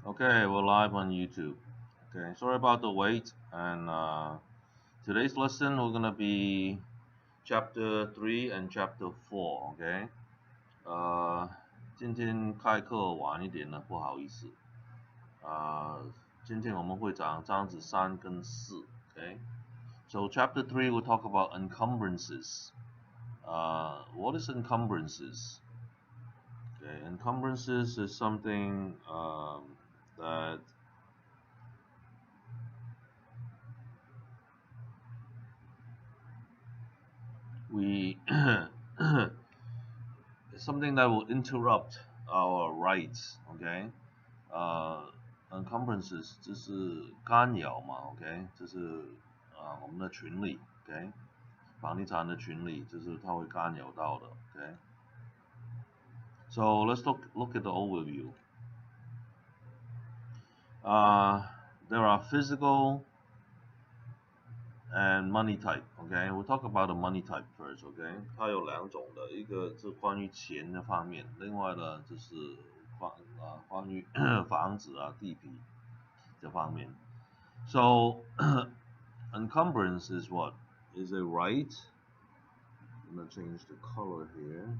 Okay, we're live on YouTube. Okay, sorry about the wait. And today's lesson we're gonna be chapter 3 and chapter 4. Okay，今天开课晚一点了，不好意思。今天我们会讲章子3跟4。Okay，so chapter 3 we'll talk about encumbrances. What is encumbrances? Okay, encumbrances is something that we something that will interrupt our rights. Okay, encumbrances 就是干扰嘛 ，OK， 这是我们的权利 ，OK， 房地产的权利，就是它会干扰到的 ，OK。So let's look at the overview. There are physical and money type. Okay, we'll talk about the money type first. Okay， 它有两种的，一个是关于钱的方面，另外呢就是关于房子啊、地皮这方面。So encumbrance is what? Is a right. I'm gonna change the color here.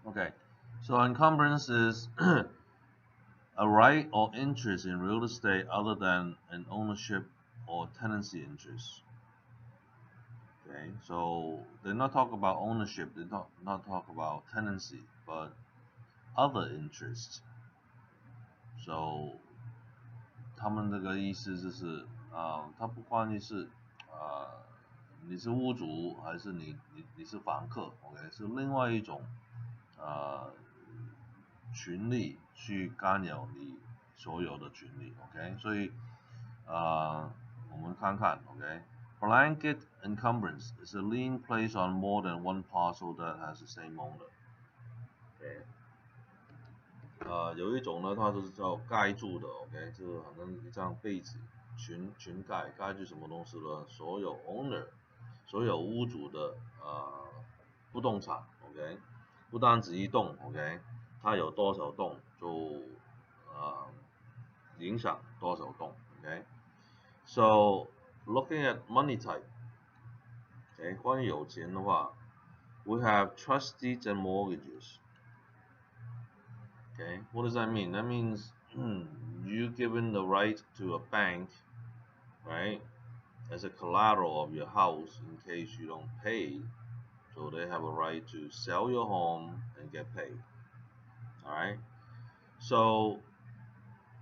Okay, so encumbrance is a right or interest in real estate other than an ownership or tenancy interest. Okay, so they're not talking about ownership, they not talk about tenancy, but other interests. So 他们这个意思就是它不关于是你是屋主还是你是房客 ，OK， 是另外一种权利去干扰你所有的权利 ，OK， 所以我们看看 ，OK，blanket encumbrance is a lien placed on more than one parcel that has the same owner， 有一种呢，它就是叫盖住的 ，OK， 就是好像一张被子全盖住什么东西呢？所有 owner， 所有屋主的不动产 ，OK， 不单只一栋 ，OK， 它有多少栋就影响多少栋 ，OK。So looking at money type， 关于有钱的话 ，we have trustees and mortgages。Okay, what does that mean? That means you given the right to a bank, right, as a collateral of your house in case you don't pay. So they have a right to sell your home and get paid. Alright? So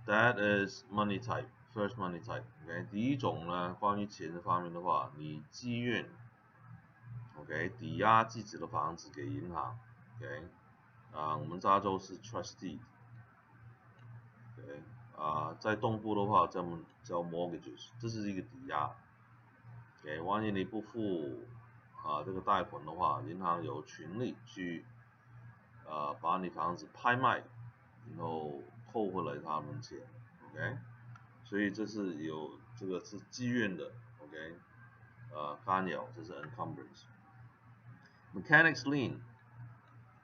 that is money type, first money type. Okay? 第一种呢，关于钱的方面的话，你自愿 OK 抵押自己的房子给银行 OK 我们加州是 trustee OK 在东部的话叫 mortgages， 这是一个抵押 OK， 万一你不付这个贷款的话，银行有权利去把你房子拍卖，然后扣回来他们钱 OK， 所以这是有这个是自愿的 OK， 干扰，这是 encumbrance。 Mechanics lien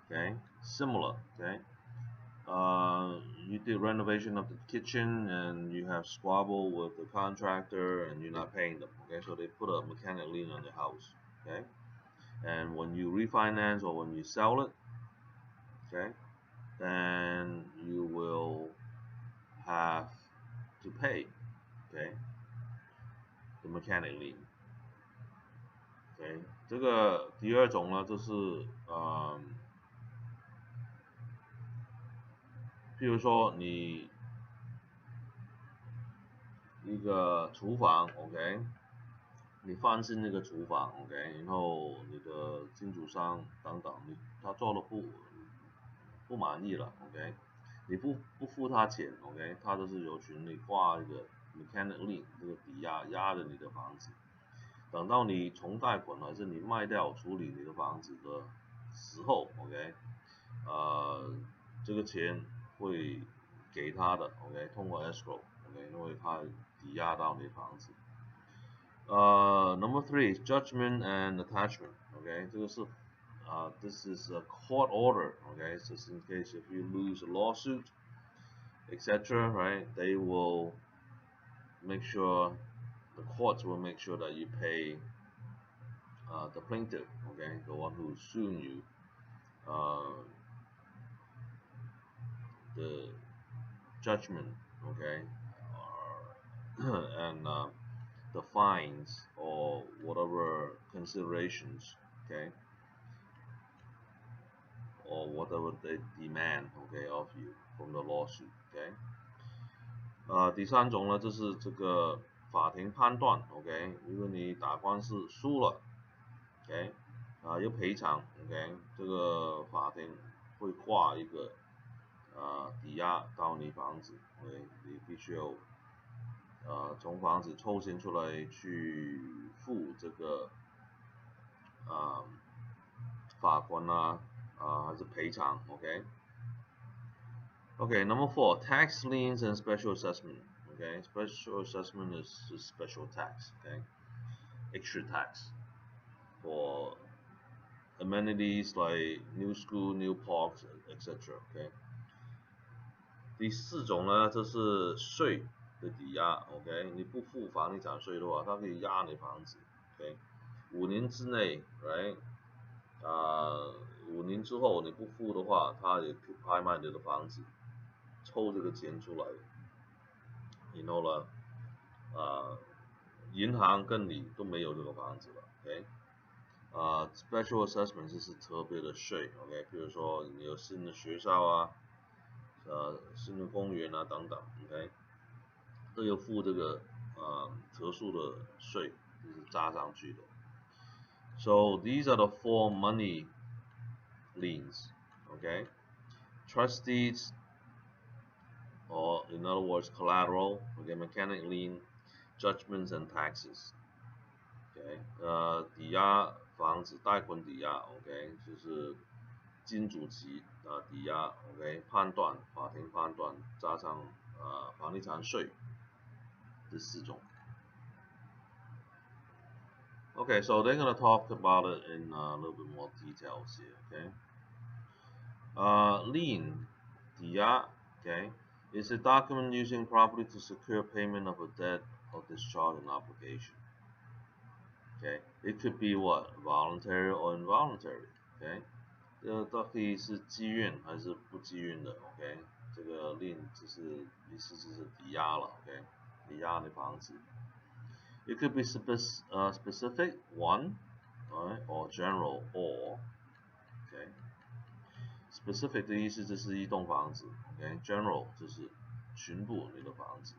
okay, similar, okay. You did renovation of the kitchen and you have squabble with the contractor and you're not paying them, okay. So they put a mechanic lien on the house, okay. And when you refinance or when you sell it, okay, then you will have to pay, okay, the mechanic lien. Okay， 这个第二种呢，就是譬如说你一个厨房 ，OK， 你翻新那个厨房 ，OK， 然后你的金主商等等，他做的不满意了 ，OK， 你不付他钱 ，OK， 他就是有权利挂一个 mechanic lien 这个抵押压着你的房子。等到你重贷款还是你卖掉处理你的房子的时候 ，OK， 这个钱会给他的 ，OK， 通过 escrow，OK， 因为他抵押到你的房子。Number 3 is judgment and attachment. Okay, this is a court order. Okay, just in case if you lose a lawsuit, etc. Right, they will make sure, the courts will make sure that you pay the plaintiff. Okay, the one who's suing you, the judgment. Okay, and the fines or whatever considerations. Okay, or whatever they demand, okay, of you from the lawsuit, okay。第三种呢，就是这个法庭判断 ，OK， 如果你打官司输了 ，OK， 有赔偿 ，OK， 这个法庭会挂一个抵押到你房子 ，OK， 你必须要从房子抽钱出来去付这个罚款啊还是赔偿 ，OK。Okay, number 4, tax liens and special assessment. Okay, special assessment is special tax. Okay, extra tax for amenities like new school, new parks, etc. Okay. 第四种呢，这是税的抵押。OK， 你不付房地产税的话，它可以压你房子。OK， 5年之内 ，right， 5年之后你不付的话，它也拍卖你的房子。抽这个钱出来，然后呢，银行跟你都没有这个房子了 ，OK，special assessment 就是特别的税 ，OK， 比如说你有新的学校啊，新的公园啊等等 ，OK， 都要付这个特殊的税，就是加上去的。So these are the 4 money liens, okay? Trustees, or in other words, collateral, okay, mechanic lien, judgments and taxes. Okay, 抵押房子贷款抵押 ，OK， 就是金主级抵押 ，OK， 判断法庭判断加上房地产税这4种。Okay, so they're gonna talk about it in a little bit more details here. Okay, lien 抵押 ，okay, is a document using property to secure payment of a debt or discharge an obligation. Okay, it could be what, voluntary or involuntary. Okay, 它可以是自愿还是不自愿的。OK， 这个 lien 就是意思就是抵押了。OK， 抵押你房子。It could be specific one, right, or general or. Okay, specific 的意思就是一栋房子。OK， general 就是全部你的房子。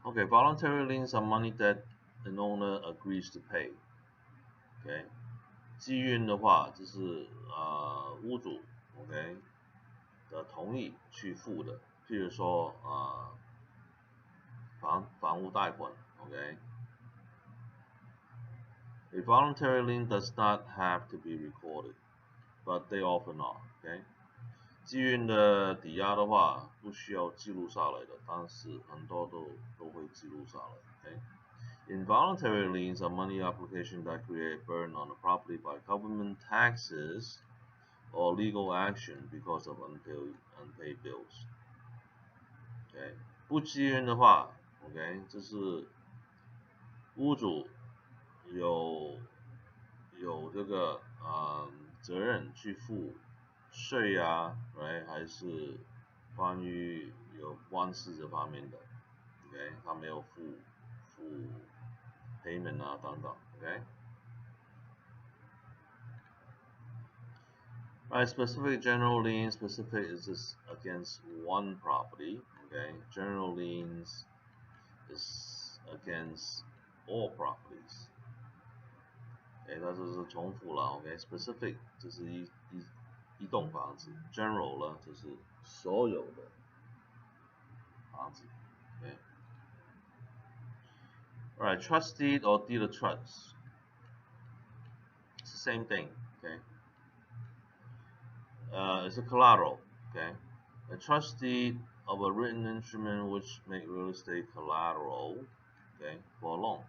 Okay, voluntary liens are money that an owner agrees to pay. Okay, 自愿的话就是屋主 OK 的同意去付的，譬如说房屋贷款 OK。A voluntary lien does not have to be recorded, but they often are. OK， 自愿的抵押的话不需要记录下来的，但是很多都会记录下来。OK。Involuntary liens are money obligations that create a burden on the property by government taxes or legal action because of unpaid bills. OK， 不自愿的话 ，OK， 就是屋主有这个责任去付税啊 ，right， 还是关于有官司这方面的 ，OK， 他没有付payment 啊等等 ，OK。Right, specific general lien, specific is just against one property, okay? General liens is against all properties. OK， 它这是重复了 ，OK？ Specific 就是一栋房子 ，general 呢就是所有的房子 ，OK？ Alright, trustee or deed of trust, it's the same thing, okay? It's a collateral, okay? A trustee of a written instrument which make real estate collateral, okay, for a loan.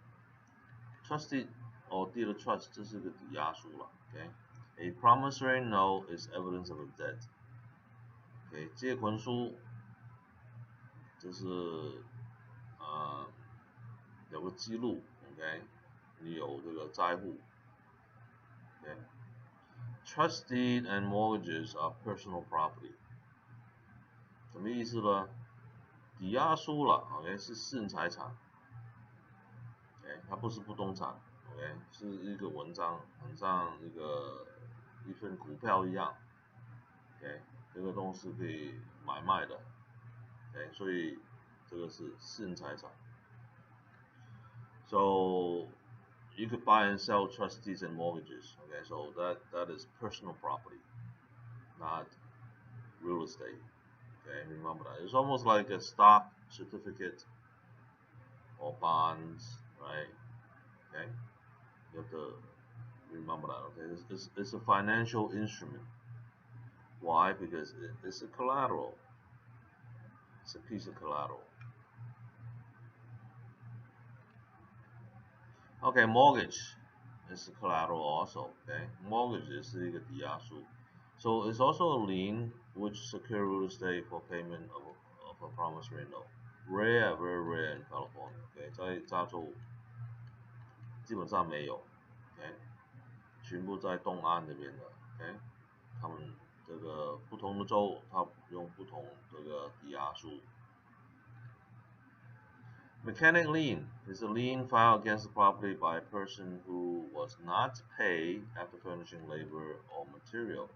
Trustee or deed of trust 这是个抵押书了 ，OK。A promissory note is evidence of a debt. OK， 借款书就是有个记录 ，OK， 你有这个债户 ，OK。Trust deed and mortgages are personal property. 什么意思呢？抵押书了 ，OK， 是私人财产 ，OK， 它不是不动产 ，OK， 是一个文章，很像一份股票一样 ，OK， 这个东西可以买卖的 ，OK， 所以这个是私人财产。So you could buy and sell trustees and mortgages, okay, so that is personal property, not real estate. Okay, remember that. It's almost like a stock certificate or bonds, right? Okay, you have to remember that. Okay, it's a financial instrument. Why? Because it's a collateral. It's a piece of collateral. Okay, mortgage is a collateral also. Okay, mortgage is 一个抵押书. So it's also a lien which secure real estate for payment of a promissory note. Rare, very rare in California. OK， 在加州基本上没有 ，OK， 全部在东岸那边的 ，OK， 他们这个不同的州，它用不同这个抵押书。Mechanic lien is a lien filed against the property by a person who was not paid after furnishing labor or material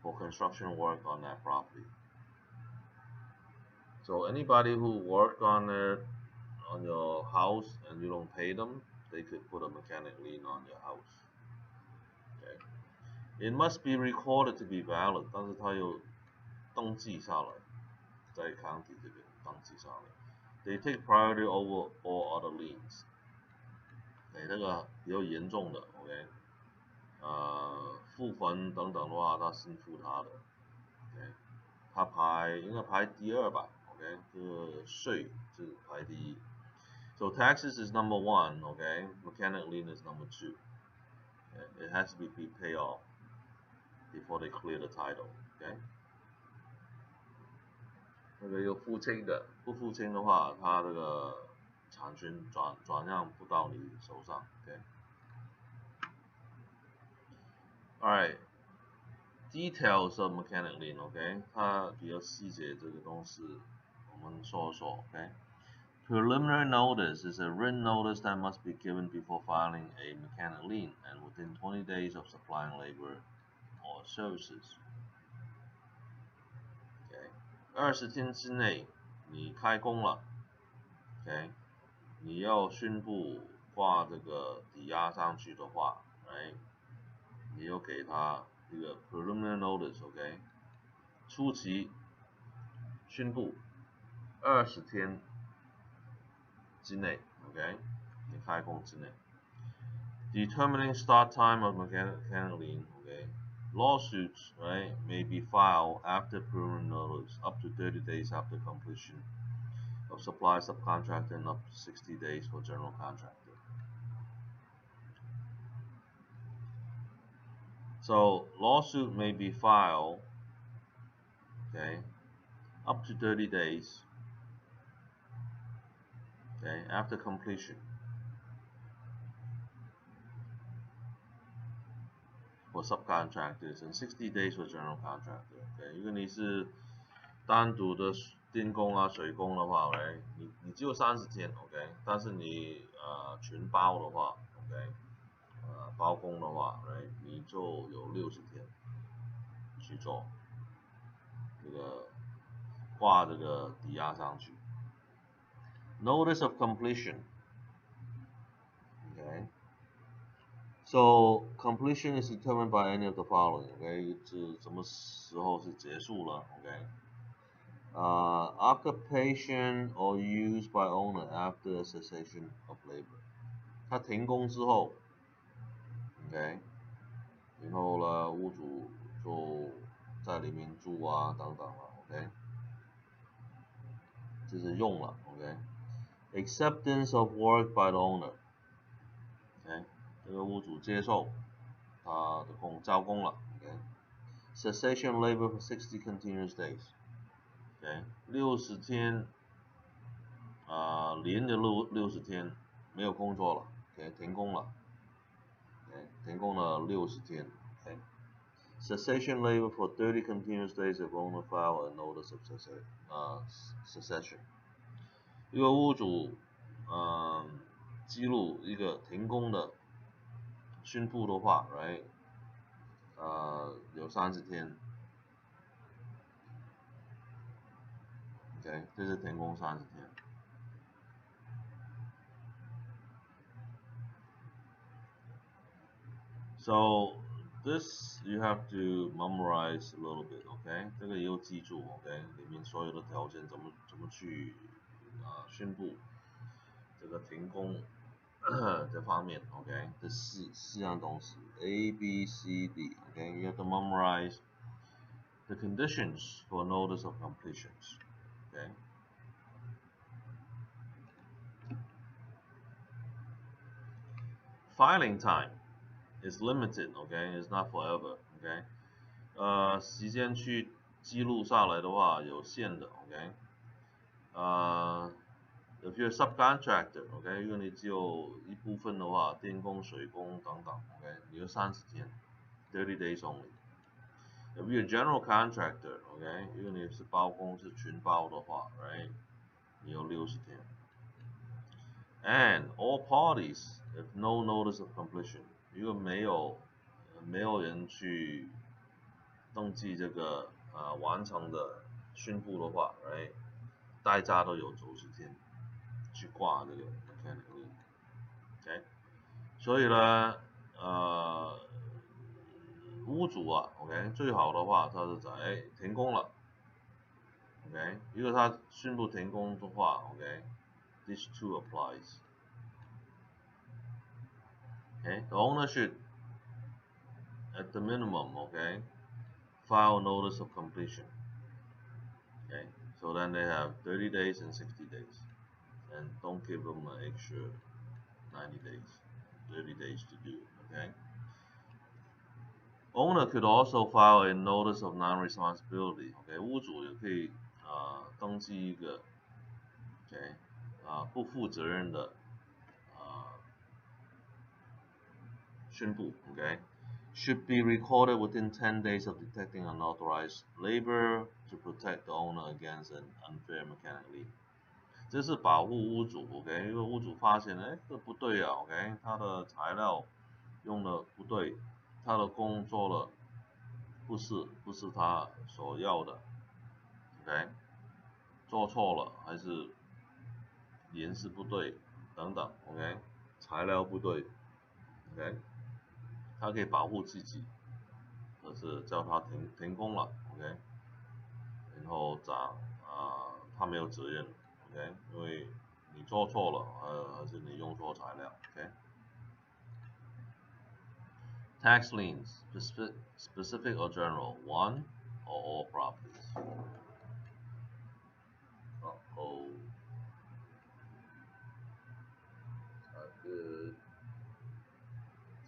for construction work on that property. So anybody who worked on your house and you don't pay them, they could put a mechanic lien on your house. Okay. It must be recorded to be valid, 但是它有登记下来，在 county 这边登记下来。They take priority over all other liens. 这个比较严重的 ，OK， 付款等等的话，他先付他的 ，OK， 他应该排第二吧 ，OK， 这个税是排第一。So taxes is number one, okay. Mechanic lien is number two. Okay? It has to be paid off before they clear the title, okay. 那个有付清的，不付清的话，他这个产权转让不到你手上 ，OK。Alright, details of mechanic lien, OK， 它比较细节这个东西，我们说一说 ，OK。Preliminary notice is a written notice that must be given before filing a mechanic lien and within 20 days of supplying labor or services. OK， 20天之内你开工了 ，OK， 你要宣布挂这个抵押上去的话 ，right， 你要给他一个 preliminary notice，OK， 初期宣布20天之内 ，OK， 你开工之内。Determining start time of mechanic lien, okay. Lawsuits, right, may be filed after preliminary notice, up to 30 days after completion of supply subcontractor and up to 60 days for general contractor. So lawsuit may be filed, okay, up to 30 days, okay, after completion for subcontractors and 60 days for general contractor. Okay， 如果你是单独的电工啊、水工的话 ，right， 你只有30天 ，OK， 但是你全包的话 ，OK， 包工的话 ，right， 你就有60天去做这个挂这个抵押上去。Notice of completion, okay. So completion is determined by any of the following, okay， 是什么时候是结束了 ，OK。Occupation or use by owner after cessation of labor， 他停工之后 ，OK， 然后呢，屋主就在里面住啊等等了 ，OK。这是用了 ，OK。Acceptance of work by the owner，OK， 这个屋主接受他的招工了 ，OK。Cessation labor for 60 continuous days，OK， 60天，连着60天没有工作了 ，OK， 停工了 ，OK， 停工了60天 ，OK。Cessation labor for 30 continuous days if owner file a notice of cessation。一个屋主，记录一个停工的宣布的话 ，right， 有30天 ，OK， 这是停工30天。So this you have to memorize a little bit, OK？ 这个也要记住 ，OK？ 里面所有的条件怎么去宣布这个停工这方面 ，OK？ 这四样东西 A B C D，OK？ You have to memorize the conditions for notice of completions, OK? Filing time is limited, OK? It's not forever, OK? 时间去记录下来的话有限的 ，OK？If you're a subcontractor, OK？ 如果你只有一部分的话，电工、水工等等 ，OK？ 你有30天 ，30 days only。If you're a general contractor, OK？ 如果你是包工是全包的话 ，right？ 你有60天。And all parties, if no notice of completion， 如果没有人去登记这个完成的宣布的话 ，right？ 大家都有90天去挂这个 mechanic lien，OK？ 所以呢，屋主啊 ，OK？ 最好的话，他是在停工了 ，OK？ 如果他宣布停工的话 ，OK？These two applies. Okay, the owner should, at the minimum, okay, file notice of completion. Okay, so then they have 30 days and 60 days, and don't give them an extra 90 days, 30 days to do it. Okay. Owner could also file a notice of non-responsibility. Okay, 屋主也可以登记一个 ，OK， 不负责任的宣布 ，OK。Should be recorded within 10 days of detecting unauthorized labor to protect the owner against an unfair mechanic lien. 这是保护屋主 ，OK？ 因为屋主发现，这不对啊 ，OK？ 他的材料用的不对，他的工做了不是他所要的 ，OK？ 做错了还是颜色不对等等 ，OK？ 材料不对 ，OK？ 他可以保护自己。是叫他停工了 ，OK， 然后他没有责任 ，OK， 因为你做错了，还是你用错材料 ，OK。Tax liens, specific or general, one or all properties. Uh-oh. Not good.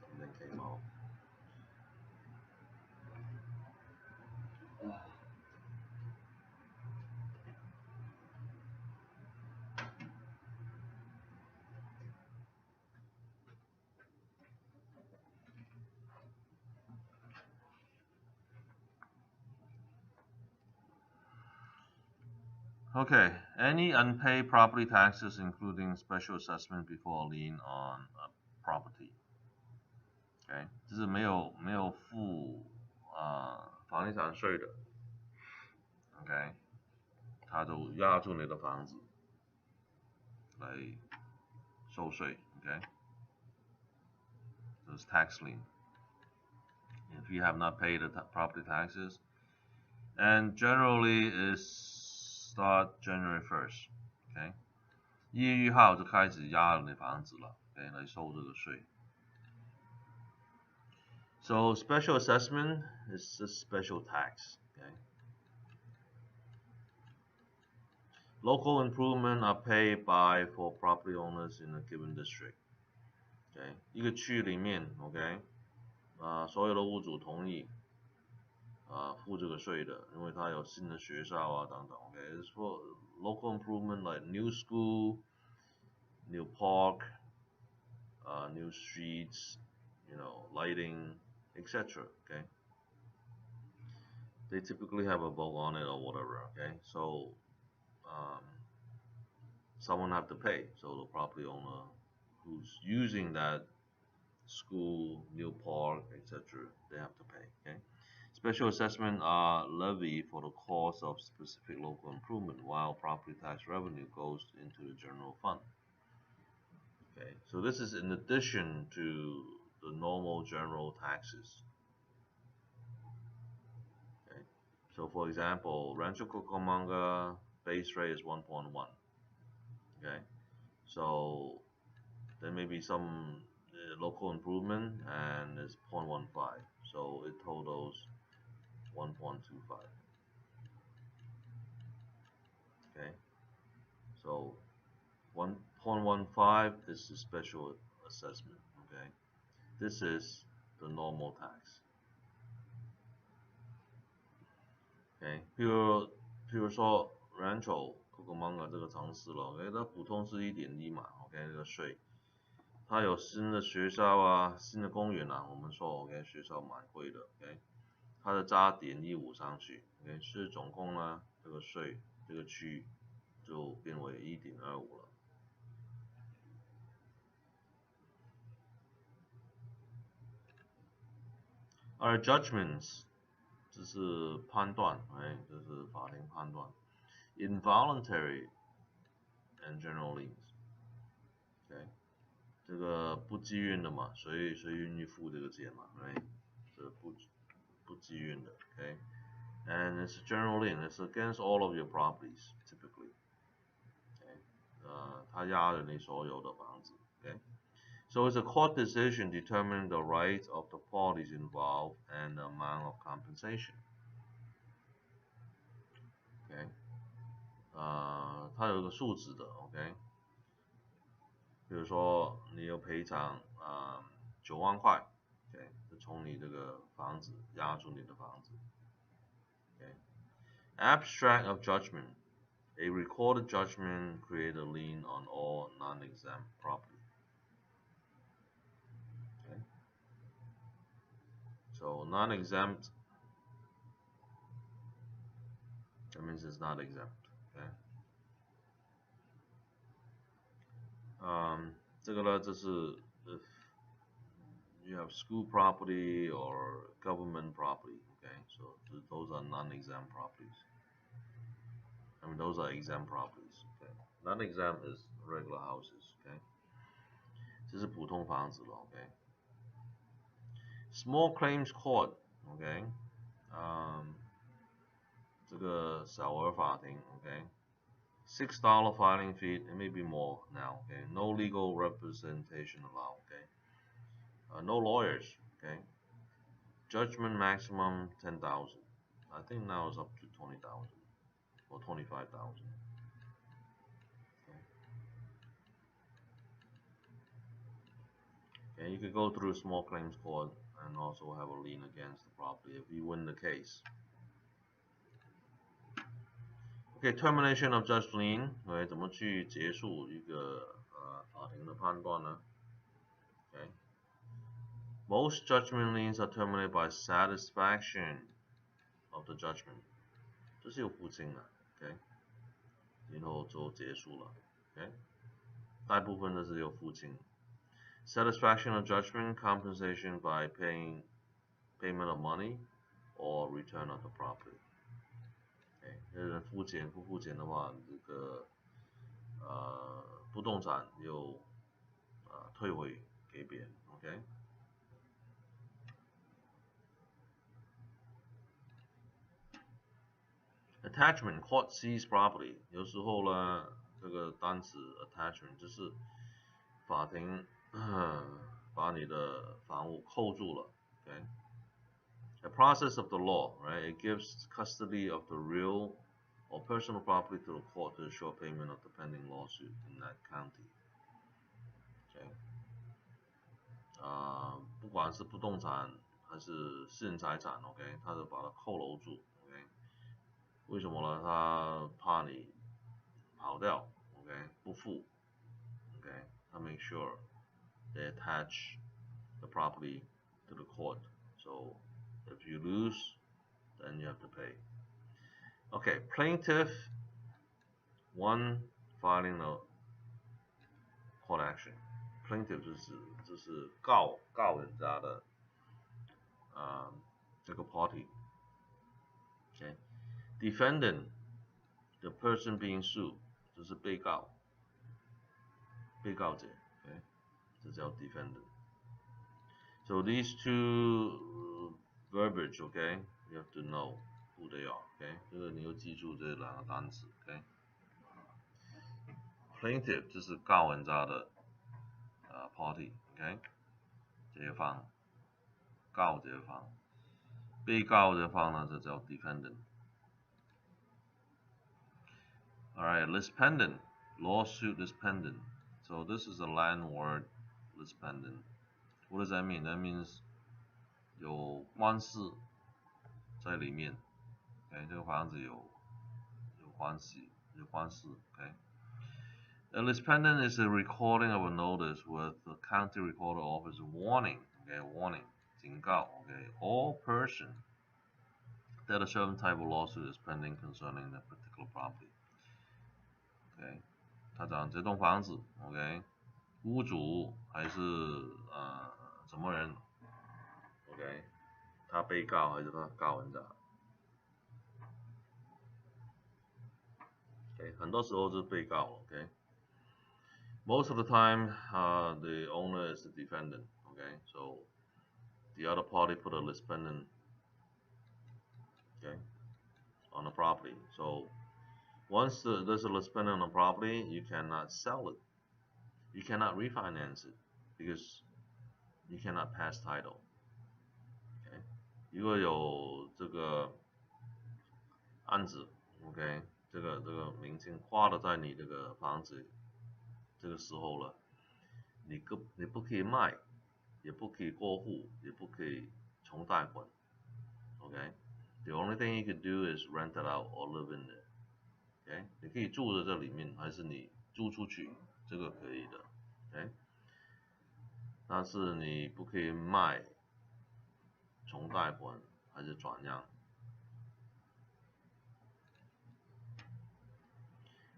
Something came out. Okay, any unpaid property taxes, including special assessment before a lien on a property. OK， 就是没有付房地产税的 ，OK， 他就押住你的房子来收税 ，OK， 这是 tax lien. If you have not paid the property taxes, and generally is start January 1st, OK， 1月1号就开始押你房子了 ，OK， 来收这个税。So special assessment is a special tax, okay? Local improvement are paid by for property owners in a given district. OK， 一个区里面 ，OK， 所有的屋主同意付这个税的，因为它有新的学校啊等等。OK，it's for local improvement like new school, new park, new streets, lighting, etc. Okay, they typically have a vote on it or whatever. Okay, so someone have to pay. So the property owner who's using that school, new park, etc., they have to pay. Okay. Special assessment are levied for the cost of specific local improvement, while property tax revenue goes into the general fund. Okay, so this is in addition to the normal general taxes. Okay, so for example, Rancho Cucamonga base rate is 1.1. Okay, so there may be some local improvement and it's 0.15, so it totals 1.25. Okay, so 1.15 is the special assessment. Okay, this is the normal tax. OK， 譬如说 Rancho Cucamonga 这个城市了 ，OK， 它普通是1.1嘛 ，OK， 这个税，它有新的学校啊，新的公园啊，我们说 OK， 学校蛮贵的 ，OK， 它的加0.15上去 ，OK， 是总共呢这个税这个区就变为1.25了。而 judgments 这是判断，哎，这是法庭判断。Involuntary and general liens，OK， 这个不自愿的嘛，谁愿意付这个钱嘛，哎，这不自愿的 ，OK，and it's a general lien, it's against all of your properties typically， 它押着你所有的房子 ，OK。So it's a court decision determining the rights of the parties involved and the amount of compensation. Okay. 它有一个数值的 ，OK。比如说你有赔偿9万块 ，OK， 就从你这个房子押出你的房子 ，OK。Abstract of judgment, a recorded judgment create a lien on all non-exempt property. Okay. So non-exempt, that means it's not exempt. Okay. 这个呢，这是 if you have school property or government property, okay, so those are non-exempt properties. I mean, those are exempt properties. Okay, non-exempt is regular houses. Okay, 这是普通房子了。Okay, small claims court. Okay, 这个小额法庭。Okay. $6 filing fee, it may be more now, okay? No legal representation allowed, okay? No lawyers, okay? Judgment maximum 10,000. I think now it's up to 20,000 or 25,000. Okay, you could go through a small claims court and also have a lien against the property if you win the case. Okay, termination of judge lien， 对，怎么去结束一个法庭的判断呢 ？Okay, most judgment liens are terminated by satisfaction of the judgment， 这是有付清的 ，OK， 然后就结束了 ，OK， 大部分都是有付清。Satisfaction of judgment, compensation by payment of money or return of the property. 付钱不付钱的话，这个不动产又退回给别人 ，OK。Attachment court seize property， 有时候呢，这个单词 attachment 就是法庭把你的房屋扣住了 ，OK。A process of the law, right? It gives custody of the real or personal property to the court to assure payment of the pending lawsuit in that county. Okay. 不管是不动产还是私人财产 ，OK， 他就把它扣留住 ，OK， 为什么呢？他怕你跑掉 ，OK， 不付 ，OK， 他 make sure they attach the property to the court. So if you lose, then you have to pay. Okay, plaintiff one filing a court action. Plaintiff 就是告人家的这个 party. Okay, defendant, the person being sued 就是被告者 ，okay， 这叫 defendant. So these two verbiage, okay, you have to know who they are, okay， 这个你要记住这两个单词 ，okay。Plaintiff 就是告人家的party, okay， 这一方，告这一方，被告这一方呢就叫 defendant. Alright, lispendent, lawsuit lispendent. So this is a Latin word, lispendent. What does that mean? That means 有官司在里面 ，okay， 这个房子有官司 ，okay。A lispendent is a recording of a notice with the county recorder office warning, okay, warning, 警告 okay, all person that a certain type of lawsuit is pending concerning the particular property. Okay， 他讲这栋房子 ，OK， 屋主还是什么人 ，OK， 他被告还是他告人家 ，OK， 很多时候是被告 ，OK。Most of the time, the owner is the defendant. Okay, so the other party put a lispendent, okay, on the property. So once there's a lispendent on the property, you cannot sell it. You cannot refinance it because you cannot pass title. Okay, 如果有这个案子 ，OK， 这个名称画的在你这个房子。这个时候了，你不可以卖，也不可以过户，也不可以重贷款 ，OK？ The only thing you could do is rent it out or live in there， OK？ 你可以住在这里面，还是你租出去，这个可以的 ，OK？ 但是你不可以卖、重贷款还是转让。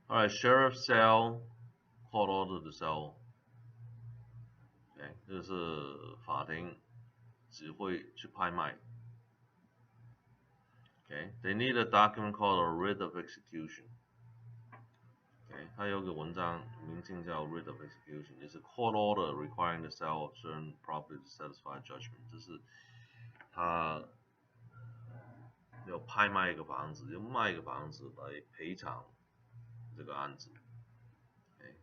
Alright, sheriff sale, court order to sell. Okay, 这是法庭只会去拍卖。Okay, they need a document called a Writ of Execution. Okay, 它有个文章名称叫 Writ of Execution. It's a court order requiring the sale of certain property to satisfy judgment. 就是他要拍卖一个房子，要卖一个房子来赔偿这个案子。Okay,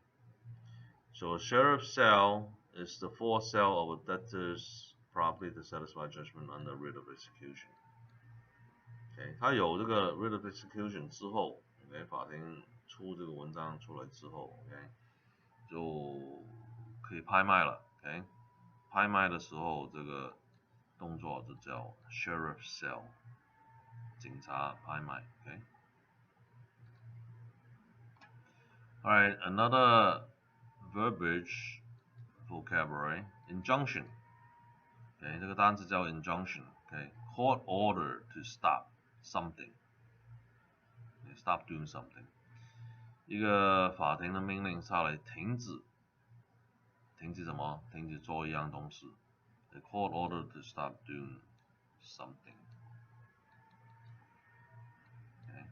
so a sheriff sale is the forced sale of a debtor's property to satisfy judgment under Writ of Execution. Okay, 他有这个 Writ of Execution 之后 ，OK， 法庭出这个文章出来之后 ，OK， 就可以拍卖了 ，OK， 拍卖的时候这个动作就叫 sheriff sale， 警察拍卖 ，OK。Alright, another verbiage vocabulary, injunction. Okay, 这个单词叫 injunction. Okay, court order to stop something. Okay, stop doing something. 一个法庭的命令下来停止什么？停止做一样东西。A court order to stop doing something. Okay.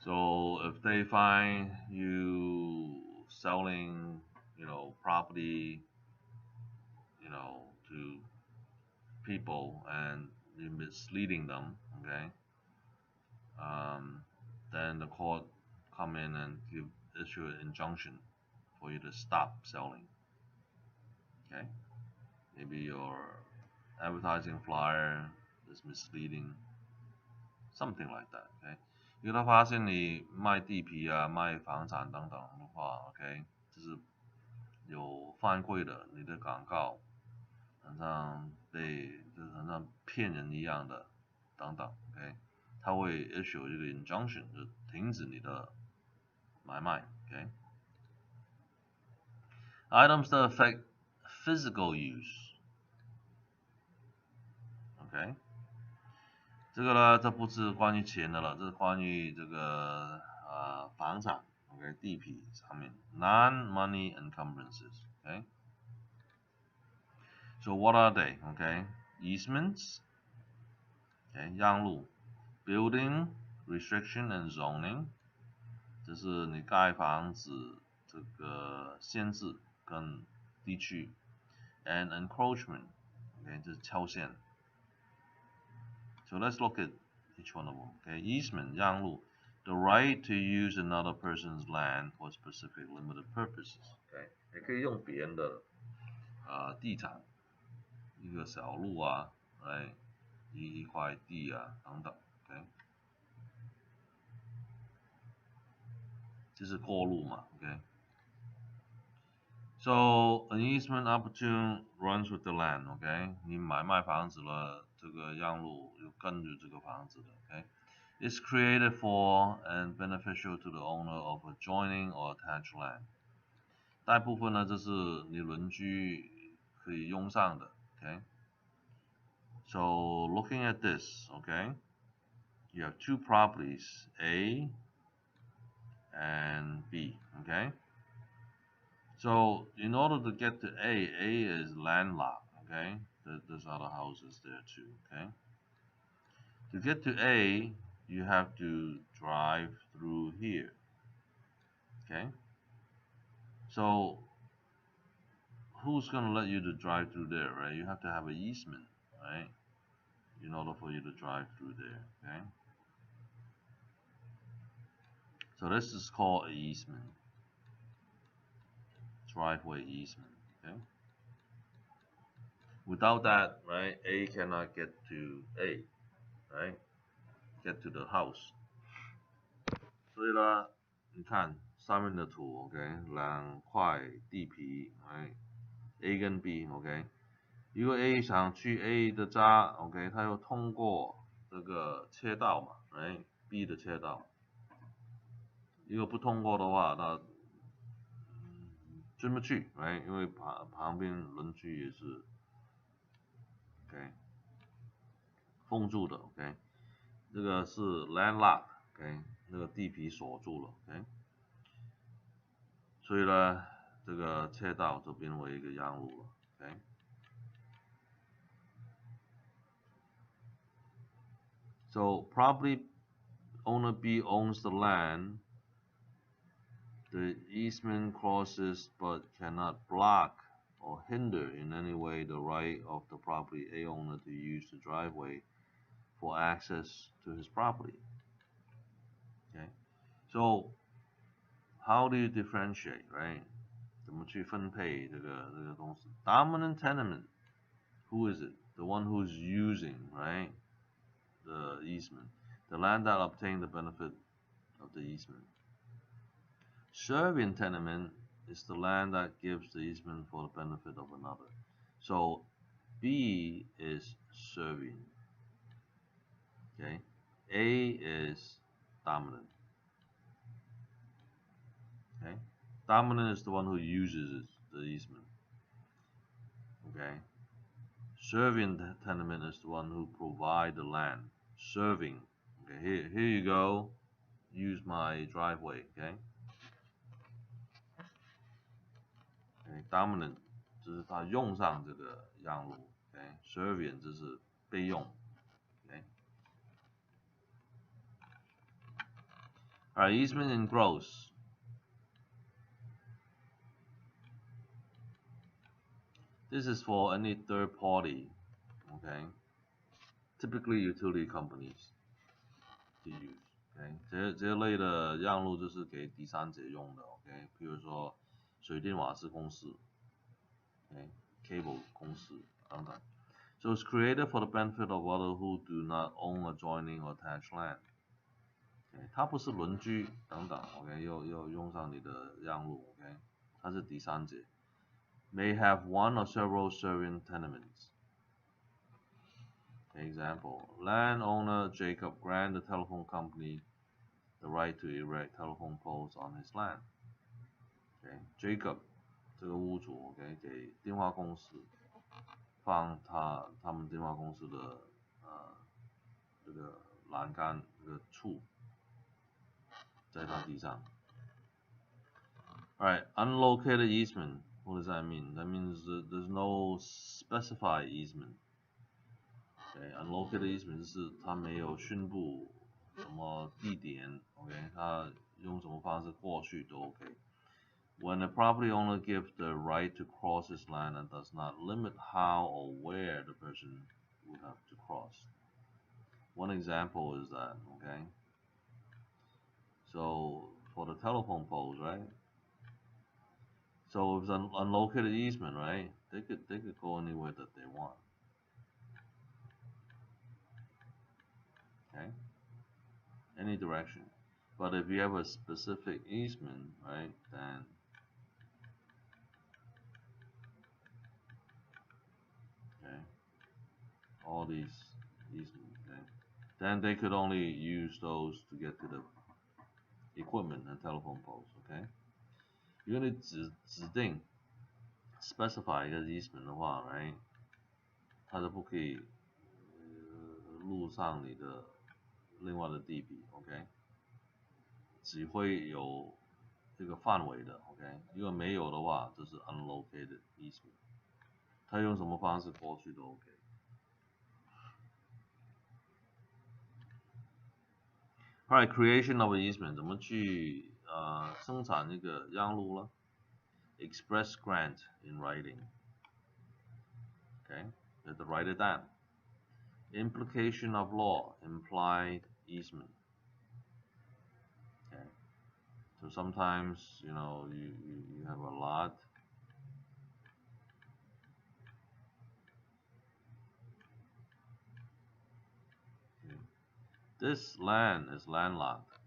So if they find you selling, property, to people and you're misleading them, okay, then the court come in and issue an injunction for you to stop selling. Okay, maybe your advertising flyer is misleading, something like that. OK， 因为他发现你卖地皮啊、卖房产等等的话 ，OK， 就是有犯规的，你的广告好像就是好像骗人一样的等等 ，OK， 他会 issue 这个 injunction 就停止你的买卖 ，OK。Items that affect physical use，OK， 这个呢，这不是关于钱的了，这是关于这个房产 ，OK， 地皮上面 non-money encumbrances，OK。So what are they? Okay, easements, okay, 让路 building restriction and zoning， 这是你盖房子这个限制跟地区 ，and encroachment， okay， 这是敲线。So let's look at each one of them. Okay, easement 让路 ，the right to use another person's land for specific limited purposes。Okay， 你可以用别人的地产。一个小路啊，来一块地啊等等 ，OK， 这是过路嘛 ，OK。So an easement opportune runs with the land， OK， 你卖房子了，这个让路就跟着这个房子的 ，OK。It's created for and beneficial to the owner of adjoining or attached land。大部分呢，这是你邻居可以用上的 ，OK。So looking at this, okay, you have two properties, A and B, okay? So in order to get to A is landlocked, okay? There's other houses there too, okay? To get to A, you have to drive through here, okay? So who's going to let you to drive through there, right? You have to have an easement, right? In order for you to drive through there, okay? So this is called an easement, driveway easement, okay? Without that, right, A cannot get to A, right? Get to the house. 所以呢，你看上面的图 ，OK， 两块地皮 ，right， A 跟 B，OK， 如果 A 想去 A 的家 ，OK， 他要通过这个车道嘛 ，right， B 的车道。如果不通过的话，那进不去 ，right， 因为旁边邻居也是 ，OK， 封住的 ，OK， 这个是 landlocked，OK， 那个地皮锁住了 ，OK， 所以呢，这个车道就变为一个让路了 ，OK。So property owner B owns the land. The easement crosses but cannot block or hinder in any way the right of the property A owner to use the driveway for access to his property. Okay, so how do you differentiate, right? 怎么去分配这个东西 ？Dominant tenement, who is it? The one who's using, right? The easement, the land that obtained the benefit of the easement. Serving tenement is the land that gives the easement for the benefit of another. So B is serving. Okay, A is dominant. Okay, dominant is the one who uses the easement. Okay, serving tenement is the one who provides the land. Serving. Okay, here you go. Use my driveway. Okay. Dominant 就是他用上这个让路 ，serving 就是被用 ，Alright, easement and gross. This is for any third party, okay? Typically utility companies to use, okay? 这类的让路就是给第三者用的 ，OK？ 比如说水电瓦斯公司。Okay, cable 公司等等。So it's created for the benefit of others who do not own adjoining or attached land. OK， 它不是邻居等等 ，OK， 又用上你的让路 ，OK， 它是第三节。May have one or several serving tenements. Example: landowner Jacob grant the telephone company the right to erect telephone poles on his land. OK, Jacob 这个屋主 OK 给电话公司放他们电话公司的这个栏杆这个柱在他地上。Alright, unlocated easement. What does that mean? That means there's no specified easement. Okay, unlocated easement 就是他没有宣布什么地点 ，OK， 他用什么方式过去都 OK。When a property owner gives the right to cross his land and does not limit how or where the person would have to cross. One example is that, okay? So for the telephone poles, right? So if it's an unlocated easement, right? They could go anywhere that they want. Okay? Any direction. But if you have a specific easement, right, then okay, all these easements, okay, then they could only use those to get to the equipment and telephone poles, okay? 如果你指定 specify 一个 easement 的话 ，right， 它就不可以录上你的另外的地皮 ，OK， 只会有这个范围的 ，OK， 如果没有的话，就是 unlocated easement， 它用什么方式过去都 OK。Alright, creation of an easement 怎么去生产这个让路呢 ？Express grant in writing. Okay, you have to write it down. Implication of law, implied easement. Okay, so sometimes you have a lot. Okay. This land is landlocked,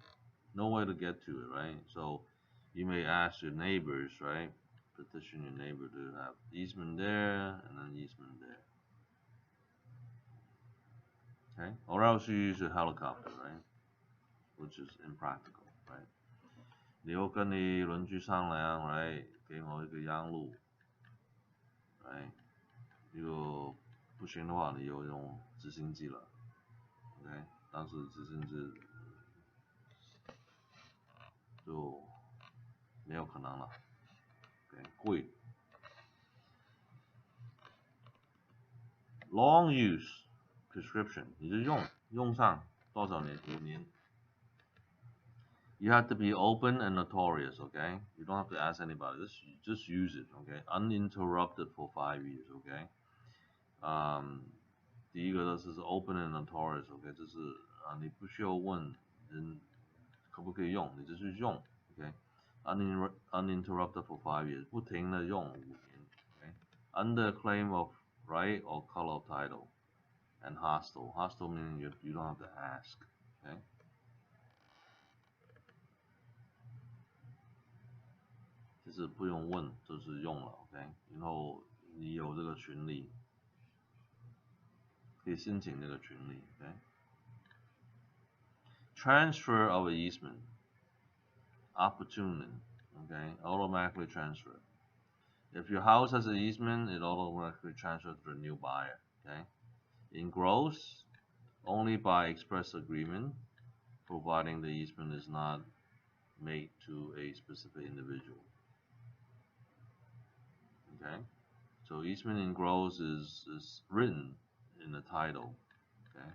no way to get to it, right? So you may ask your neighbors, right? Petition your neighbor to have easement there and then easement there. Okay, or else you use a helicopter, right? Which is impractical, right? 你又跟你邻居商量 ，right？ 给我一个让路 ，right？ 如果不行的话，你又用直升机了 ，OK？ 但是直升机就没有可能了 ，OK？ 贵。Long use prescription， 你就用上多少年？5年。You have to be open and notorious, okay? You don't have to ask anybody. Just use it, okay? Uninterrupted for 5 years, okay? 第一个呢是 open and notorious, okay? 就是你不需要问人可不可以用，你就是用 ，OK? Uninterrupted for 5 years， 不停的用5年 ，OK? Under claim of right or color of title, and hostile. Hostile meaning you don't have to ask, okay? 就是不用问，就是用了 ，OK？ 然后你有这个权利，可以申请这个权利 ，OK？ Transfer of an easement, opportunity, okay? Automatically transfer. If your house has an easement, it automatically transfers to the new buyer, okay? Engross only by express agreement, providing the easement is not made to a specific individual. Okay, so easement engross is written in the title. Okay,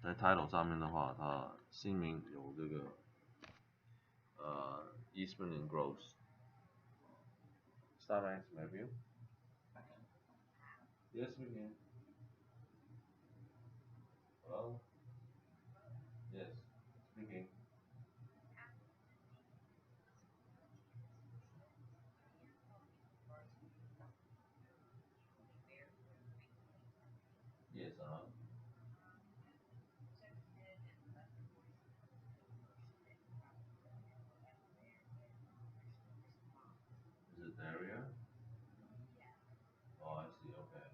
在 title 上面的话，它姓名有这个easement engross. Start answering my view. Yes, we can. Hello. Yes, speaking. Is it area? Oh, I see. Okay.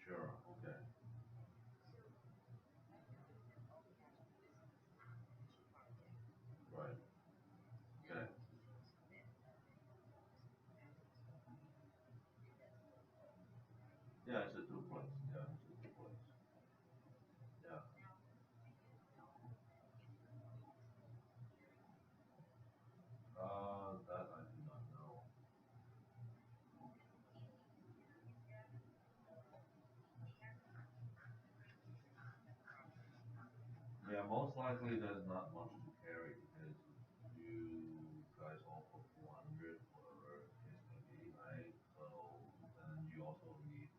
Sure. Okay. Right. Okay. Yeah, it's a duplex. Yeah, it's a duplex. Yeah. That I do not know. Yeah, most likely there's not much to carry because you guys offer 400, whatever the case may be, right? So, and you also need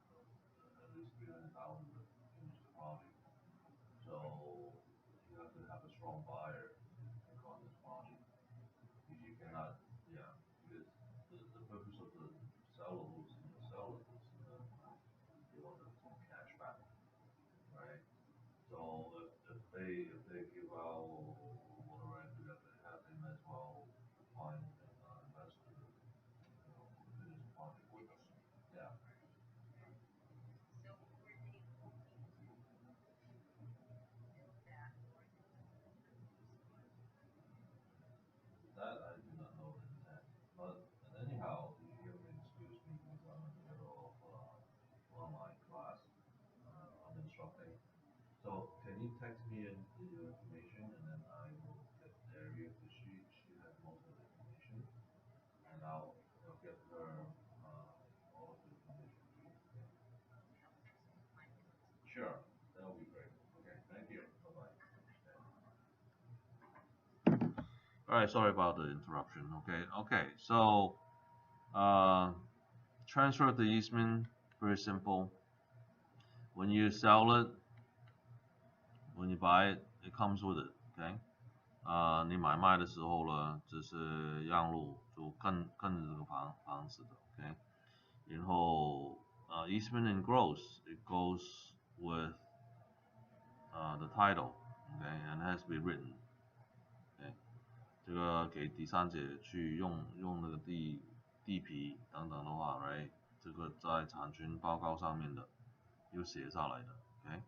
at least 300,000 to finish the project. So, you have to have a strong buyer to take on this project. You cannot, yeah, because the purpose of the seller was, seller was, they want the cash back, right? So if they give out whatever equity that they have, they might as well find an investor, to finish the project with us. Yeah, that I do not know the intent. But anyhow, if you can excuse me because I'm in the middle of online class, I'm instructing. So can you text me the information and then I will get Daria because she has most of the information and I'll get her all of the information to you. Okay? Sure, that will be great. Okay, thank you. Bye bye. All right, sorry about the interruption. Okay. So uh, transfer of the easement, very simple. When you sell it, when you buy it, it comes with it. Okay，你买卖的时候呢，就是让路，就跟着这个房子的。OK，然后easement and gross it goes with the title. OK，and has to be written. OK，这个给第三者去用那个地皮等等的话，right，这个在产权报告上面的有写下来的。OK，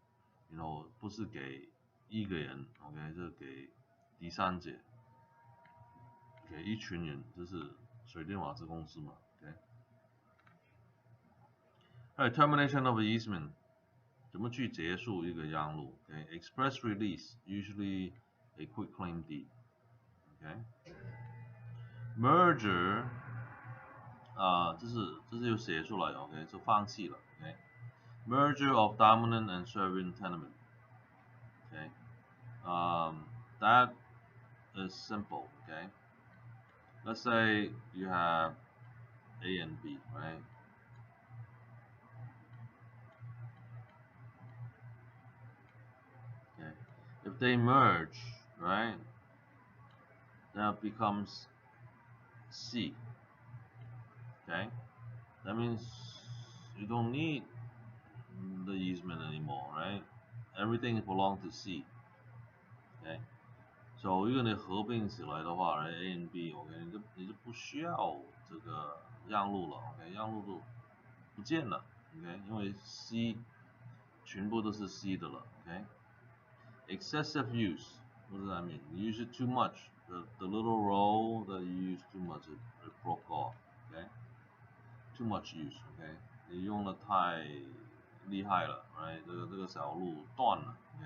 然后不是给一个人，OK，是给第三者，给一群人，就是水电瓦斯公司嘛。OK， termination of easement， 怎么去结束一个让路？OK，express release usually a quick claim deed。OK，merger 这是有写出来，OK，就放弃了，OK，merger of dominant and serving tenement。OK，that is simple. Okay，let's say you have A and B, right? Okay, if they merge, right, that becomes C. Okay, that means you don't need the easement anymore, right? Everything belongs to C. Okay, so 如果你合并起来的话，right, A and B，OK，你就不需要这个让路了，OK，让路都不见了，OK，因为 C 全部都是 C 的了，OK。Excessive use, what does that mean? You use it too much. The little roll that you use too much, it broke off. Okay, too much use. Okay, 你用的太厉害了，right？这个小路断了，OK。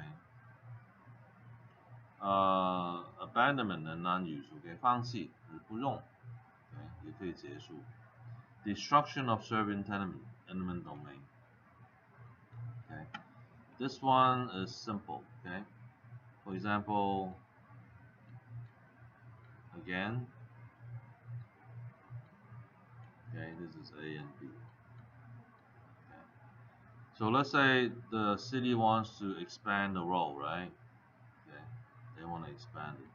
Abandonment and non-use. OK，放弃，你不用，OK，也可以结束。Destruction of serving tenement domain. Okay, this one is simple. Okay, for example. Again, okay, this is A and B. Okay. So let's say the city wants to expand the road, right? Okay. They want to expand it.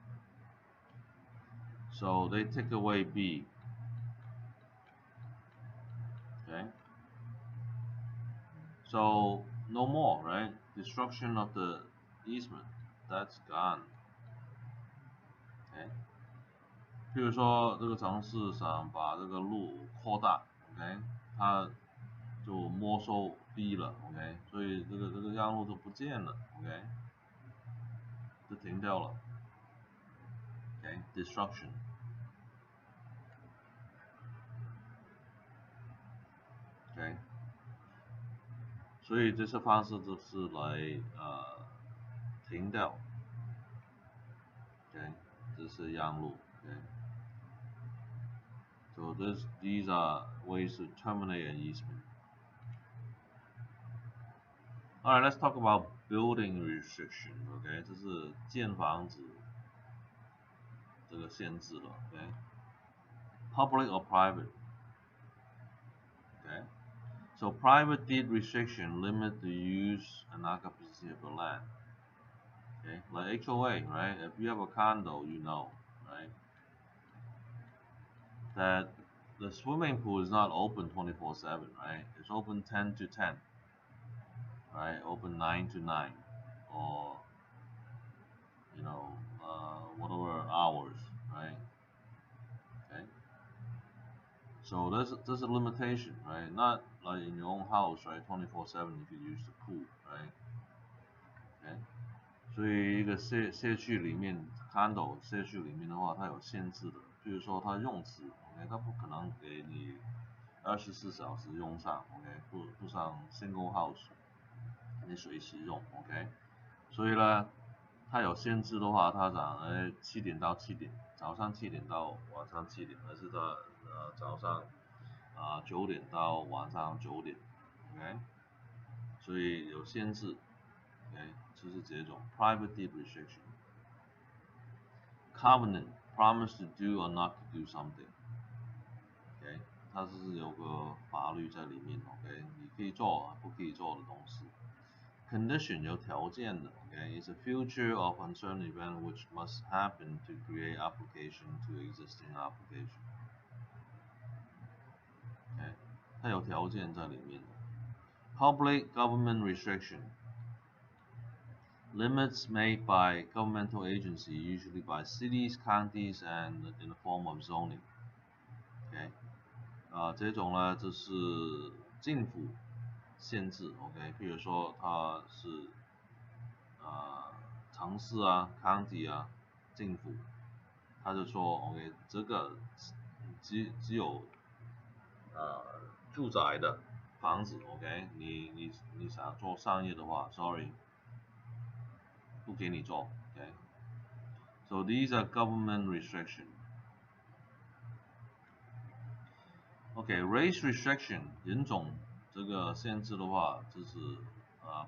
So they take away B. Okay. So no more, right? Destruction of the easement, that's gone. OK， 譬如说这个城市想把这个路扩大 ，OK， 它就没收 B 了 ，OK， 所以这个让路就不见了 ，OK， 就停掉了 ，OK， destruction， OK， 所以这些方式就是来停掉 ，OK， 这是让路 ，OK。So these are ways to terminate an easement. Alright, let's talk about building restriction. OK， 这是建房子这个限制了。OK， public or private. OK， so private deed restriction limit the use and occupancy of the land. Okay, like HOA, right? If you have a condo, you know, right? That the swimming pool is not open 24/7, right? It's open 10 to 10, right? Open 9 to 9, or whatever hours, right? Okay. So there's a limitation, right? Not like in your own house, right? 24/7 you could use the pool, right? Okay. 所以一个社区里面 condo 社区里面的话，它有限制的。比如说它用词 ，OK， 它不可能给你24小时用上 ，OK， 不像 single house， 你随时用 ，OK。所以呢，它有限制的话，它讲7点到7点，早上7点到晚上7点，还是它早上9点到晚上9点 ，OK。所以有限制 ，OK， 就是这种 private deed restriction。Covenant promise to do or not to do something， OK， 它是有个法律在里面 ，OK， 你可以做不可以做的东西。Condition 有条件的 ，OK， is a future of uncertain event which must happen to create application to existing application。OK， 它有条件在里面。Public government restriction limits made by governmental agency, usually by cities, counties, and in the form of zoning. OK， 这种呢就是政府限制 ，OK， 譬如说它是城市啊、county 啊、政府，他就说 OK， 这个只有住宅的房子 ，OK， 你想做商业的话 ，sorry。不给你做 ，OK。So these are government restriction. OK, race restriction 人种这个限制的话，就是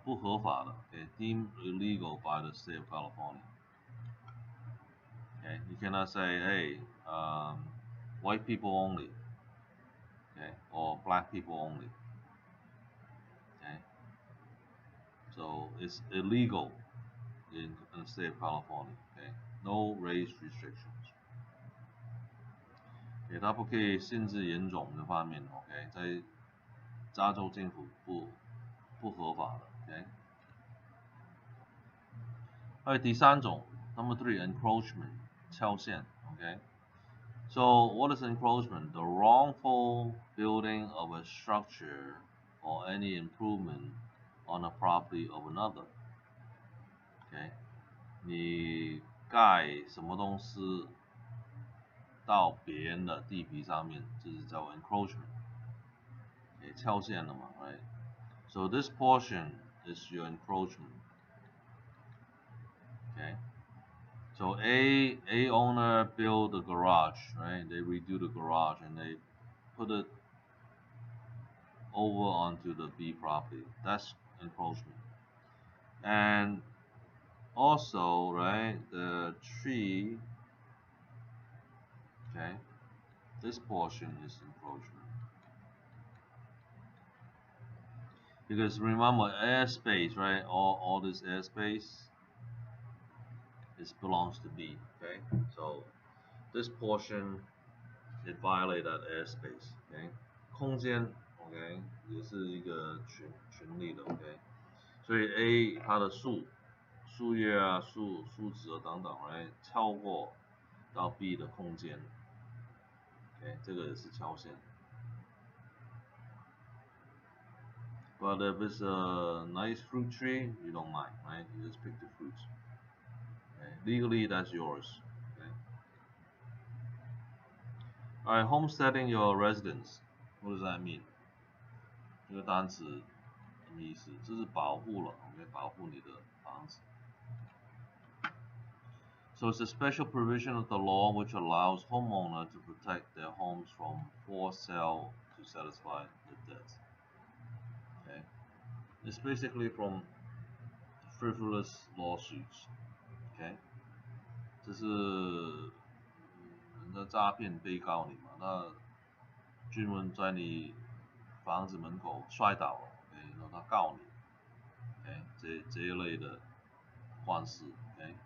不合法的 ，OK, deemed illegal by the state of California. Okay, you cannot say, hey, white people only, okay, or black people only. Okay, so it's illegal in the state of California. Okay, no race restrictions. 它不可以限制人种的方面 ，OK， 在加州政府不合法的 ，OK。还有第三种 ，Number 3 encroachment 敲线 ，OK。So what is encroachment? The wrongful building of a structure or any improvement on a property of another. OK， 你盖什么东西到别人的地皮上面，这是叫 encroachment， 敲线了嘛 ，right？ So this portion is your encroachment. Okay. So A owner built the garage, right? They redo the garage and they put it over onto the B property. That's encroachment. And also, right, the tree, okay, this portion is encroachment. Because remember airspace, right? All this airspace, it belongs to B. Okay, so this portion it violated that airspace. Okay， 空间 OK 也是一个权利的 OK， 所以 A 它的树叶啊、树枝啊等等来超过到 B 的空间 ，OK 这个也是超限。But if it's a nice fruit tree, you don't mind, right? You just pick the fruits. Okay? Legally, that's yours. Okay? All right, homesteading your residence. What does that mean? 这个单词什么意思？这是保护了 ，OK， 保护你的房子。So it's a special provision of the law which allows homeowners to protect their homes from forced sale to satisfy the debt. Okay, it's basically from frivolous lawsuits. Okay， 这是人家诈骗被告你嘛，那军人在你房子门口摔倒了 ，OK， 然后他告你 ，OK， 这一类的官司 ，OK。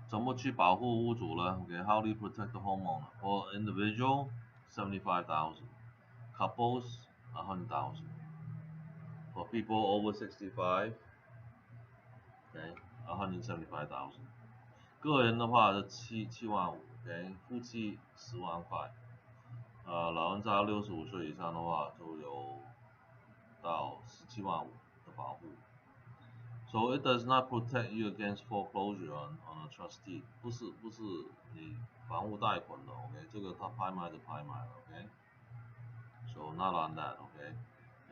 怎么去保护屋主呢 ？Okay, how do you protect the homeowner? For individual, 75,000. Couples, 100,000. For people over 65, okay, 175,000. 个人的话是7万5 ，OK， 夫妻10万块。老人家65岁以上的话，就有到17万5的保护。So it does not protect you against foreclosure on a trustee. 不是你房屋贷款的 ，OK， 这个他拍卖就拍卖了 ，OK。So not on that, OK.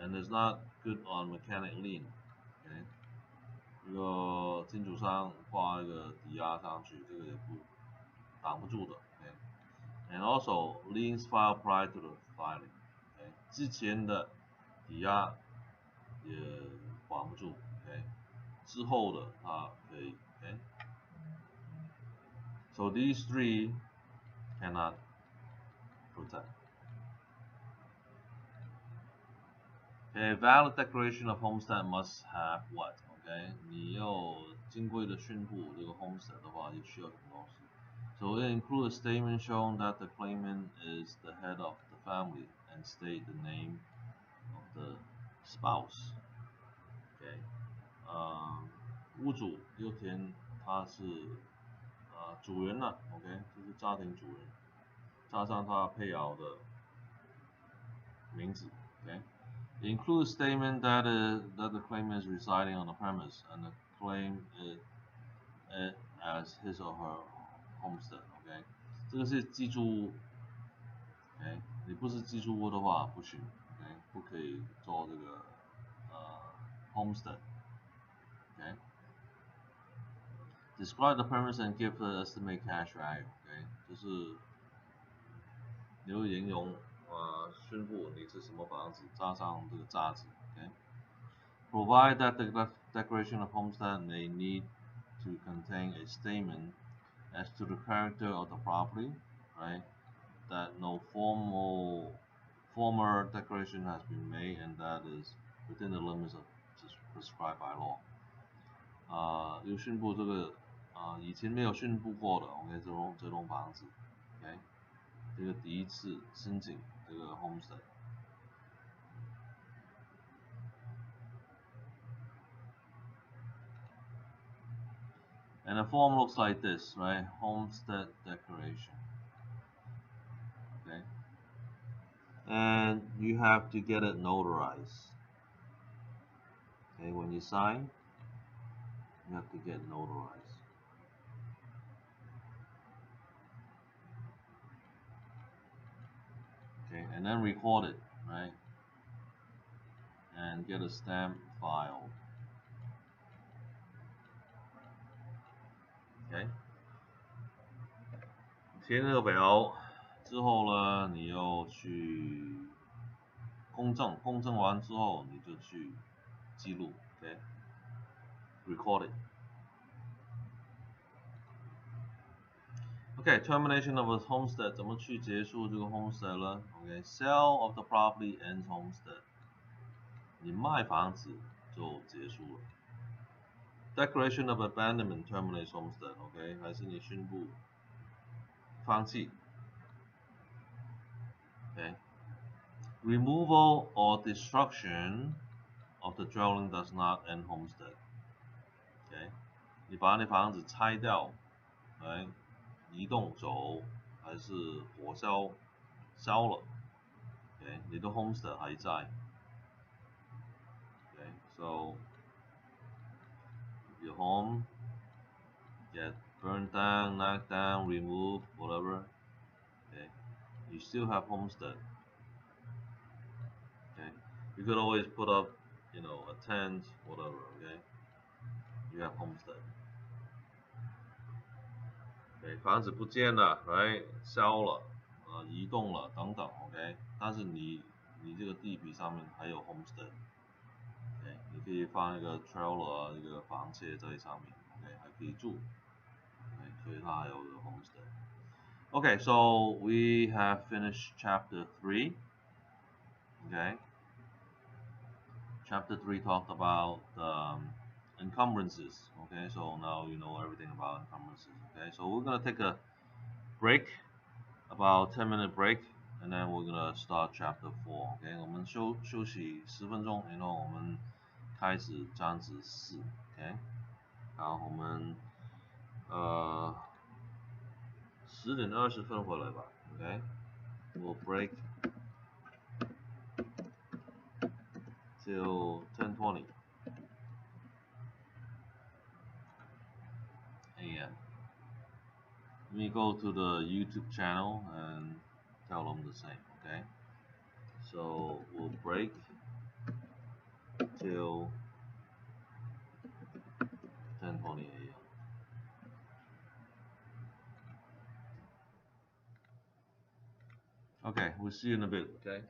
And it's not good on mechanic lien, OK. 这个金主商挂一个抵押上去，这个也挡不住的 ，OK. And also liens filed prior to the filing, OK. 之前的抵押也管不住 ，OK。之后的它可以 ，OK。So these three cannot protect. A valid declaration of homestead must have what? OK， 你要金贵的训户这个 homestead 的话，就需要什么东西 ？So it includes a statement showing that the claimant is the head of the family and state the name of the spouse. OK， 屋主又填他是主人了 ，OK， 就是家庭主人，加上他配偶的名字 ，OK。It includes a statement that the claimant is residing on the premise and the claim it as his or her homestead. OK， 这个是寄住屋。OK， 你不是寄住屋的话不行。OK， 不可以做这个homestead. OK， describe the premise and give the estimated cash value. OK， 就是你会形容。宣布你是什么房子，加上这个价值 ，OK。Provide that the declaration of homestead may need to contain a statement as to the character of the property, right? That no former declaration has been made and that is within the limits of prescribed by law. 有宣布这个以前没有宣布过的 ，OK， 这栋房子 ，OK， 这个第一次申请。这个 homestead， and the form looks like this, right? Homestead declaration. Okay, and you have to get it notarized. Okay, when you sign, you have to get notarized. Okay, and then record it, right? And get a stamp filed. OK， 填这个表之后呢，你要去公证，公证完之后你就去记录 ，OK，record it。OK, termination of a homestead 怎么去结束这个 homestead 呢 ？OK, sale of the property ends homestead。你卖房子就结束了。Declaration of abandonment terminates homestead. OK， 还是你宣布放弃。OK，removal or destruction of the dwelling does not end homestead. OK， 你把你房子拆掉，来移动走，还是火烧了 ，OK， 你的 homestead 还在。OK，so your home get burned down, knocked down, removed, whatever. Okay, you still have homestead. Okay, you could always put up, a tent, whatever. Okay, you have homestead. Okay， 房子不见了 ，right， 烧了，移动了等等 ，OK， 但是你这个地皮上面还有 homestead。OK， 你可以放一个 trailer 一个房车在上面 ，OK， 还可以住。OK， 所以它还有个 homestead。Okay, so we have finished chapter 3. Okay. Chapter 3 talked about encumbrances. Okay, so now you know everything about encumbrances. Okay, so we're gonna take a break, about 10-minute break, and then we're gonna start chapter 4. Okay, 我们休息10分钟，然后我们开始章子4。Okay， 好，我们10点20分回来吧。Okay, we'll break till 10:20 a.m. Let me go to the YouTube channel and tell them the same, okay? So we'll break till 10:20 a.m. Okay, we'll see you in a bit, okay?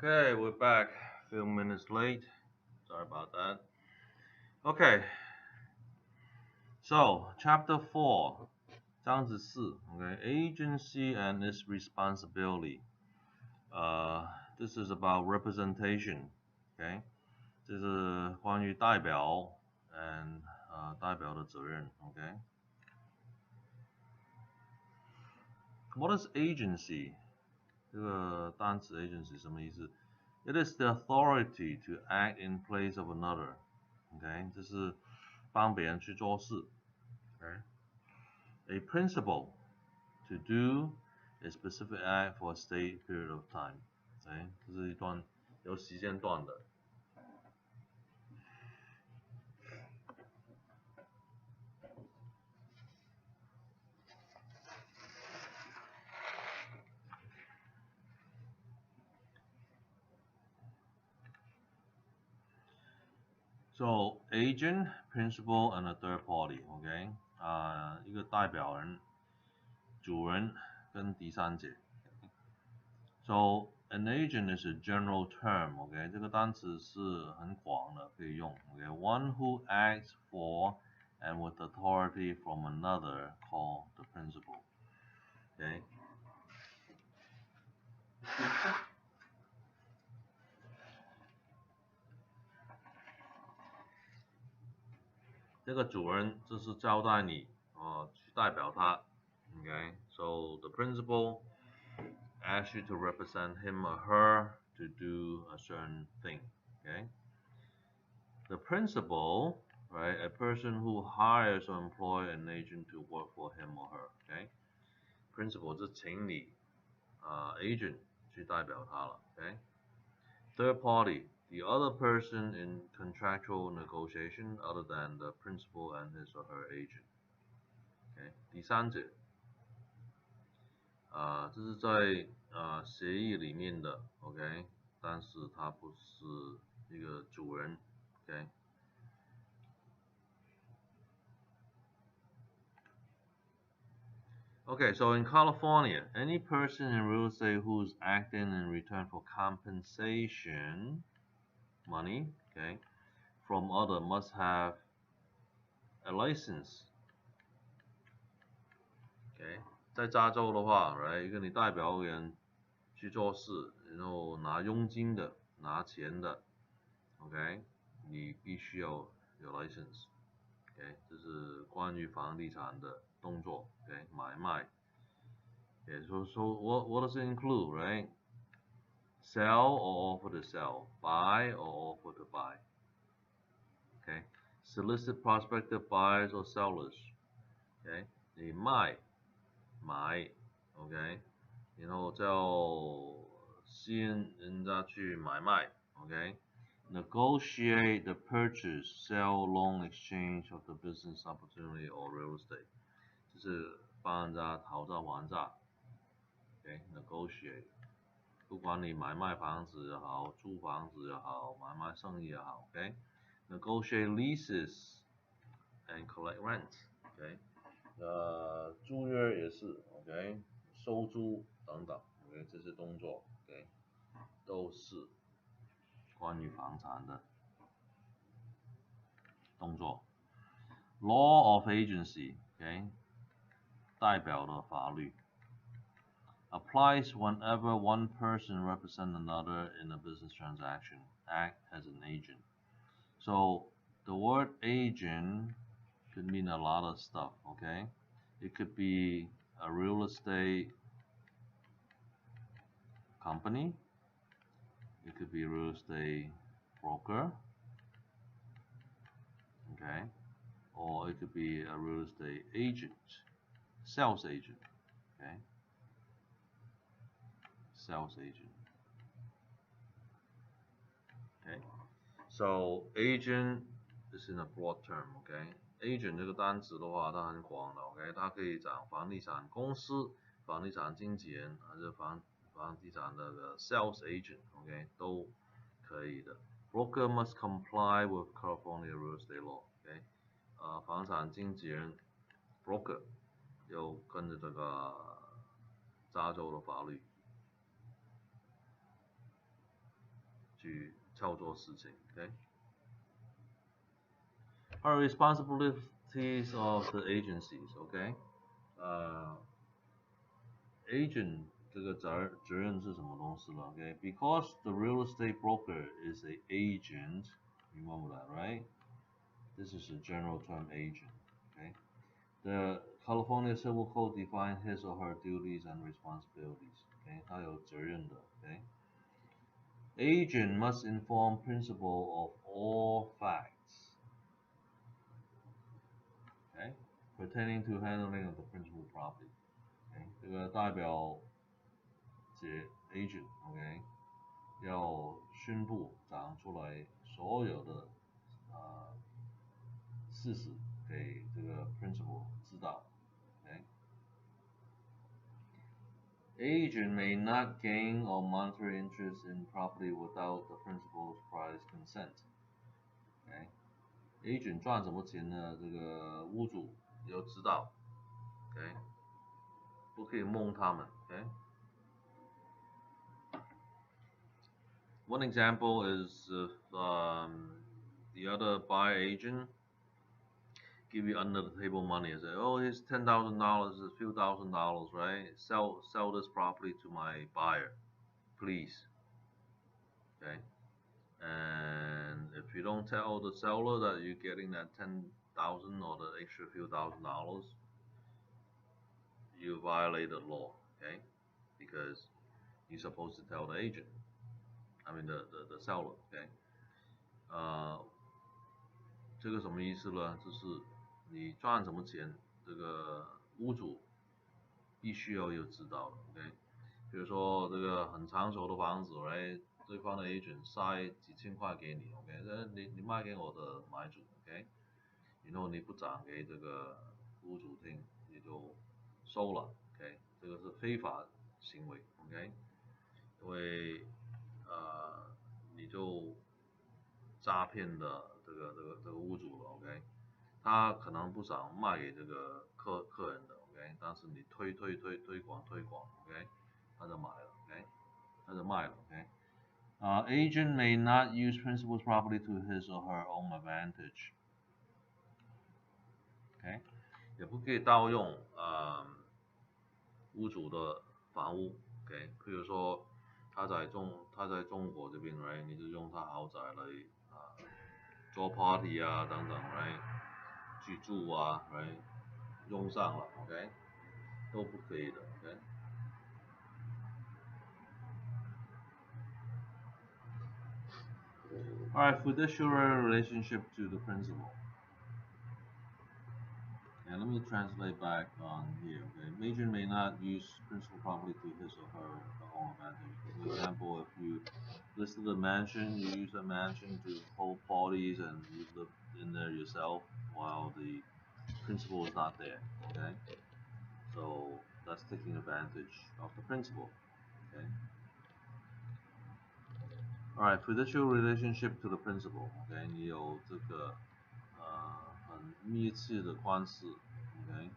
Okay, we're back. A few minutes late. Sorry about that. Okay, so chapter 4, 章子4. Okay, agency and its responsibility. This is about representation. Okay, 这是关于代表 and 代表的责任。Okay, what is agency? 这个单词 agency 什么意思？ It is the authority to act in place of another. Okay, 这是帮别人去做事。Okay, a principle to do a specific act for a stayed period of time. Okay, 这是一段有时间段的。So agent, principal, and a third party. Okay, 一个代表人、主人跟第三者。So an agent is a general term. Okay, 这个单词是很广的，可以用。Okay, one who acts for and with authority from another, called the principal. Okay. 这个主人就是交代你去代表他 ，okay? So the principal asks you to represent him or her to do a certain thing, okay? The principal, right, a person who hires or employs an agent to work for him or her, okay? Principal 是请你agent 去代表他了 ，okay? Third party, the other person in contractual negotiation other than the principal and his or her agent. Okay, 第三者，这是在协议里面的 ，OK， 但是他不是一个主人 ，OK。Okay, so in California, any person in real estate who's acting in return for compensation, money, okay, from other must have a license. Okay, 在加州的话 ，right， 一个你代表人去做事，然后拿佣金的、拿钱的 ，OK， 你必须要有 license。OK， 这是关于房地产的动作 ，OK， 买卖。Okay, so what does it include, right? Sell or offer to sell, buy or offer to buy. Okay, solicit prospective buyers or sellers. Okay, 你卖 买 ，OK， 然后叫吸引人家去买卖 ，OK，negotiate the purchase, sell, loan, exchange of the business opportunity or real estate， 就是帮人家讨价还价 ，OK，negotiate， 不管你买卖房子也好，租房子也好，买卖生意也好 ，OK，negotiate leases and collect rent，OK。租约也是 ，OK， 收租等等 ，OK， 这些动作 ，OK， 都是关于房产的动作。Law of agency，OK， 代表的法律 applies whenever one person represents another in a business transaction, act as an agent. So the word agent could mean a lot of stuff, okay? It could be a real estate company. It could be a real estate broker, okay? Or it could be a real estate agent, sales agent, okay? Sales agent, okay? So agent is in a broad term, okay?Agent 这个单词的话，它很广的 ，OK， 它可以讲房地产公司、房地产经纪人，还是房地产的 sales agent，OK， 都可以的。Broker must comply with California real estate law，OK， 房产经纪人 broker 要跟着这个加州的法律。去操作事情 ，OK。Are responsibilities of the agencies，OK，agent 这个责任是什么东西了 ？OK，because the real estate broker is a agent. Remember that, right? This is a general term, agent. Okay. The California Civil Code defines his or her duties and responsibilities. Okay， 他有责任的。Okay. Agent must inform principal of all facts. Okay, pertaining to handling of the principal property. Okay， 这个代表agent，OK， 要宣布讲出来所有的事实给这个 principal 知道。Okay. Agent may not gain or monetary interest in property without the principal's prior consent. Okay. Agent 赚什么钱呢？这个屋主要知道。Okay. 不可以蒙他们。Okay. One example is if the other buyer agent give you under the table money and say, oh, here's $10,000, a few $1,000, right? Sell this property to my buyer, please. Okay. And if you don't tell the seller that you're getting that 10,000 or the extra few $1,000, you violate the law, okay? Because you're supposed to tell the agent. I mean the seller, okay? 这个什么意思呢？就是你赚什么钱，这个屋主必须要有知道的 ，OK？ 比如说这个很长熟的房子 ，right？ 对方的 agent 塞几千块给你 ，OK？ 你卖给我的买主 ，OK？ 然后你不讲给这个屋主听，你就收了 ，OK？ 这个是非法行为 ，OK？ 因为你就诈骗的这个屋主了 ，OK？ 他可能不想卖给这个客人的 ，OK？ 但是你推广 ，OK？ 他就买了 ，OK？ 他就卖了 ，OK？ Agent may not use principal's property to his or her own advantage. OK， 也不可以盗用屋主的房屋 ，OK？ 譬如说他在中国这边 ，right？ 你就用他豪宅来做 party 啊等等 ，right？ 居住啊 ，right？ 用上了 ，OK？ 都不可以的 ，OK？ Alright, fiduciary relationship to the principal. And let me translate back on here. Okay, agent may not use principal property to his or her own advantage. For example, if you listed a mansion, you use a mansion to hold parties and you live in there yourself while the principal is not there. Okay, so that's taking advantage of the principal. Okay. Alright, fiduciary relationship to the principal. Okay, 你有这个很密切的关系 ，OK？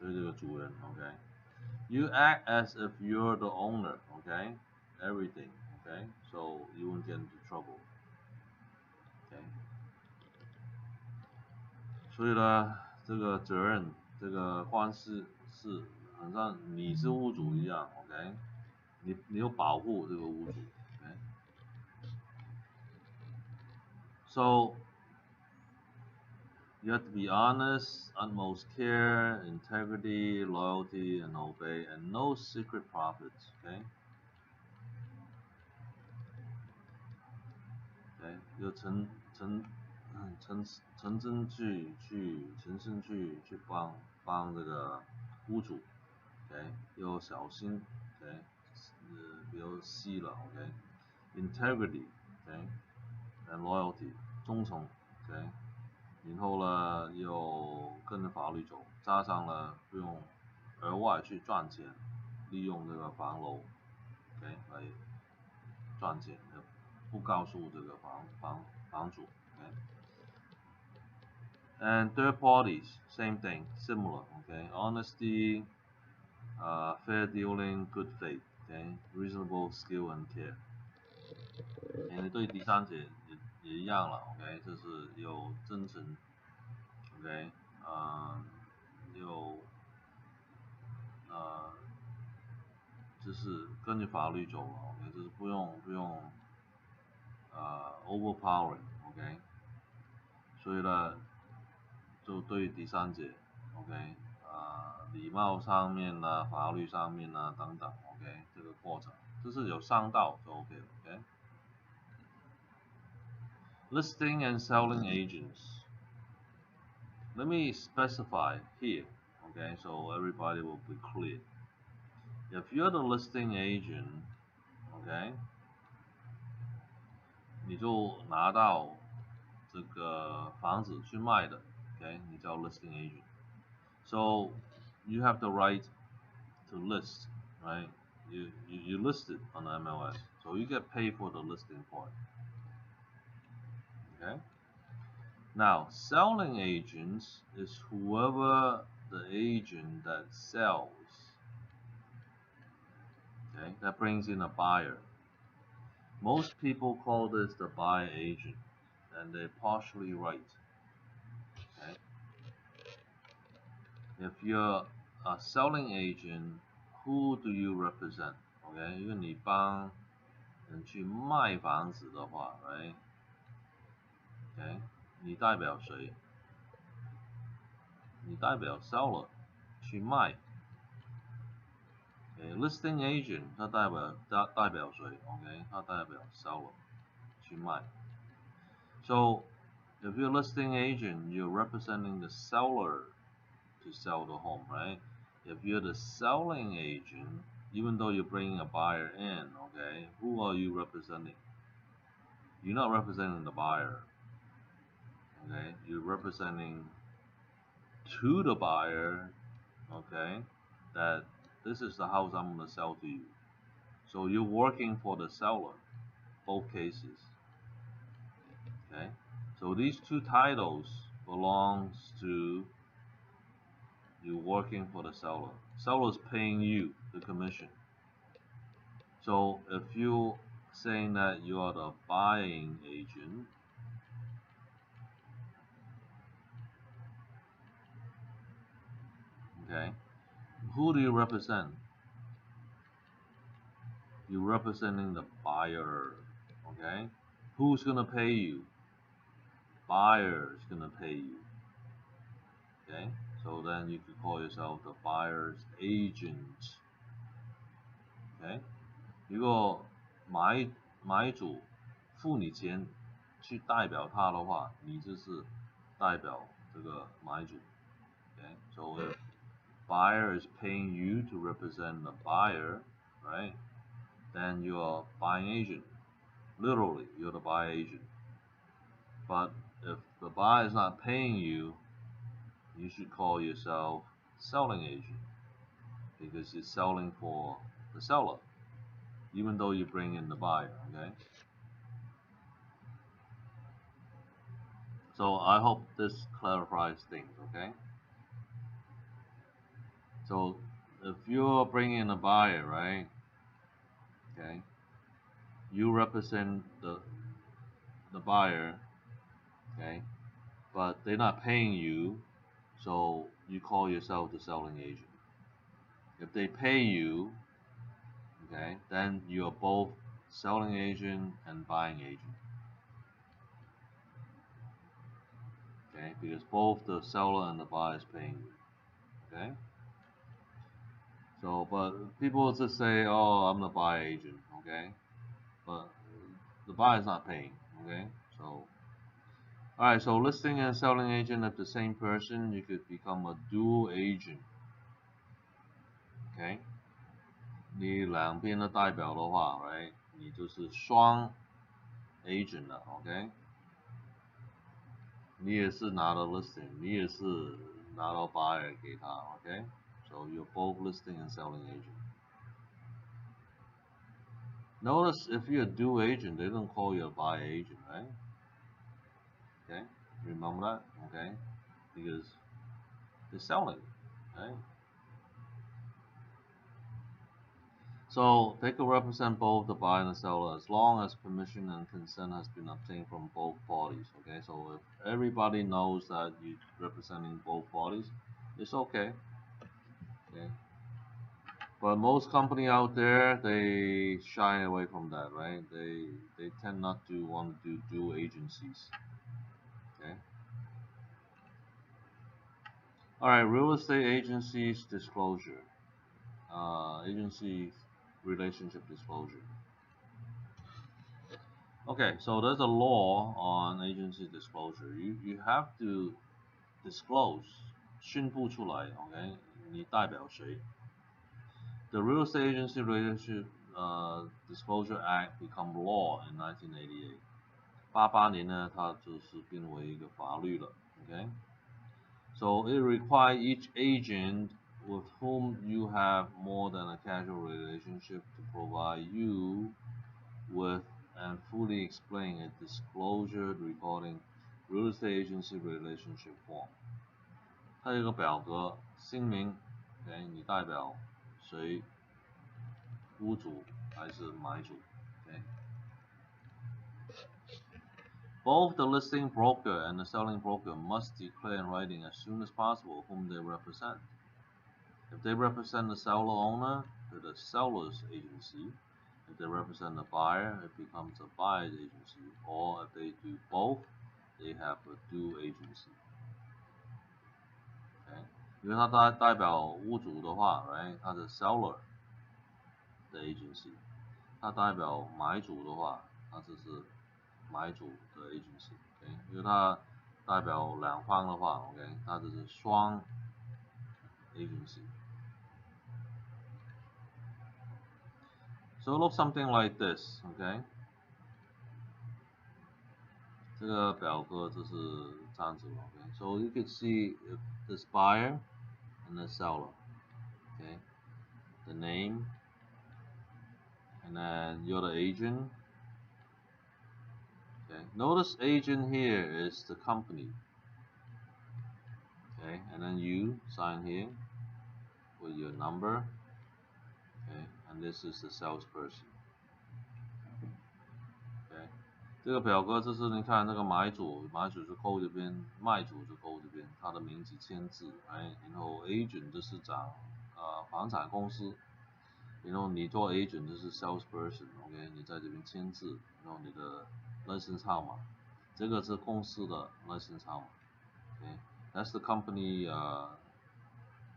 对这个主人 ，OK？ You act as if you're the owner, OK? Everything, OK? So you won't get into trouble, OK? 所以呢，这个责任，这个关系是好像你是屋主一样 ，OK？ 你要保护这个屋主 ，OK？ So you have to be honest, utmost care, integrity, loyalty, and obey, and no secret profits. Okay. Okay. 要诚真诚心去帮这个屋主。Okay. 要小心。Okay. 不要细了。Okay. Integrity. Okay. And loyalty. 忠诚。Okay. 然后呢，又跟着法律走，加上了不用额外去赚钱，利用这个房楼 ，OK 来赚钱，不告诉这个房主 ，OK。And third parties, same thing, similar, OK. Honesty, fair dealing, good faith, ，OK reasonable skill and care。你对第三者也一样了，OK， 就是有真诚，OK， 有就是跟着法律走了，OK， 就是不用overpowering，OK， 所以呢，就对第三者，OK， 礼貌上面啦，法律上面啦等等，OK， 这个过程就是有上道就 OK。Listing and selling agents. Let me specify here, okay, so everybody will be clear. If you're the listing agent, okay, 你就拿到这个房子去卖的 ，okay， 你叫 listing agent. So you have the right to list, right? You list it on the MLS, so you get paid for the listing part. Okay. Now, selling agents is whoever the agent that sells. Okay, that brings in a buyer. Most people call this the buyer agent, and they're partially right. Okay. If you're a selling agent, who do you represent? Okay, 因为你帮人去卖房子的话 right? Okay, 你代表谁？你代表 seller 去卖。Okay, listing agent 它代表谁 ？OK， 它代表 seller 去卖。So if you're listing agent, you're representing the seller to sell the home, right? If you're the selling agent, even though you're bringing a buyer in, okay, who are you representing? You're not representing the buyer, okay? You're representing to the buyer, okay, that this is the house I'm going to sell to you. So you're working for the seller, both cases, okay? So these two titles belongs to you working for the seller. Seller is paying you the commission. So if you saying that you are the buying agent, okay, who do you represent? You're representing the buyer, okay? Who's gonna pay you? Buyer is gonna pay you, okay? So then you could call yourself the buyer's agent, okay? 如果买主付你钱去代表他的话，你就是代表这个买主。Okay, so if buyer is paying you to represent the buyer, right? Then you are buying agent. Literally, you're the buyer agent. But if the buyer is not paying you, you should call yourself selling agent because you're selling for the seller, even though you bring in the buyer. Okay. So I hope this clarifies things, okay? So if you're bringing in a buyer, right? Okay, you represent the buyer, okay, but they're not paying you, so you call yourself the selling agent. If they pay you, okay, then you are both selling agent and buying agent. Okay, because both the seller and the buyer is paying you. Okay. So, but people just say, "Oh, I'm the buyer agent," okay, but the buyer is not paying. Okay, so alright, so listing and selling agent of the same person, you could become a dual agent. Okay, 你两边的代表的话 ，right， 你就是双 agent 了 ，OK， 你也是拿到 listing， 你也是拿到 buyer 给他 ，OK，so you're both listing and selling agent. Notice if you're a dual agent, they don't call you a buyer agent, right? Okay, remember that, okay, because they're selling, right? So they could represent both the buyer and the seller as long as permission and consent has been obtained from both parties. Okay, so if everybody knows that you're representing both parties, it's okay. Okay. But most company out there, they shy away from that, right? They tend not to want to do dual agencies. Okay. All right, real estate agencies disclosure, agency relationship disclosure. Okay, so there's a law on agency disclosure. You have to disclose, 宣布出来 OK， 你代表谁 The Real Estate Agency Relationship Disclosure Act become law in 1988. 88年呢，它就是变为一个法律了 OK。So it requires each agent with whom you have more than a casual relationship to provide you with and fully explain a disclosure regarding real estate agency relationship form. 它有一个表格，姓名，okay， 你代表谁？屋主还是买主 ？Okay。Both the listing broker and the selling broker must declare in writing as soon as possible whom they represent. If they represent the seller owner, they're the seller's agency. If they represent the buyer, it becomes a buyer's agency. Or if they do both, they have a dual agency. Okay. 因为他代表屋主的话 ，right， 他是 seller 的 agency。他代表买主的话，他就是买主的 agency。Okay， 因为他代表两方的话 ，OK， 他就是双 agency。So it looks something like this, okay？ 这个表格就是这样子 ，OK。So you can see this buyer and the seller, okay? The name, and then you're the agent. Okay. Notice agent here is the company. Okay, and then you sign here with your number. Okay, and this is the salesperson. Okay， 这个表格就是你看那个买主是扣这边，卖主就扣这边，他的名字签字，哎，然后 agent 就是讲房产公司，然后你做 agent 就是 salesperson，OK， 你在这边签字，然后你的 license 号码，这个是公司的 license 号码 ，OK，that's the company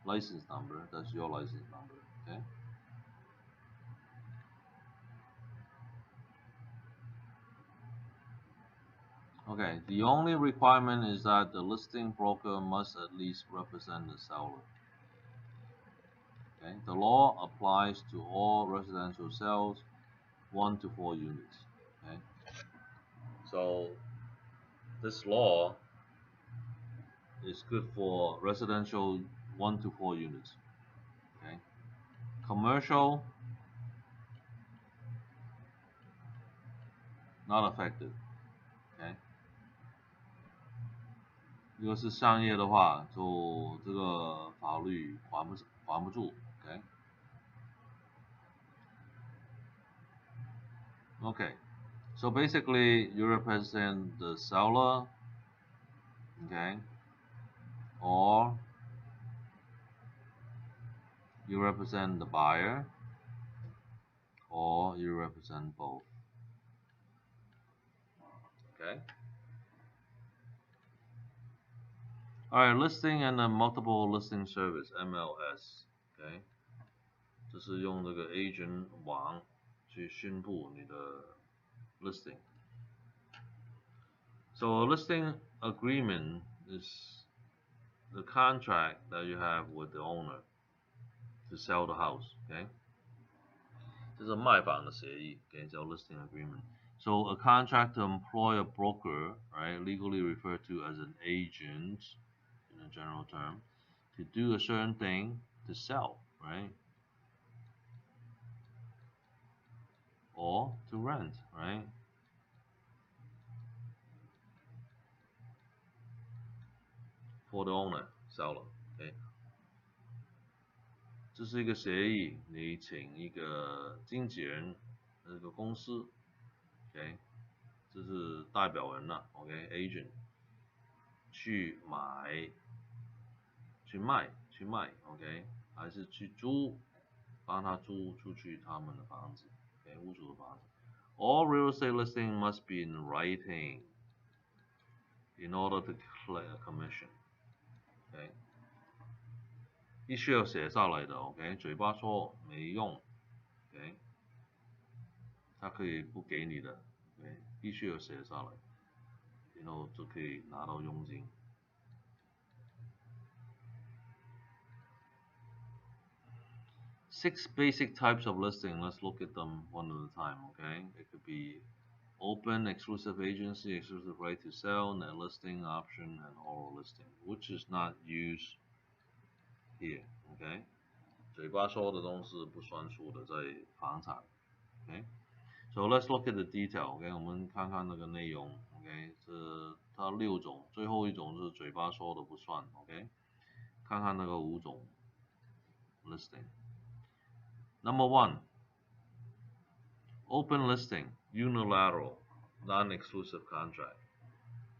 license number, that's your license number, okay? Okay, the only requirement is that the listing broker must at least represent the seller. Okay, the law applies to all residential sales 1 to 4 units. Okay, so this law is good for residential 1 to 4 units. Okay, commercial not affected. Okay， 如果是商业的话，就这个法律还不住。Okay. Okay. So basically, you represent the seller, okay, or you represent the buyer, or you represent both. Okay. All right, listing and a multiple listing service (MLS). Okay， 就是用这个 agent 网去宣布你的 listing. So a listing agreement is the contract that you have with the owner to sell the house. Okay， 这是卖房的协议，叫 listing agreement. So a contract to employ a broker, right, legally referred to as an agent in a general term, to do a certain thing to sell, right? Or to rent, right? For the owner, seller, okay? 这是一个协议，你请一个经纪人，那个公司 ，OK， 这是代表人了 ，OK，agent 去买、去卖 ，OK， 还是去租，帮他租出去他们的房子 ，OK， 屋主的房子。All real estate listing must be in writing in order to collect a commission. OK， 必须要写下来的 ，OK， 嘴巴说没用 ，OK， 他可以不给你的 ，OK， 必须要写下来，然后就可以拿到佣金。6 basic types of listing. Let's look at them one at a time, okay? It could be open, exclusive agency, exclusive right to sell, net listing, option, and oral listing, which is not used here, okay? 嘴巴说的东西不算数的，在房产 ，OK？ So let's look at the detail, OK？ 我们看看那个内容 ，OK？ 这它6种，最后一种是嘴巴说的不算 ，OK？ 看看那个5种 listing。Number 1, open listing, unilateral, non-exclusive contract.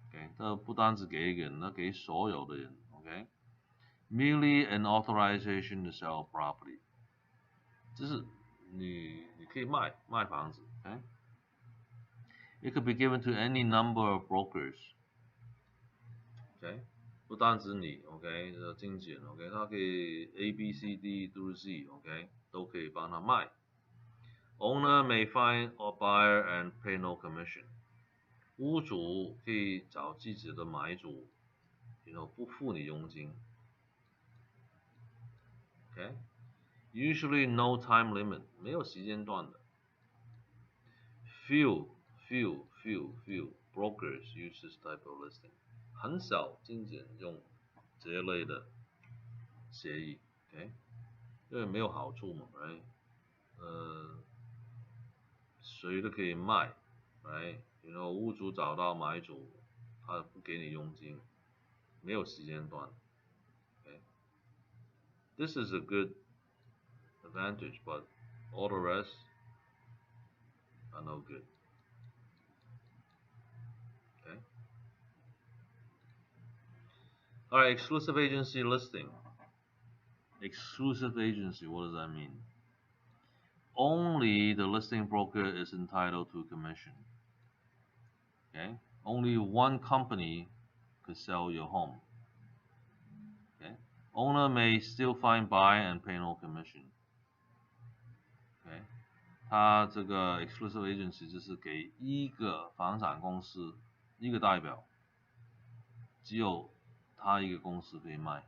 OK， 这不单只给一个人，那给所有的人 ，OK？Merely an authorization to sell property， 就是你可以卖房子 ，OK？It could be given to any number of brokers， OK？ 不单指你 ，OK？ 经纪人 ，OK？ 他可以 A、B、C、D through Z，OK？ 都可以帮他卖。Owner may find a buyer and pay no commission。屋主可以找自己的买主，然后不付你佣金。OK？ Usually no time limit， 没有时间段的。Few brokers use this type of listing， 很少经纪人用这一类的协议 ，OK？ 因为没有好处嘛 ，right？ 谁都可以卖 ，right？ 然后屋主找到买主，他不给你佣金，没有时间段 ，OK？This is a good advantage, but all the rest are no good. Okay. All right, exclusive agency listing. Exclusive agency, what does that mean? Only the listing broker is entitled to commission. Okay? Only one company could sell your home. Okay? Owner may still find buyer and pay no commission. Okay? 他这个 exclusive agency 就是给一个房产公司一个代表，只有他一个公司可以卖。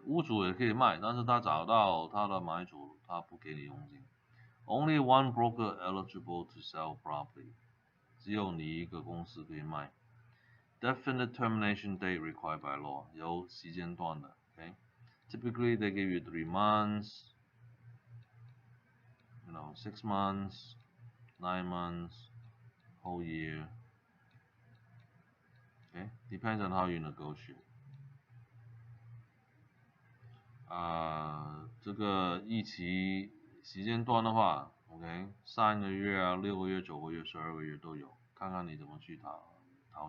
屋主也可以卖，但是他找到他的买主，他不给你佣金。Only one broker eligible to sell property， 只有你一个公司可以卖。Definite termination date required by law， 有时间段的。Okay? Typically they give you 3 months, 6 months, 9 months, whole year. Okay? Depends on how you negotiate. 这个一期时间段的话 ，OK， 3个月啊、6个月、9个月、12个月都有，看看你怎么去讨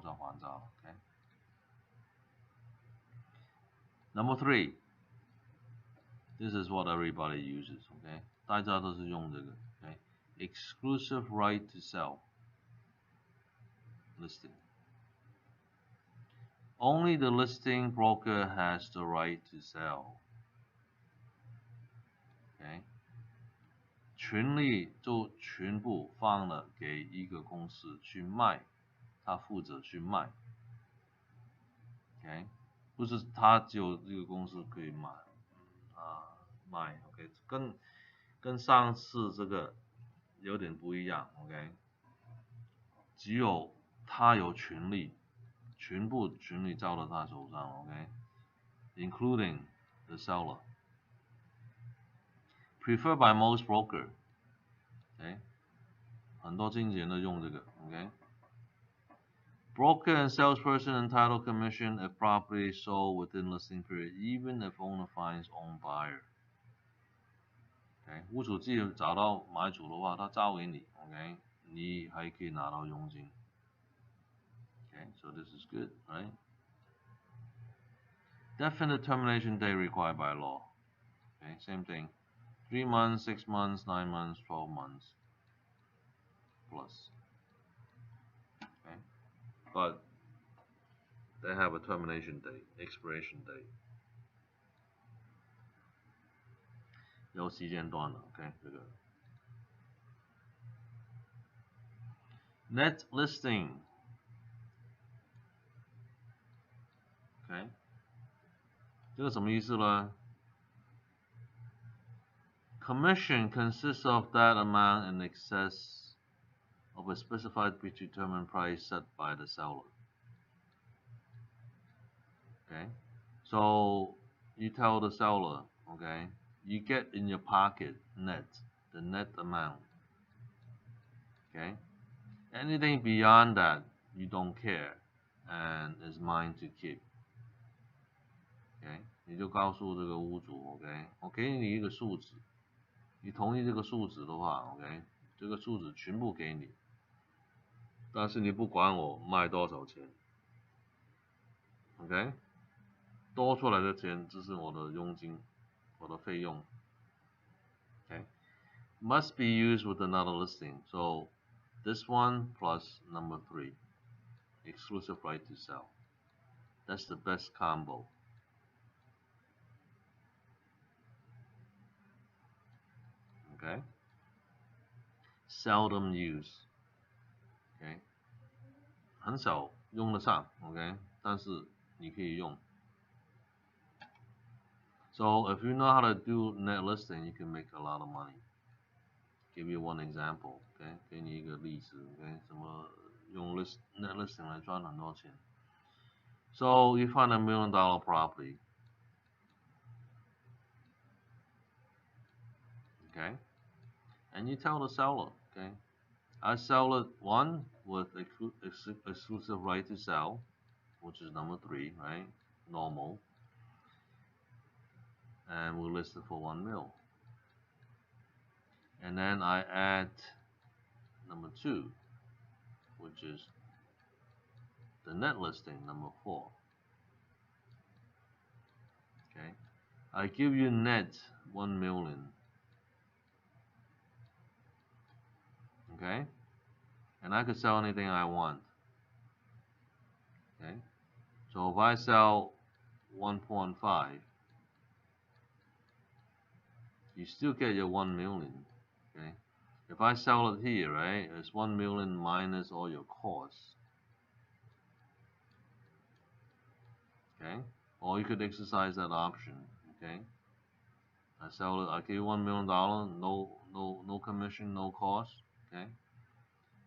价还价 ，OK。Number 3, this is what everybody uses, OK， 大家都是用这个 ，OK，exclusive right to sell listing. Only the listing broker has the right to sell. OK， 权利就全部放了给一个公司去卖，他负责去卖。OK， 不是他只有这个公司可以卖 OK， 跟上次这个有点不一样 OK， 只有他有权利，全部权利交到他手上 OK， including the seller。Preferred by most broker， OK， 很多经纪人都用这个 OK。Broker and salesperson entitled commission if property sold within listing period, even if owner finds own buyer. OK， 屋主自己找到买主的话，他交给你 ，OK， 你还可以拿到佣金。Okay, so this is good, right? Definite termination date required by law. Okay, same thing. 3 months, 6 months, 9 months, 12 months plus. Okay, but they have a termination date, expiration date. 有时间段的 ，OK， 这个 net listing，OK， 这个什么意思呢？ Commission consists of that amount in excess of a specified predetermined price set by the seller. Okay, so you tell the seller, okay, you get in your pocket net, the net amount. Okay, anything beyond that, you don't care, and is mine to keep. Okay, 你就告诉这个屋主 ，OK， 我给你一个数值，你同意这个数值的话 ，OK， 这个数值全部给你，但是你不管我卖多少钱 ，OK， 多出来的钱这是我的佣金，我的费用 ，OK， must be used with another listing, so this one plus number 3, exclusive right to sell, that's the best combo. Okay, seldom use. Okay, 很少用得上 ，OK， 但是你可以用。So if you know how to do net listing, you can make a lot of money. Give you one example, OK， 给你一个例子 ，OK， 怎么用net listing 来赚很多钱。So you find $1 million property, okay, and you tell the seller, okay, I sell it one with exclusive right to sell, which is number 3, right? Normal. And we list it for 1 mil. And then I add number 2, which is the net listing, number 4. Okay, I give you net 1 million. Okay, and I could sell anything I want. Okay, so if I sell 1.5, you still get your 1 million. Okay, if I sell it here, right, it's 1 million minus all your costs. Okay, or you could exercise that option. Okay, I sell it, I give you $1 million, no commission, no cost. Okay,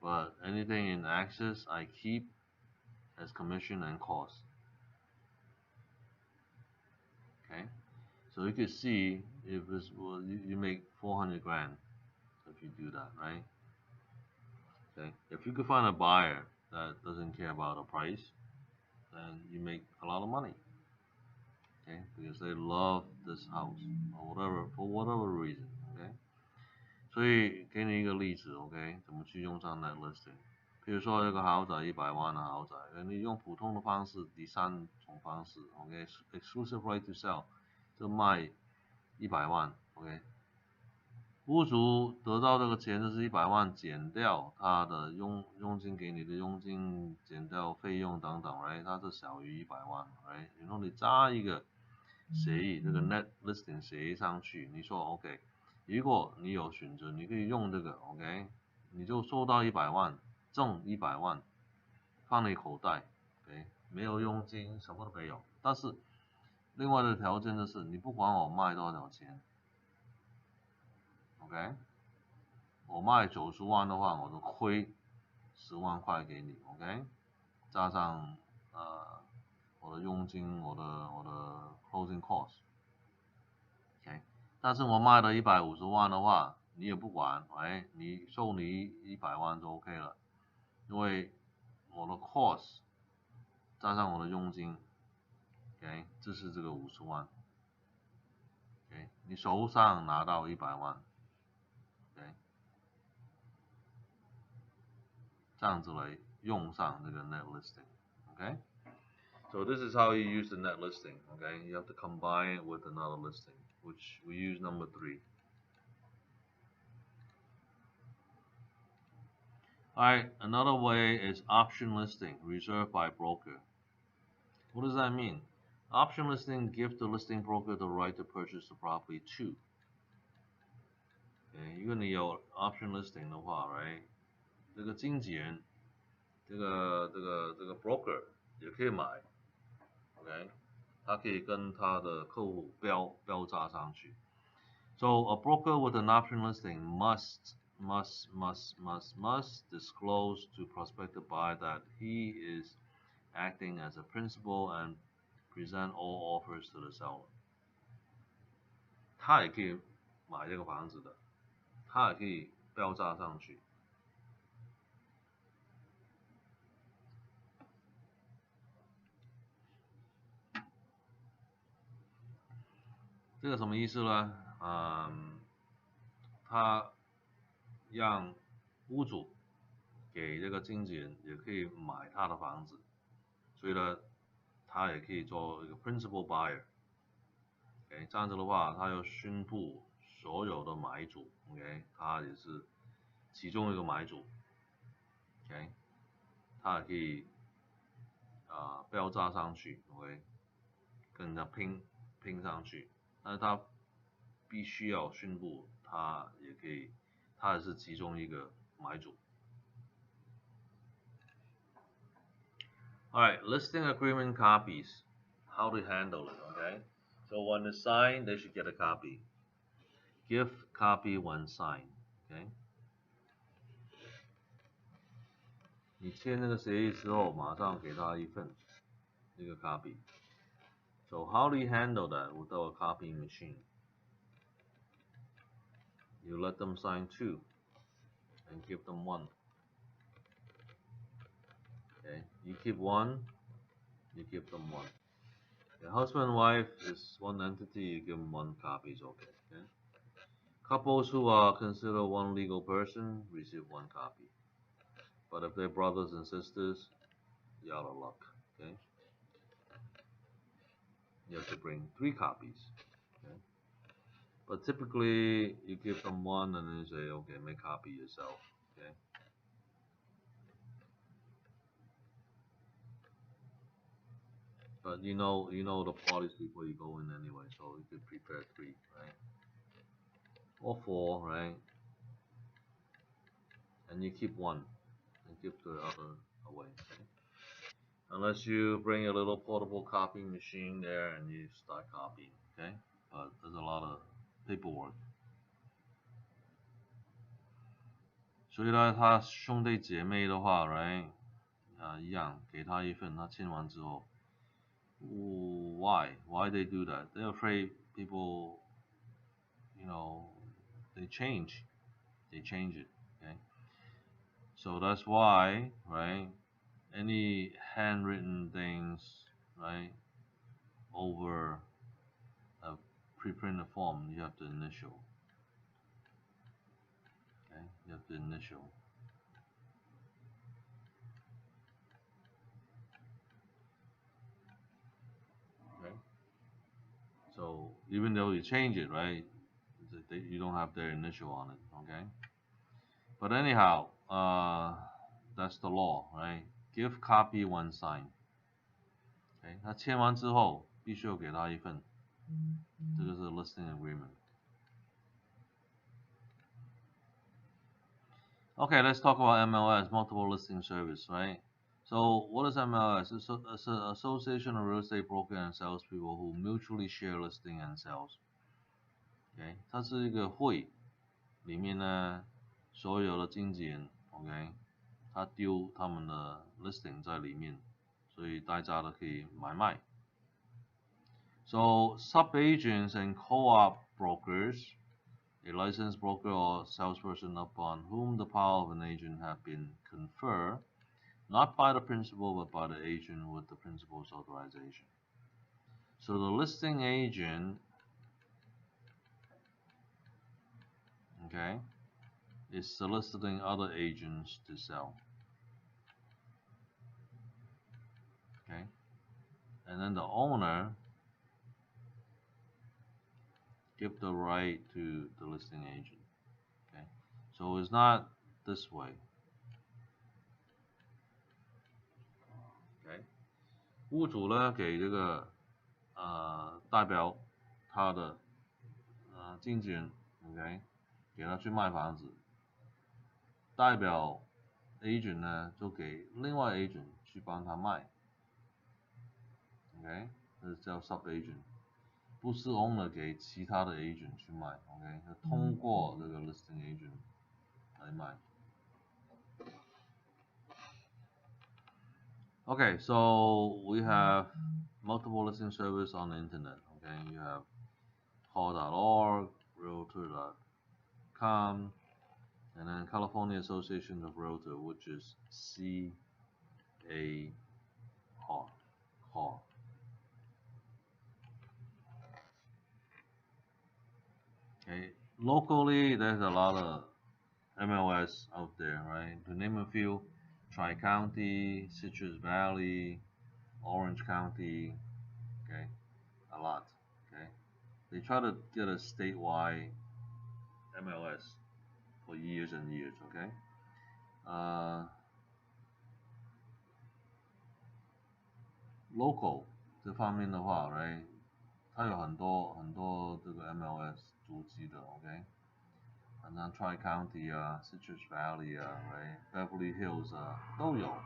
but anything in excess I keep as commission and cost. Okay, so you can see if it's, well, you make 400 grand if you do that, right? Okay, if you could find a buyer that doesn't care about the price, then you make a lot of money. Okay, because they love this house or whatever, for whatever reason. Okay, 所以给你一个例子 ，OK， 怎么去用上 net listing？ 譬如说有个豪宅100万的豪宅，你用普通的方式，第3种方式 ，OK，exclusive right to sell， 就卖100万 ，OK， 屋主得到这个钱，这是100万减掉他的佣金给你的佣金，减掉费用等等 ，right， 它是小于100万 ，right， 然后你加一个协议，这个 net listing 协议上去，你说 OK， 如果你有选择，你可以用这个 OK， 你就收到100万，挣100万，放你口袋 ，OK， 没有佣金，什么都没有。但是另外的条件就是，你不管我卖多少钱 ，OK， 我卖90万的话，我就亏10万块给你 ，OK， 加上我的佣金，我的 closing cost。OK， 但是我卖了150万的话，你也不管，哎，你收你100万就 OK 了，因为我的 cost 加上我的佣金 ，OK， 这是这个50万 ，OK， 你手上拿到100万这样子来用上这个 net listing。Okay? So this is how you use the net listing. Okay? You have to combine it with another listing, which we use number 3. Alright, another way is option listing, reserved by broker. What does that mean? Option listing gives the listing broker the right to purchase the property too. Okay, 如果你有 option listing 的话 ，right， 这个经纪人，这个 broker 也可以买 ，OK， 他可以跟他的客户标价上去。So a broker with an option listing must disclose to prospective buyer that he is acting as a principal and present all offers to the seller. 他也可以买这个房子的，他也可以标价上去。这个什么意思呢？他让屋主给这个经纪人也可以买他的房子，所以呢，他也可以做一个 principal buyer。OK， 这样子的话，他要宣布所有的买主 ，OK， 他也是其中一个买主 ，OK， 他也可以标价上去 ，OK， 跟人家拼上去，但是他必须要宣布他也可以，他也是其中一个买主。Alright, listing agreement copies. How to handle it, okay? So when it's signed, they should get a copy. Give copy when signed, okay? 你签那个协议之后，马上给他一份这个 copy. So how do you handle that without a copying machine? You let them sign 2 and give them 1. Okay, you keep 1, you give them 1. The husband and wife is one entity, you give them 1 copy is okay. Okay? Couples who are considered one legal person receive 1 copy. But if they're brothers and sisters, you're out of luck. Okay? You have to bring 3 copies. Okay? But typically, you give them 1 and then you say, okay, make copy yourself. Okay? But you know the parties before you go in anyway, so you could prepare 3, right? Or 4, right? And you keep 1 and give the other away. Okay? Unless you bring a little portable copying machine there and you start copying, okay? But there's a lot of paperwork. 所以呢，他兄弟姐妹的话 ，right？ 一样给他一份，他签完之后 ，why they do that? They're afraid people, they change it, okay? So that's why, right? Any handwritten things, right? Over a pre-printed form, you have to initial. Okay, you have to initial. Okay. So even though you change it, right? You don't have their initial on it. Okay. But anyhow, that's the law, right? Give copy when signed. Okay. 他签完之后，必须要给他一份。这个是 listing agreement. Okay, let's talk about MLS, multiple listing service, right? So what is MLS? It's an association of real estate broker and salespeople who mutually share listing and sales. Okay, 它是一个会，里面呢所有的经纪人 ，OK， 他丢他们的 listing 在里面，所以大家都可以买卖。So sub-agents and co-op brokers, a licensed broker or salesperson upon whom the power of an agent have been conferred, not by the principal but by the agent with the principal's authorization. So the listing agent, okay, is soliciting other agents to sell. and then the owner give the right to the listing agent. Okay, so it's not this way. Okay， 屋主呢给这个代表他的经纪人 ，OK， 给他去卖房子，代表 agent 呢就给另外 agent 去帮他卖 ，OK， 这是叫 sub agent， 不是 owner 给其他的 agent 去卖 ，OK， 通过这个 listing agent 来卖。Okay, so we have multiple listing service on the internet. Okay, you have call.org, realtor.com, and then California Association of Realtor, which is CAR. CAR. Okay, locally there's a lot of MLS out there, right? To name a few, Tri-County, Citrus Valley, Orange County, okay, a lot, okay. They try to get a statewide MLS for years and years, okay. Local 这方面的话 ，right， 它有很多这个 MLS 足迹的 ，OK。反正 Tri County 啊 ，Citrus Valley 啊 ，right，Beverly Hills 啊都有。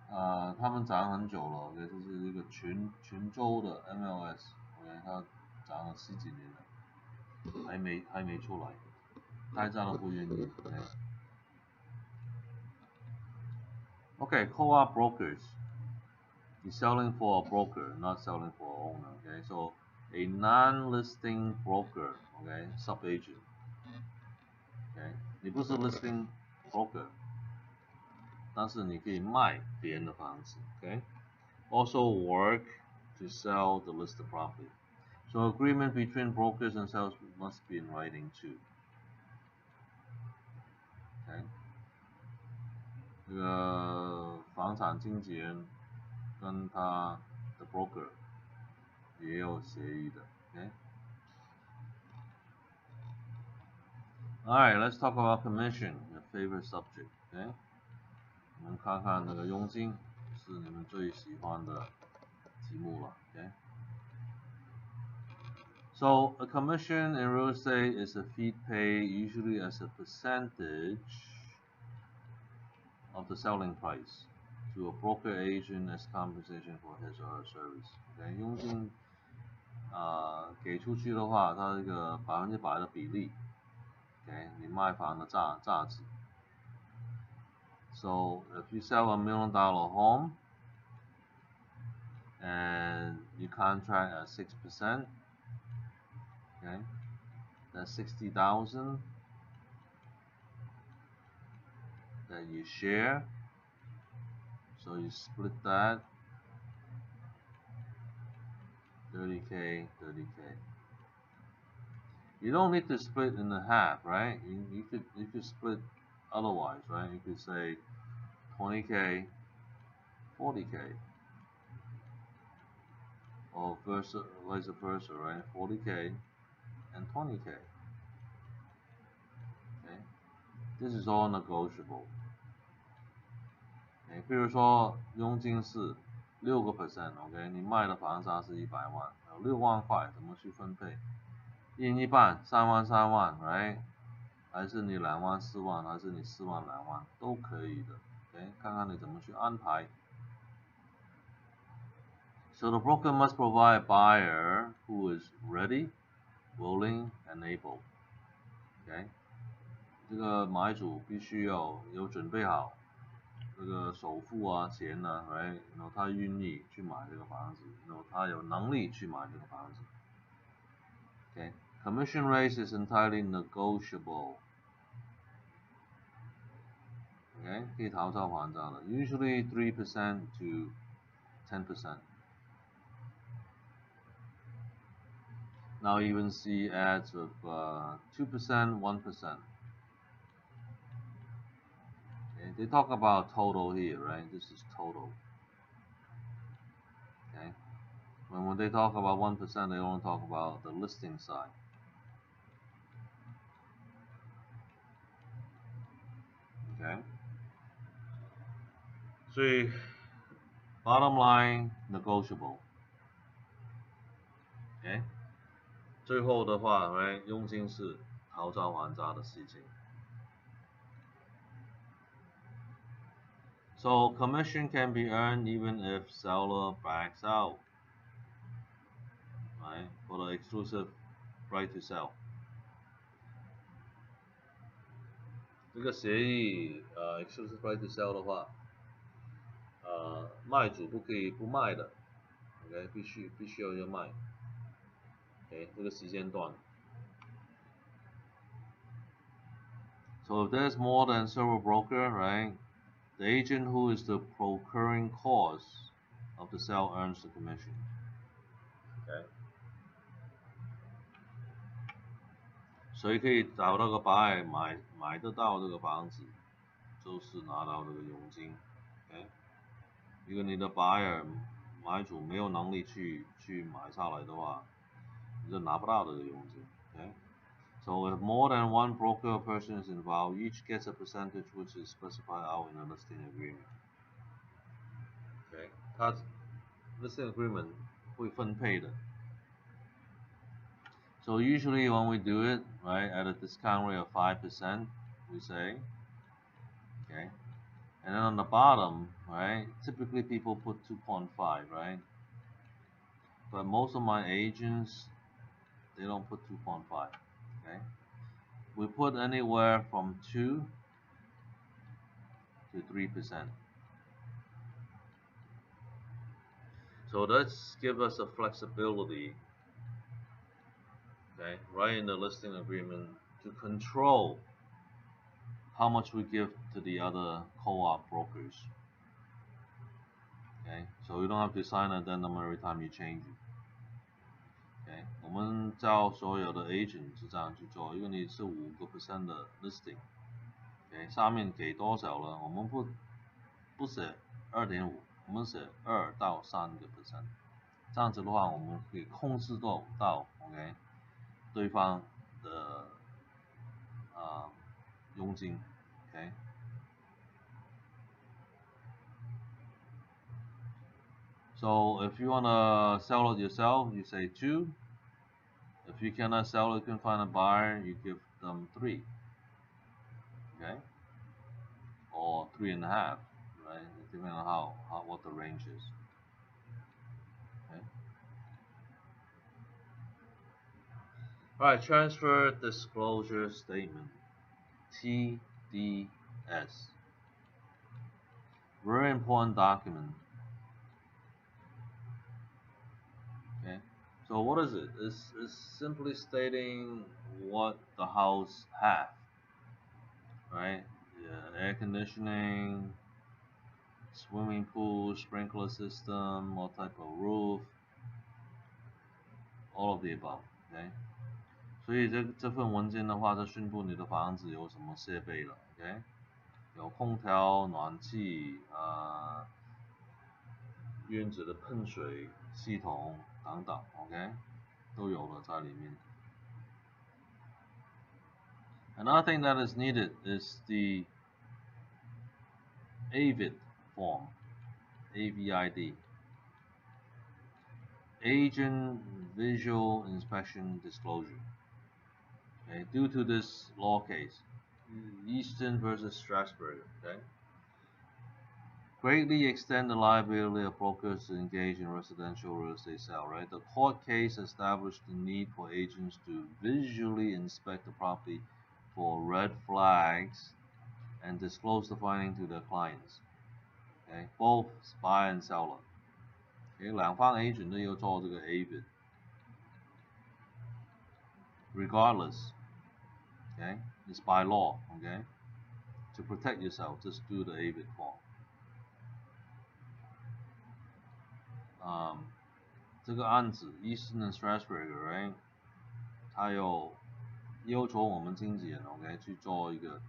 他们涨很久了 ，OK， 这是一个群州的 MLS，OK， 它涨了10几年了，还没出来，大家都不愿意 ，OK。OK，Co-op brokers. You're selling for a broker, not selling for an owner. Okay, so a non-listing broker, okay, sub-agent. Okay， 你不是 listing broker， 但是你可以卖别人的房子。Okay, also work to sell the listed property. So agreement between brokers and sellers must be in writing too. Okay， 这个房产经纪人跟他的 broker 也有协议的 ，OK。Alright, let's talk about commission, your favorite subject, OK。我们看看那个佣金是你们最喜欢的题目了 ，OK。So a commission in real estate is a fee paid usually as a percentage of the selling price to a broker agent as compensation for his or her service. OK， 佣金给出去的话，它这个100%的比例 ，OK， 你卖房的价值。So if you sell $1 million home and you contract at 6%, okay, that's 60,000 that you share. So you split that 30K, 30K. You don't need to split in half, right? You could split otherwise, right? You could say 20K, 40K, or vice versa, right? 40K and 20K. Okay, this is all negotiable. Okay, 比如说佣金是6%，OK， 你卖的房价是100万，有6万块，怎么去分配？一人一半，3万3万 ，right？ 还是你2万4万，还是你4万2万，都可以的。OK， 看看你怎么去安排。So the broker must provide a buyer who is ready, willing, and able. OK， 这个买主必须要有准备好。这个首付啊，钱啊 ，right？ 然后他愿意去买这个房子，然后他有能力去买这个房子。Okay, commission rate is entirely negotiable. Okay, 可以讨价还价的 ，usually 3% to 10%. Now you even see ads of 2%, 1%. Okay, they talk about total here, right? This is total. When they talk about 1%, they only talk about the listing side. Okay. 所以 bottom line negotiable. Okay. 最后的话，佣金是讨价还价的事情。So commission can be earned even if seller backs out, right? For the exclusive right to sell. 这个协议exclusive right to sell 的话，卖主不可以不卖的 ，OK， 必须要卖 ，OK， 这个时间段。So if there's more than several broker, right, the agent who is the procuring cause of the sale earns the commission. OK， 谁可以找到个 buyer 买得到这个房子，就是拿到这个佣金。OK， 如果你的 buyer 买主没有能力去买下来的话，你就拿不到这个佣金。OK。So if more than one broker person is involved, each gets a percentage which is specified out in a listing agreement. Okay, 它 listing agreement 会分配的。So usually when we do it, right, at a discount rate of 5%, we say, okay, and then on the bottom, right, typically people put 2.5, right? But most of my agents, they don't put 2.5, okay? We put anywhere from 2 to 3%. So that's give us a flexibility, okay, right in the listing agreement to control how much we give to the other co-op brokers. Okay, so you don't have to sign an addendum every time you change it. Okay, 我们叫所有的 agent 是这样去做，因为你是5% 的 listing。Okay， 上面给多少了？我们不写2.5，我们写2到3%。这样子的话，我们可以控制到 OK 对方的佣金 OK。So if you wanna sell it yourself, you say 2. If you cannot sell it, you can find a buyer, you give them 3. Okay, or 3.5, right? Depending on what the range is. Okay. Alright, transfer disclosure statement, TDS. Very important document. Okay, so what is it? It's simply stating what the house has, right? Yeah, air conditioning, swimming pool, sprinkler system, what type of roof, all of the above. Okay. 所以这份文件的话，就宣布你的房子有什么设备了 ，OK？ 有空调、暖气院子的喷水系统等等 ，OK？ 都有了在里面。Another thing that is needed is the AVID form, AVID, Agent Visual Inspection Disclosure. Okay, due to this law case, Easton versus Strasbourg, okay, greatly extend the liability of brokers to engage in residential real estate sale, right? The court case established the need for agents to visually inspect the property for red flags and disclose the finding to their clients, okay, both buyer and seller. Okay, 两方 agent 都要做这个 AVID, regardless, okay, it's by law, okay, to protect yourself, just do the AVID form. 这个案子 Easton and Strasbourg, right? 他有要求我们经纪人 OK 去做一个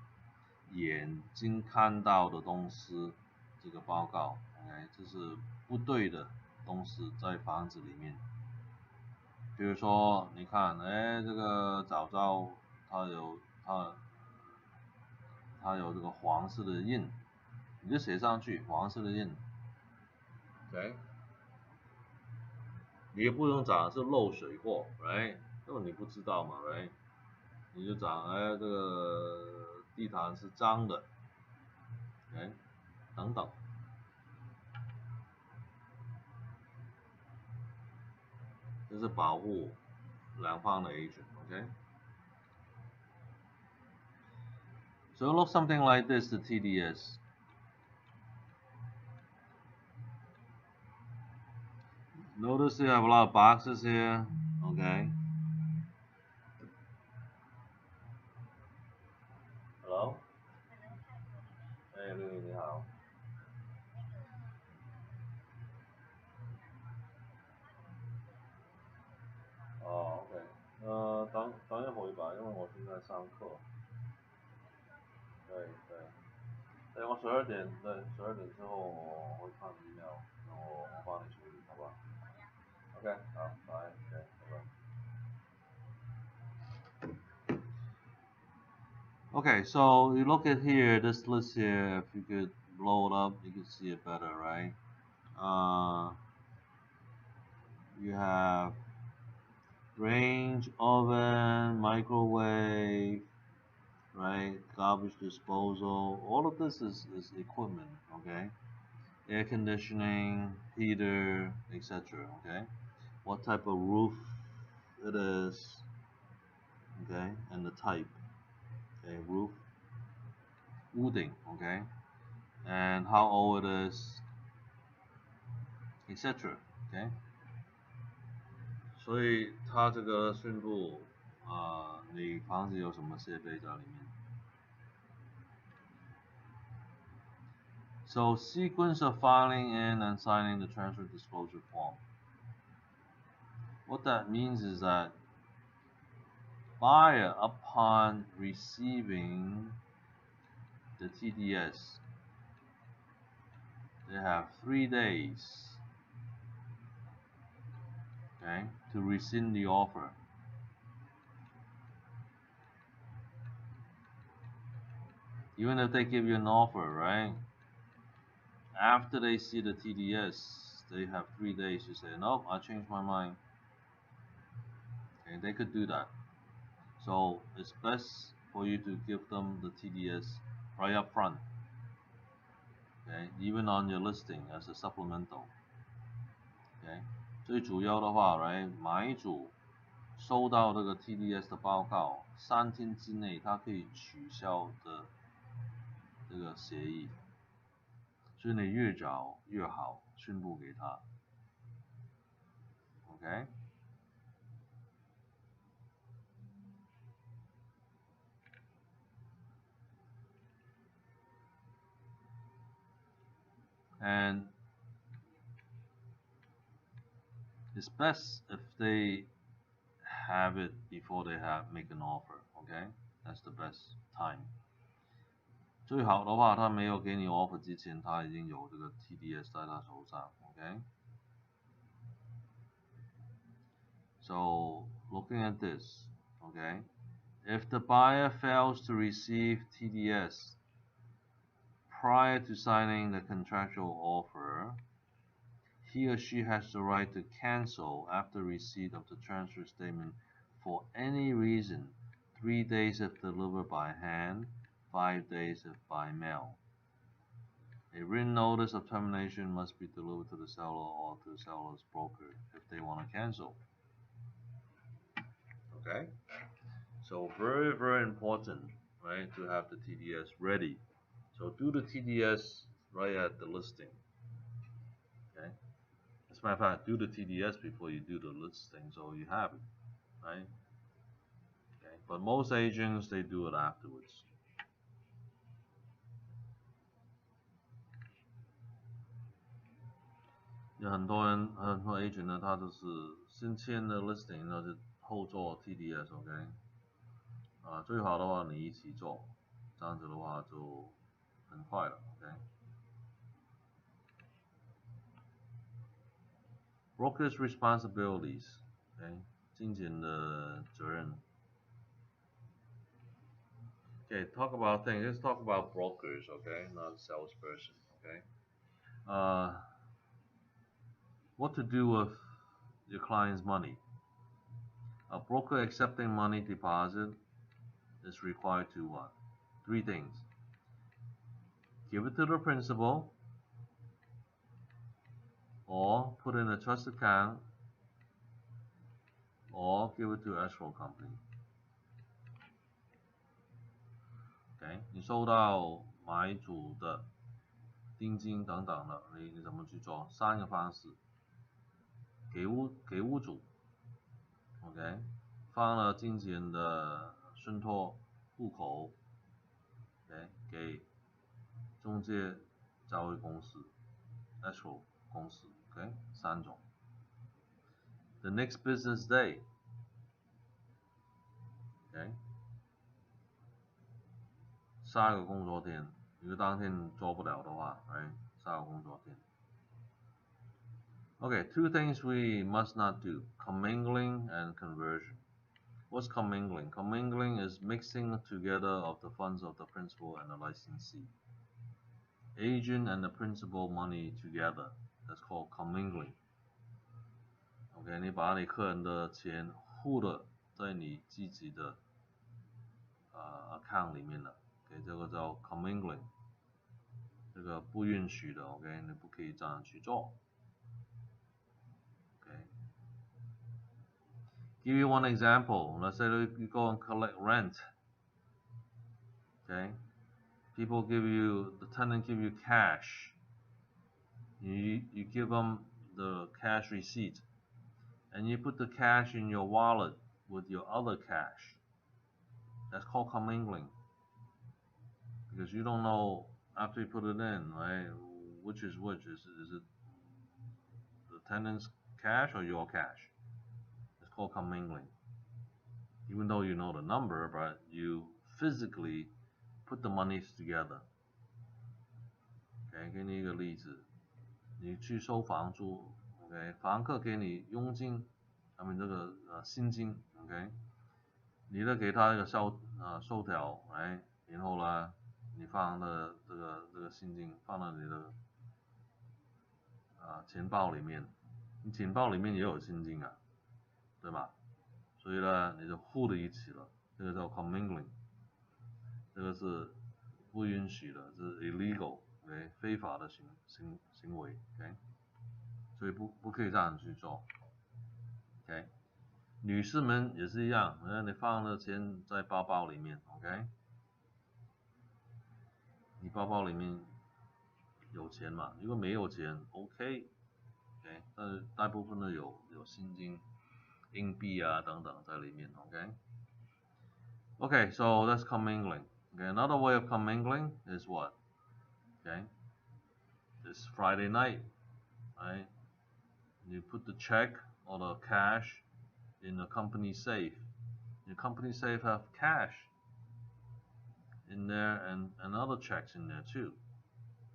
眼睛看到的东西这个报告 OK 这是不对的东西在房子里面。比如说，你看，哎，这个早早它有这个黄色的印，你就写上去黄色的印 ，OK， 你也不用讲是漏水过 ，right， 因为你不知道嘛 ，right， 你就讲哎这个地毯是脏的，哎，等等。这是保护两方的 agent，OK？ So it looks something like this, the TDS. Notice you have a lot of boxes here, okay? Hello? 哎，绿绿你好。哦，OK，等一会吧，因为我现在上课。对对，对我12点之后我会看 email，然后我帮你处理，好不好 ？OK， 好，拜，拜拜。Okay, so you look at here, this list here, if you could blow it up, you can see it better, right? You have range, oven, microwave, right? Garbage disposal. All of this is equipment, okay? Air conditioning, heater, etc. Okay? What type of roof it is, okay? And the type, okay? Roof, wooding, okay? And how old it is, etc. Okay? 所以它这个宣布你房子有什么设备在里面。So sequence of filing in and signing the transfer disclosure form. What that means is that buyer, upon receiving the TDS, they have 3 days, okay, to rescind the offer. Even if they give you an offer, right? After they see the TDS, they have 3 days to say, nope, I changed my mind. Okay, they could do that. So it's best for you to give them the TDS right up front. Okay, even on your listing as a supplemental. Okay, 最主要的话，来买主收到这个 TDS 的报告，3天之内他可以取消的这个协议，所以你越早越好宣布给他。Okay. And it's best if they have it before they make an offer, okay? That's the best time. 最好的话，他没有给你 offer 之前，他已经有这个 TDS 在他手上 ，okay? So looking at this, okay? If the buyer fails to receive TDS prior to signing the contractual offer, he or she has the right to cancel after receipt of the transfer statement for any reason, 3 days if delivered by hand, 5 days if by mail. A written notice of termination must be delivered to the seller or to the seller's broker if they want to cancel. Okay? So very, very important, right, to have the TDS ready. So do the TDS right at the listing. Okay? As a matter of fact, do the TDS before you do the listing so you have it, right? Okay? But most agents, they do it afterwards. 有很多agent 呢，他都是先签的 listing，然后就后做 TDS，OK？ 最好的话你一起做，这样子的话就很快了 ，OK？ Broker's responsibilities. Okay. 经纪人的责任. Okay, talk about things. Let's talk about brokers, okay, not salesperson, okay. What to do with your client's money? A broker accepting money deposit is required to what? 3 things. Give it to the principal, or put in a trust account, or give it to escrow company. Okay, 你收到买主的定金等等的，你怎么去做？3个方式。给屋主 ，OK， 放了经纪人的信托户口 ，OK， 给中介交易公司 escrow 公司 ，OK， 3种。The next business day， OK， 下个工作天，如果当天做不了的话，下个工作天。Okay, 2 things we must not do: commingling and conversion. What's commingling? Commingling is mixing together of the funds of the principal and the licensee. Agent and the principal money together. That's called commingling. OK， 你把你客人的钱户了在你自己的account 里面了 ，OK， 这个叫 commingling， 这个不允许的 ，OK， 你不可以这样去做。Give you one example. Let's say you go and collect rent. Okay, the tenant give you cash. You give them the cash receipt, and you put the cash in your wallet with your other cash. That's called commingling. Because you don't know after you put it in, right? Which is which? Is it the tenant's cash or your cash? It's called commingling. Even though you know the number, but you physically put the monies together. OK， 给你一个例子，你去收房租 ，OK， 房客给你佣金，这个薪金 ，OK， 你呢给他一个收条，然后呢，你放的这个薪金放到你的钱包里面，你钱包里面也有薪金啊，对吧？所以呢，你就互的一起了，这个叫 commingling， 这个是不允许的，这是 illegal， 非法的行为 ，OK， 所以不可以这样去做 ，OK。女士们也是一样，你放了钱在包包里面 ，OK， 你包包里面有钱嘛？如果没有钱 ，OK， 但是大部分都有现金、硬币啊等等在里面 ，OK。Okay, so that's commingling. Okay, another way of commingling is what? Okay, it's Friday night, right? You put the check or the cash in the company safe. Your company safe have cash in there and other checks in there too.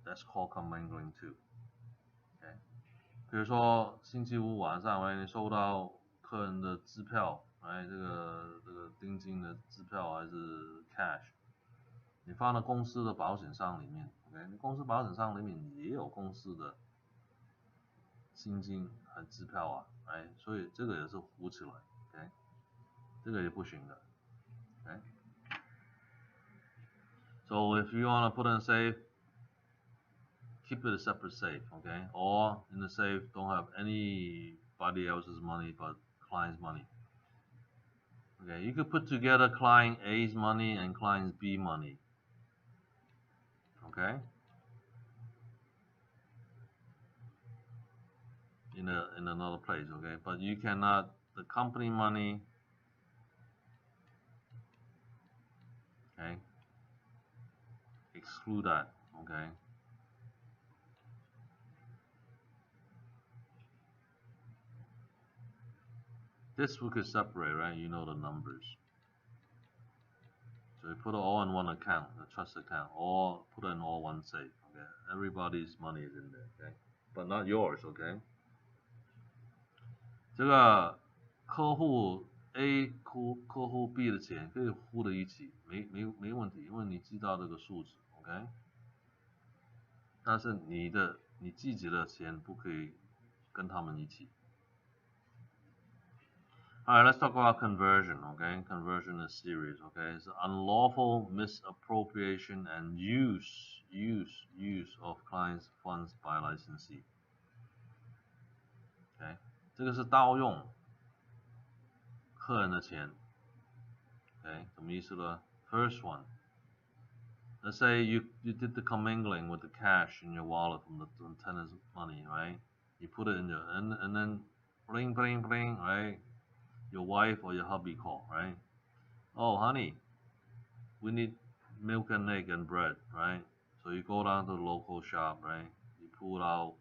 That's called commingling too. Okay. 比如说星期五晚上，你收到客人的支票，这个定金的支票还是 cash， 你放到公司的保险箱里面 ，OK， 你公司保险箱里面也有公司的薪金和支票啊，所以这个也是糊起来 ，OK， 这个也不行的 ，OK。So if you want to put in a safe, keep it a separate safe, okay? Or in the safe, don't have anybody else's money but client's money. Okay, you could put together client A's money and client B money. Okay? In another place, okay? But you cannot the company money, okay? Exclude that, okay? This we could separate, right? You know the numbers. So you put it all in one account, the trust account, or put it in all one safe, okay? Everybody's money is in there, okay? But not yours, okay? 这个客户 A 付客户 B 的钱可以付的一起，没问题，因为你知道这个数字 ，OK？ 但是你自己的钱不可以跟他们一起。Alright, let's talk about conversion, okay? Conversion is serious, okay? It's unlawful misappropriation and use of clients' funds by licensee. Okay? 这个是盗用客人的钱。Okay? 什么意思呢？ First one. Let's say you did the commingling with the cash in your wallet from the tenant's money, right? You put it in there, and then bling, bling, bling, right? Your wife or your hubby call, right? Oh, honey, we need milk and egg and bread, right? So you go down to the local shop, right? You pull it out,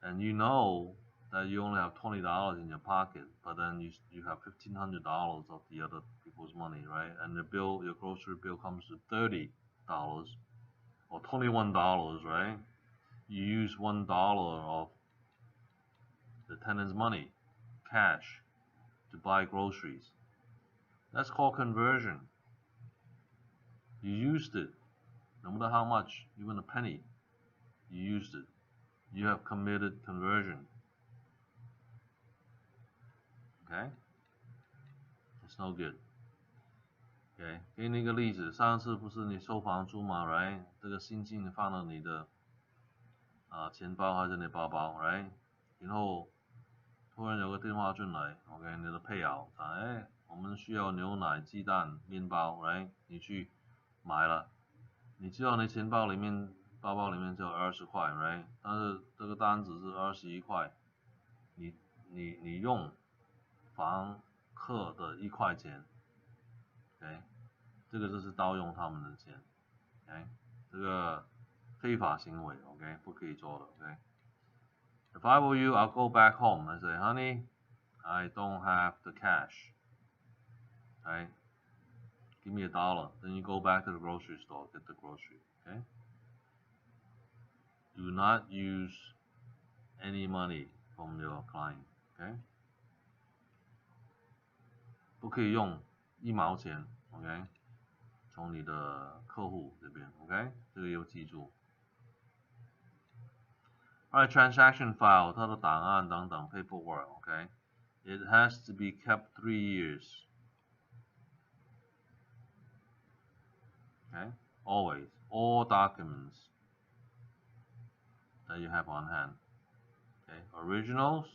and you know that you only have $20 in your pocket, but then you have $1,500 of the other people's money, right? And your grocery bill comes to $30 or $21, right? You use $1 of the tenant's money, cash, to buy groceries. That's called conversion. You used it, no matter how much, even a penny, you used it. You have committed conversion. Okay? It's no good. Okay? 给你一个例子，上次不是你收房租嘛 ，right？ 这个现金放到你的钱包还是你包包 ，right？ 然后突然有个电话进来 ，OK， 你的配偶讲，哎，我们需要牛奶、鸡蛋、面包 ，right？ 你去买了，你知道你钱包里面、包包里面只有20块 ，right？ 但是这个单子是21块，你用房客的1块钱 ，OK， 这个就是盗用他们的钱 ，OK， 这个非法行为 ，OK， 不可以做的 ，OK。If I were you, I'll go back home. I say, honey, I don't have the cash. Right? Give me $1. Then you go back to the grocery store, get the grocery. Okay? Do not use any money from your client. Okay? 不可以用1毛钱 ，OK？ 从你的客户这边 ，OK？ 这个要记住。Alright, transaction file, 它的档案等等 paperwork, okay? It has to be kept 3 years. Okay? Always. All documents that you have on hand. Okay? Originals,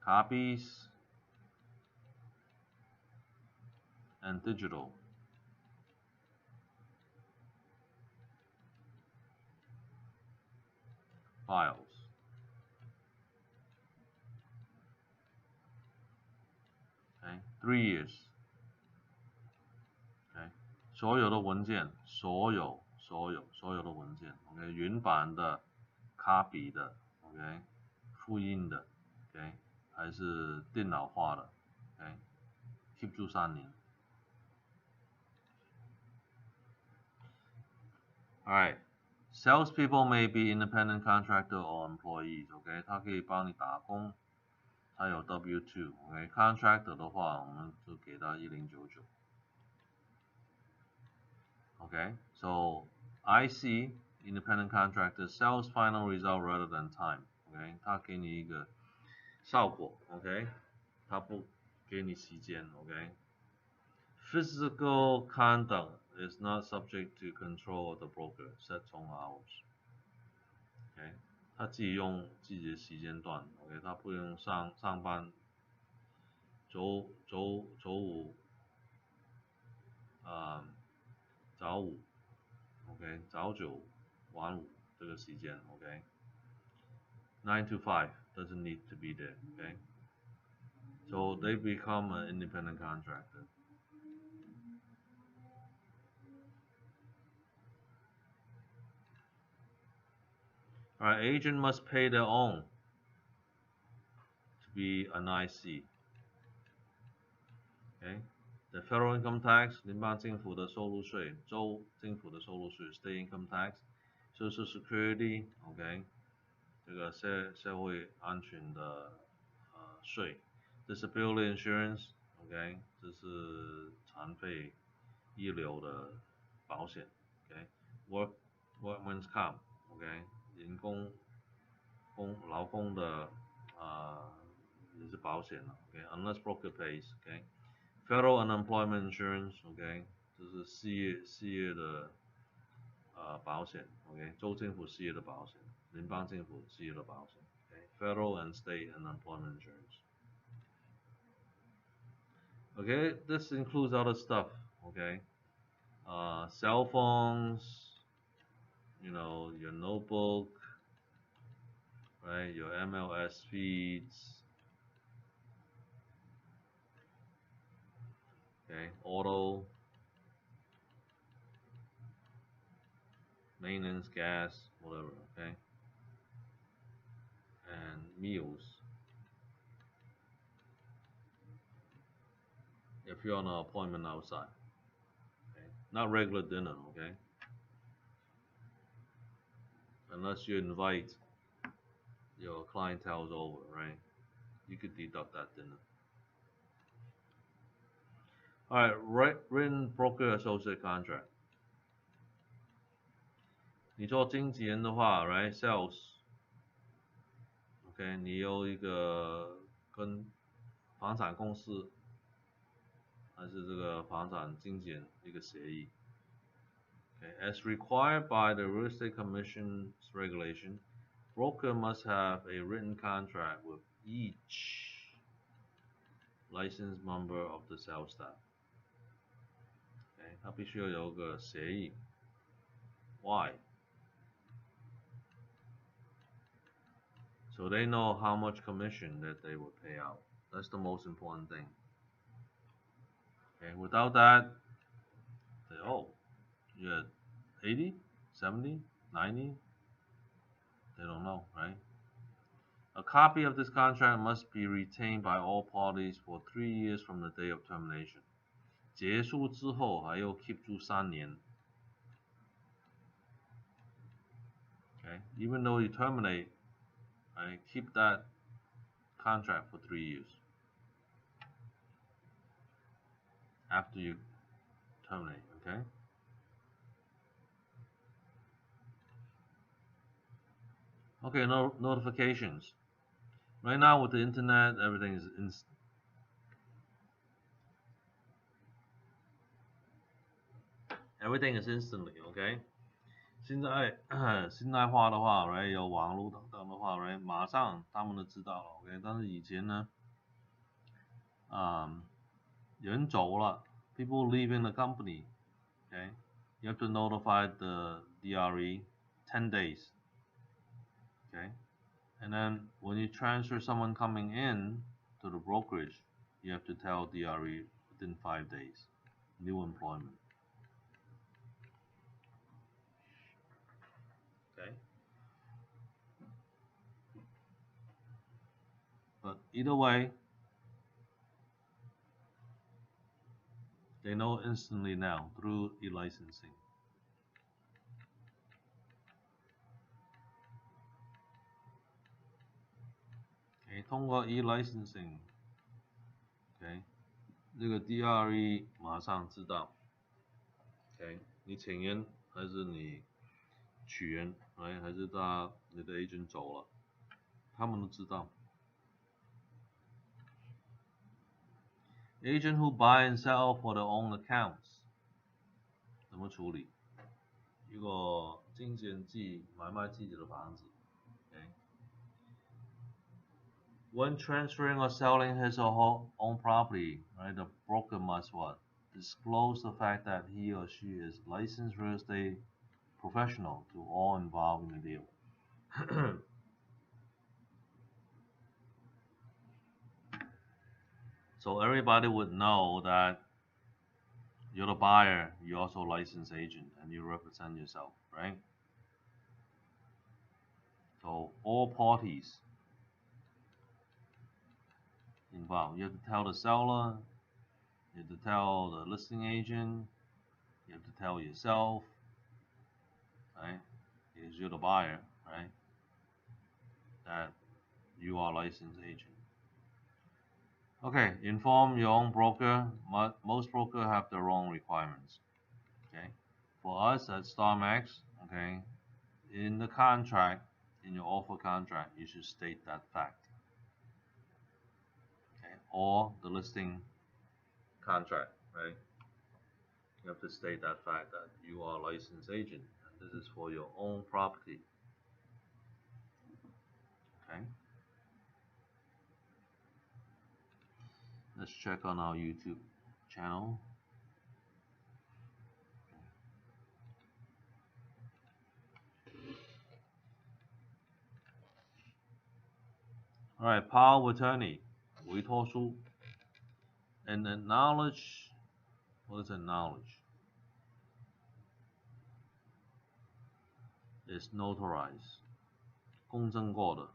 copies, and digital. Files. Okay? 3 years. Okay? 所有的文件，所有的文件 ，OK， 原版的、卡比的 ，OK， 复印的 ，OK， 还是电脑化的 ，OK，keep 住3年。Alright, salespeople may be independent contractor or employees, OK， 他可以帮你打工，他有 W2， OK，contractor 的话，我们就给他1099。Okay, so IC, independent contractor, sells final result rather than time. Okay, 他给你一个效果 ，OK， 他不给你时间 ，OK。Physical conduct is not subject to control of the broker. Set on hours. OK， 他自己用自己的时间段 ，OK， 他不用上班，周五，早5 ，OK， 早9晚5这个时间 ，OK。9 to 5 doesn't need to be there, okay? So they become an independent contractor. Alright, agent must pay their own to be an IC. Okay? The federal income tax, 联邦政府的收入税，州政府的收入税 ，state income tax, Social Security, okay? 这个社会安全的税 ，disability insurance，OK，、这是残废医疗的保险，OK，workman's comp，OK，、人工劳工的也是保险了，OK，unless broker pays，OK，federal unemployment insurance，OK，、这是失业的保险 ，OK， 州政府失业的保险，联邦政府失业的保险 ，OK，federal and state unemployment insurance。Okay, this includes other stuff. Okay, cell phones, your notebook, right? Your MLS feeds. Okay, auto, maintenance, gas, whatever. Okay, and meals. If you're on an appointment outside, okay, not regular dinner. Okay, unless you invite your clientele over, right? You could deduct that dinner. All right, written broker associate contract. 你做经纪人的话 ，right sales，OK，、你有一个跟房产公司还是这个房产经纪人一个协议。Okay, as required by the Real Estate Commission's regulation, broker must have a written contract with each licensed member of the sales staff. Okay, 他必须要有个协议。Why? So they know how much commission that they will pay out. That's the most important thing. Okay, without that, you had 80, 70, 90. They don't know, right? A copy of this contract must be retained by all parties for 3 years from the day of termination. 结束之后还要 keep 住3年。Okay, even though you terminate, right, keep that contract for 3 years after you terminate. Okay. Okay, notifications. Right now with the internet, everything is instantly, okay? 现代化的话 ，right 有网络等等的话 ，right 马上他们都知道了 ，OK？ 但是以前呢，人走了 ，people leaving the company，okay？You have to notify the DRE 10 days, okay? And then when you transfer someone coming in to the brokerage, you have to tell DRE within 5 days, new employment. Okay. But either way, they know instantly now through e-licensing. Okay, 通过 e-licensing， okay， 这个 DRE 马上知道 ，okay， 你请人还是你取人，还是你的 agent 走了，他们都知道。Agent who buy and sell for their own accounts 怎么处理？如果经纪人买卖自己的房子 ，When transferring or selling his or her own property, right, the broker must what? Disclose the fact that he or she is licensed real estate professional to all involved in the deal. So everybody would know that you're the buyer, you're also a licensed agent, and you represent yourself, right? So all parties involved. You have to tell the seller, you have to tell the listing agent, you have to tell yourself, right? Because you're the buyer, right? that you are a licensed agent. Okay, inform your own broker. Most brokers have their own requirements. Okay, for us at StarMax, okay, in the contract, in your offer contract, you should state that fact. Okay, or the listing contract, right? You have to state that fact that you are a licensed agent and this is for your own property. Okay. Let's check on our YouTube channel. All right, power of attorney, 委托书, and acknowledge. What is acknowledge? Is notarized, 公证过的.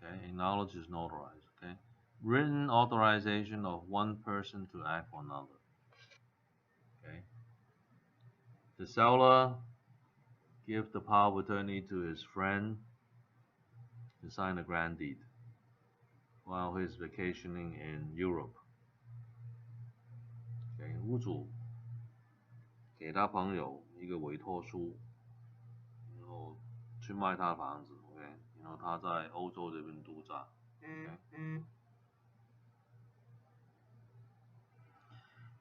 Okay, acknowledge is notarized. Okay, written authorization of one person to act for another. Okay, the seller give the power of attorney to his friend to sign a grant deed while he's vacationing in Europe. Okay, 屋主给他朋友一个委托书，然后去卖他的房子。OK， 然后他在欧洲这边度假。Okay.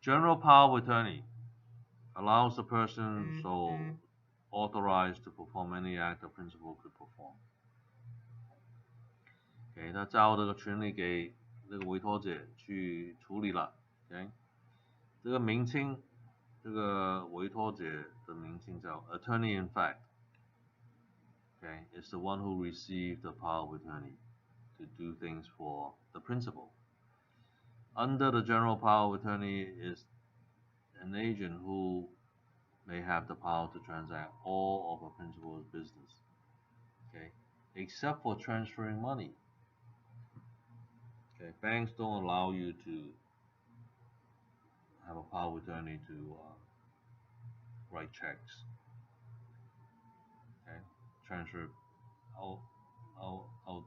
General power of attorney allows the person so authorized to perform any act the principal could perform. OK， 他交这个权利给这个委托者去处理了。OK， 这个名称，这个委托者的名称叫 attorney in fact. Okay, it's the one who received the power of attorney to do things for the principal. Under the general power of attorney is an agent who may have the power to transact all of a principal's business. Okay, except for transferring money. Okay, banks don't allow you to have a power of attorney to write checks. Okay, transfer out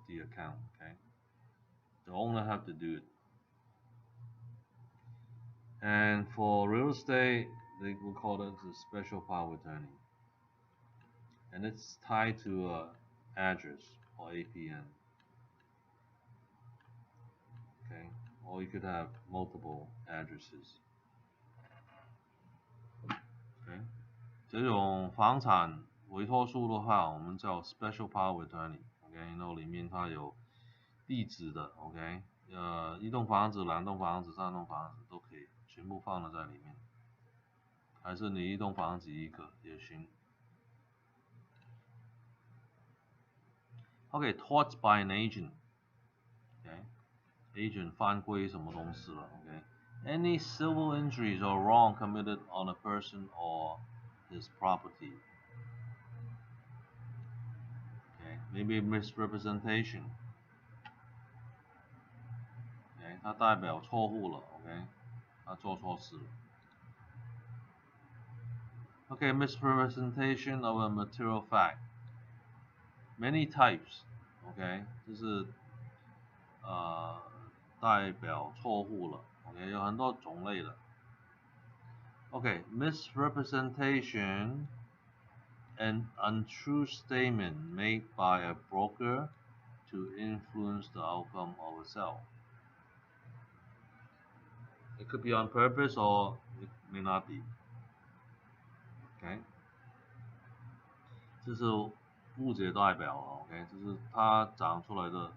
the account. Okay, the owner have to do it. And for real estate, they will call it a special power of attorney, and it's tied to address or APN. Okay, or you could have multiple addresses. Okay， 这种房产委托书的话，我们叫 special power of attorney。OK， 然后里面它有地址的。OK， 一栋房子、两栋房子、三栋房子都可以，全部放了在里面。还是你一栋房子一个也行。Okay, taught by an agent. Okay, agent 犯规什么东西了 ？Okay, any civil injuries or wrong committed on a person or his property. Okay, maybe misrepresentation. Okay, 它代表错误了。OK， 他做错事了。Okay, misrepresentation of a material fact. Many types. OK， 就是代表错误了。OK， 有很多种类的。Okay, misrepresentation, an untrue statement made by a broker to influence the outcome of a sale. It could be on purpose or it may not be. Okay， 这是误解代表了。OK， 就是它讲出来的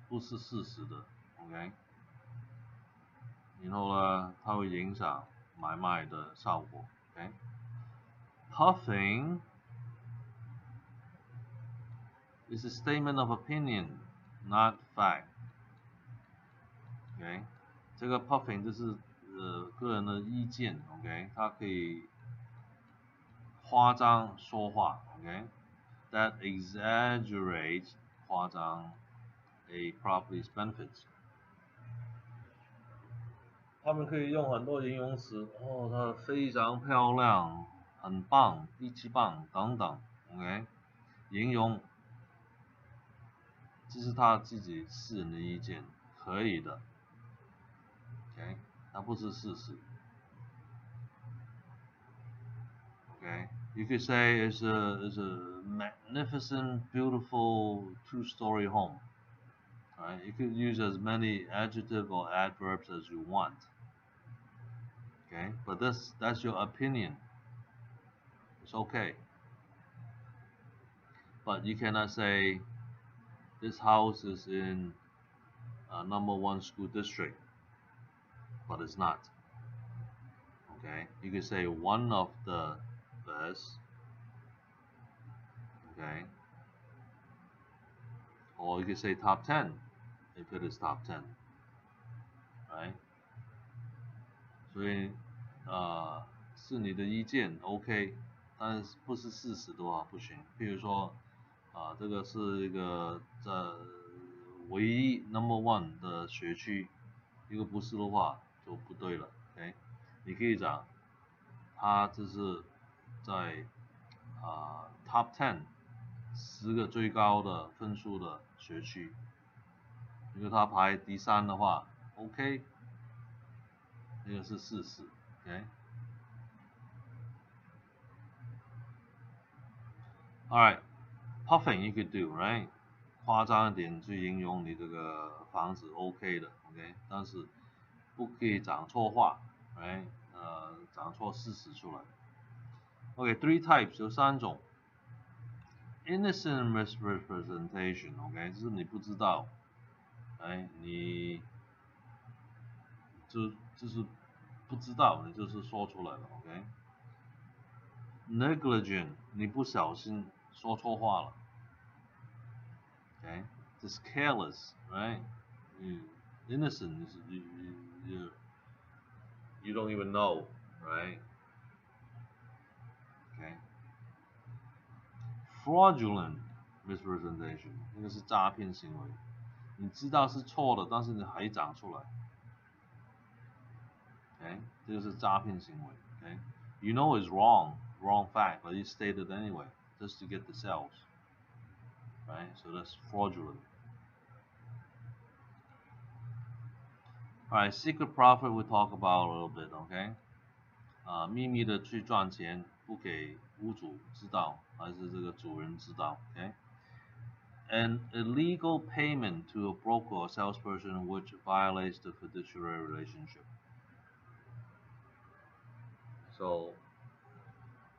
不是事实的。OK， 然后呢，它会影响买卖的效果。Okay， Puffing is a statement of opinion, not fact. Okay， 这个 puffing 就是个人的意见。OK， 它可以夸张说话。OK， that exaggerates 夸张 a property's benefits. 他们可以用很多形容词，哦，它非常漂亮，很棒，一级棒等等 ，OK， 形容，这是他自己私人的意见，可以的 ，OK， 它不是事实 ，OK。You could say it's a magnificent, beautiful two-story home. Right? You could use as many adjectives or adverbs as you want. Okay, but that's your opinion. It's okay. But you cannot say this house is in #1 school district, but it's not. Okay, you could say one of the best. Okay, or you could say top 10 if it is top 10. Right? 所以是你的意见 OK， 但是不是事实的话不行。譬如说这个是一个唯一 #1 的学区，如果不是的话就不对了。OK， 你可以讲它这是在top 10 10个最高的分数的学区，如果它排第3的话 OK， 那个是事实。OK。Alright, puffing you could do, right? 夸张一点去形容你这个房子 OK 的 ，OK， 但是不可以讲错话 ，right？ 讲错事实出来。OK, 3 types 有3种。Innocent misrepresentation, OK， 就是你不知道，哎，你就是不知道，你就是说出来了 ，OK。Negligent， 你不小心说错话了 ，OK。Just careless, right? Innocent is you don't even know, right? Okay. Fraudulent misrepresentation， 那个是诈骗行为，你知道是错的，但是你还讲出来 ，OK， 这个是诈骗行为 ，OK。You know it's wrong fact, but you state it anyway, just to get the sales, right? So that's fraudulent. Alright, secret profit we talk about a little bit, OK？ 秘密的去赚钱，不给屋主知道，还是这个主人知道 ，OK？An illegal payment to a broker or salesperson which violates the fiduciary relationship. So,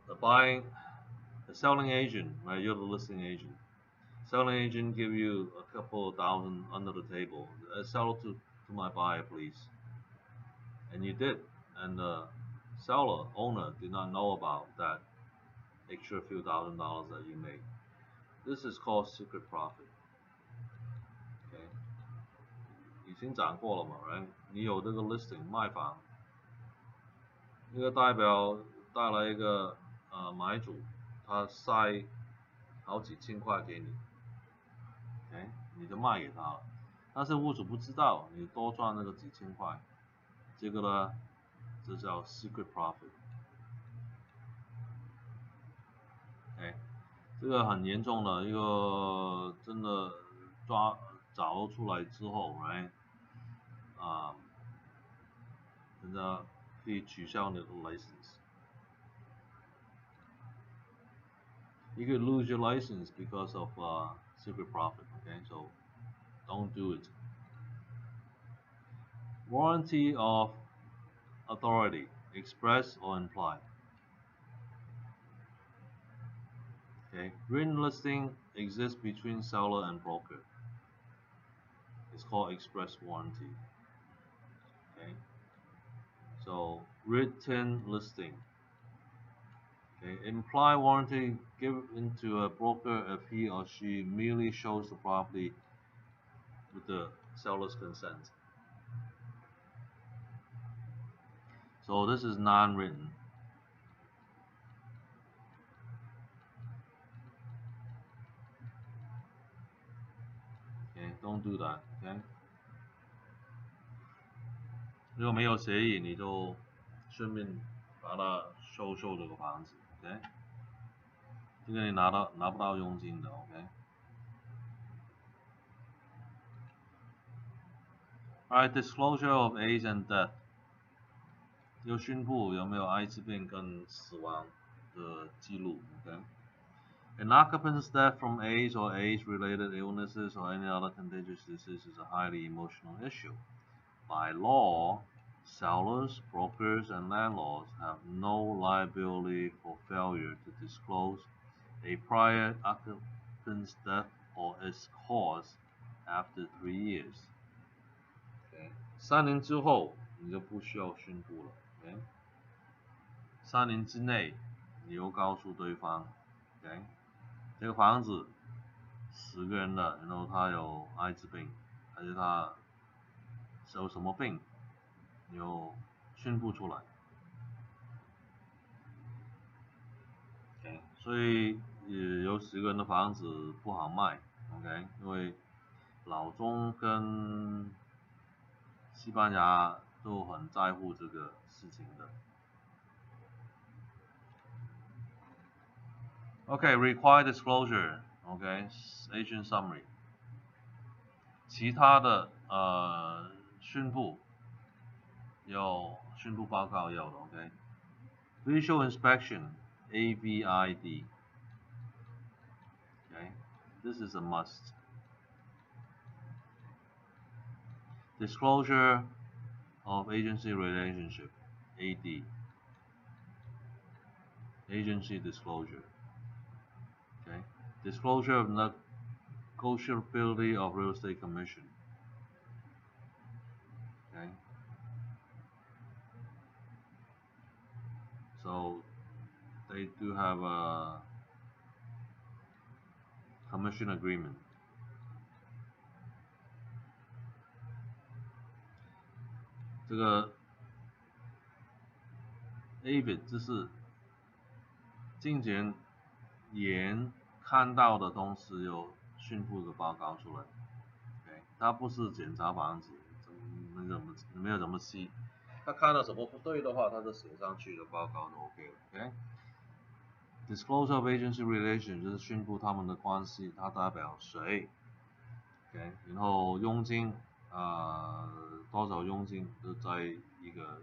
the selling agent, right? You're the listing agent. Selling agent give you a couple of thousand under the table. Sell it to my buyer, please. And you did, and the seller owner did not know about that extra few $1,000 that you made. This is called secret profit. OK， 已经讲过了嘛 ，right？ 你有这个 listing 卖房，那个代表带来一个买主，他塞好几千块给你 ，OK， 你就卖给他了，但是屋主不知道你多赚那个几千块，这个呢，这叫 secret profit。OK， 这个很严重的一个，真的找出来之后 ，right？ 人家可以取消你的 license。You could lose your license because of secret profit. Okay, so don't do it. Warranty of authority, express or implied. Okay, written listing exists between seller and broker. It's called express warranty. Okay, so written listing. Okay, implied warranty given to a broker if he or she merely shows the property with the seller's consent. So this is non-written. Okay, don't do that. Okay. 如果没有协议，你就顺便把它收这个房子 ，OK？ 这个你拿不到佣金的 ，OK？ Alright, disclosure of age and death. 要宣布有没有艾滋病跟死亡的记录 ，OK？ An occupant's death from AIDS or AIDS-related illnesses or any other contagious disease is a highly emotional issue. By law, sellers, brokers, and landlords have no liability for failure to disclose a prior occupant's death or its cause after 3 years. Okay. 3年之后你就不需要宣布了。Okay. 3年之内，你又告诉对方 ，OK， 这个房子10个人的，然后他有艾滋病，还是他有什么病，你又宣布出来。OK， 所以有10个人的房子不好卖 ，OK， 因为老中跟西班牙都很在乎这个事情的。Okay, required disclosure. Okay, agent summary. 其他的宣布有宣布报告有的 OK。Visual inspection AVID. Okay, this is a must. Disclosure of agency relationship AD. Agency disclosure. Okay, disclosure of negotiability of real estate commission. Okay, so they do have a commission agreement. 这个 David 这是经纪人看到的东西有宣布一个报告出来 ，OK， 他不是检查房子，没有怎么细，他看到什么不对的话，他就写上去的报告就 OK 了 ，OK。Disclosure of agency relation 就是宣布他们的关系，他代表谁 ，OK， 然后佣金多少佣金都在一个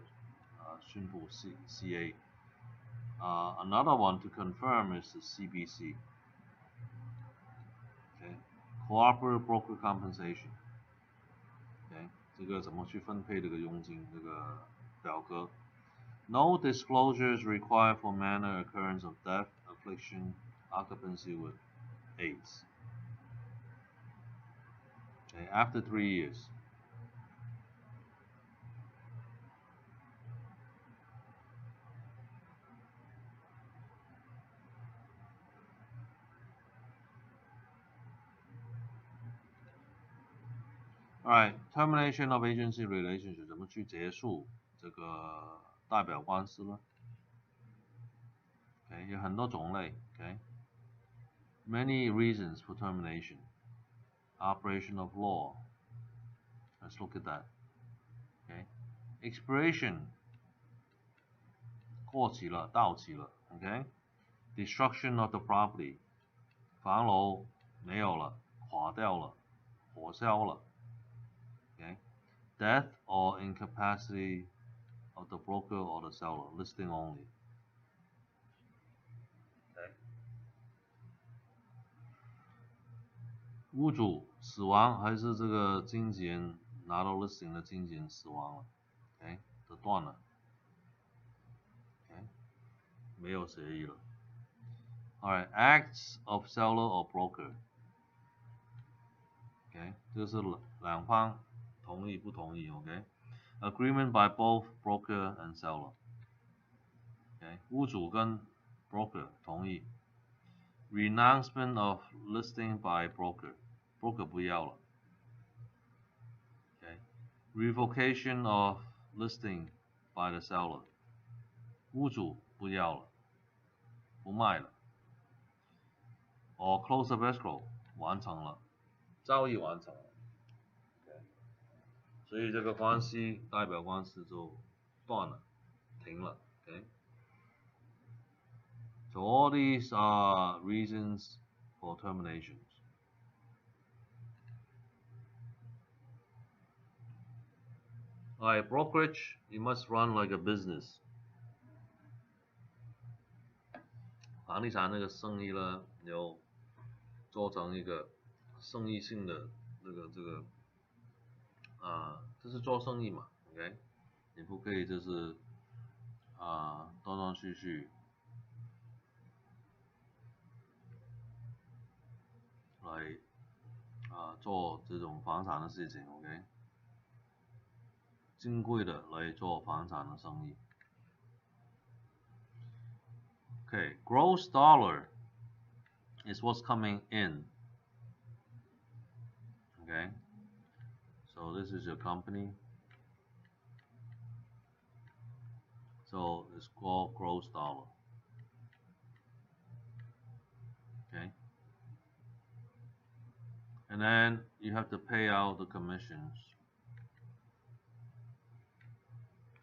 宣布 CA。Another one to confirm is the CBC. Okay, cooperative broker compensation. Okay, 这个怎么去分配这个佣金？这个表格。No disclosures required for manner occurrence of death, affliction, occupancy with AIDS. Okay, after 3 years. Alright, termination of agency relationship 怎么去结束这个代表关系呢 ？Okay, 有很多种类 ，Okay, many reasons for termination. Operation of law. Let's look at that. Okay, expiration 过期了，到期了 ，OK。Destruction of the property 房楼没有了，垮掉了，火烧了 ，OK。Death or incapacity of the broker or the seller, listing only. Okay. 屋主死亡还是这个经纪人拿到 listing 的经纪人死亡了 ，OK， 就断了。没有协议了。Alright, acts of seller or broker. OK， 这是两方同意不同意 ，OK。Agreement by both broker and seller. OK， 屋主跟 broker 同意。Renouncement of listing by broker. broker 不要了。OK， Revocation of listing by the seller. 屋主不要了，不卖了。Or close of escrow 完成了，交易完成了。Okay. 所以这个关系代表官司就断了，停了。Okay. So all these are reasons for terminations. Alright, brokerage, you must run like a business. 房地产那个生意呢，有做成一个生意性的这个这是做生意嘛 ，OK？ 你不可以就是断断续续来做这种房产的事情 ，OK？ 金贵的来做房产的生意。Okay, gross dollar is what's coming in. Okay, so this is your company. So it's called gross dollar. Okay, and then you have to pay out the commissions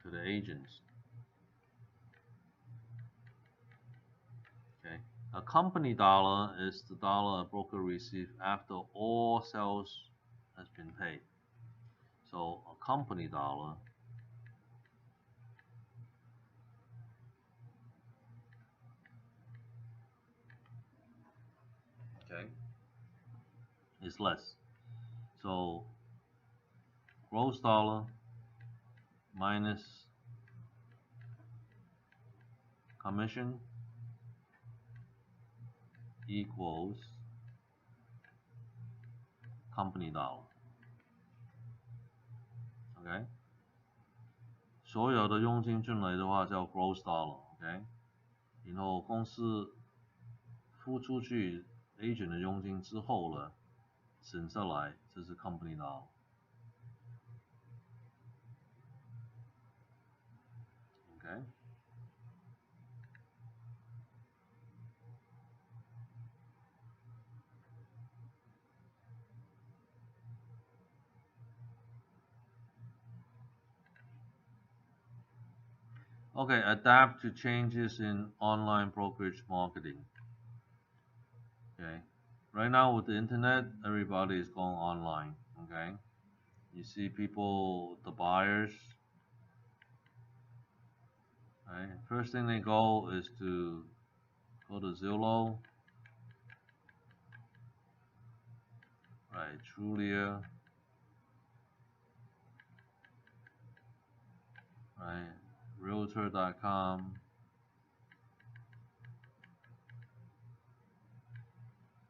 to the agents. Okay, a company dollar is the dollar a broker receives after all sales has been paid. So a company dollar is less. So gross dollar minus commission equals company dollar. OK， 所有的佣金进来的话叫 gross dollar。OK， 然后公司付出去 agent 的佣金之后呢，省下来这是 company dollar。OK。Okay, adapt to changes in online brokerage marketing. Okay, right now with the internet, everybody is going online. Okay, you see people, the buyers, right? First thing they go is to go to Zillow, right? Trulia, right? Realtor.com.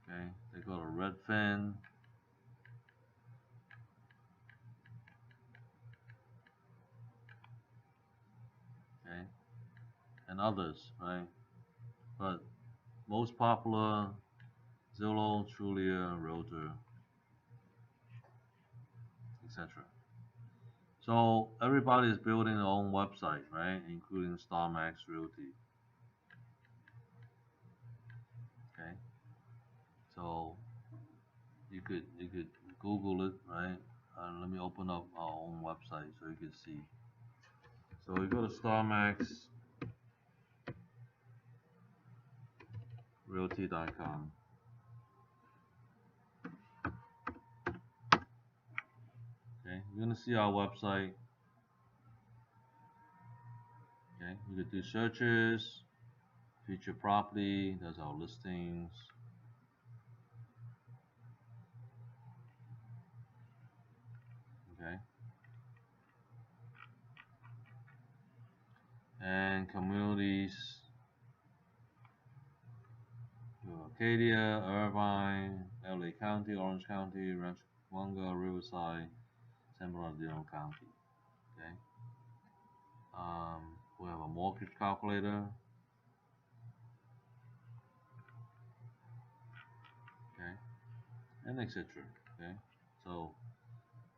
Okay, they go to Redfin. Okay, and others, right? But most popular, Zillow, Trulia, Realtor, etc. So everybody is building their own website, right? Including StarMax Realty. Okay. So you could Google it, right? Let me open up our own website so you can see. So we go to StarMaxRealty.com. Okay, you're gonna see our website. Okay, you could do searches, feature property, that's our listings. Okay. And communities, Acadia, Irvine, LA County, Orange County, Rancho Cucamonga, Riverside, San Bernardino County. Okay. We have a mortgage calculator. Okay. And etc. Okay. So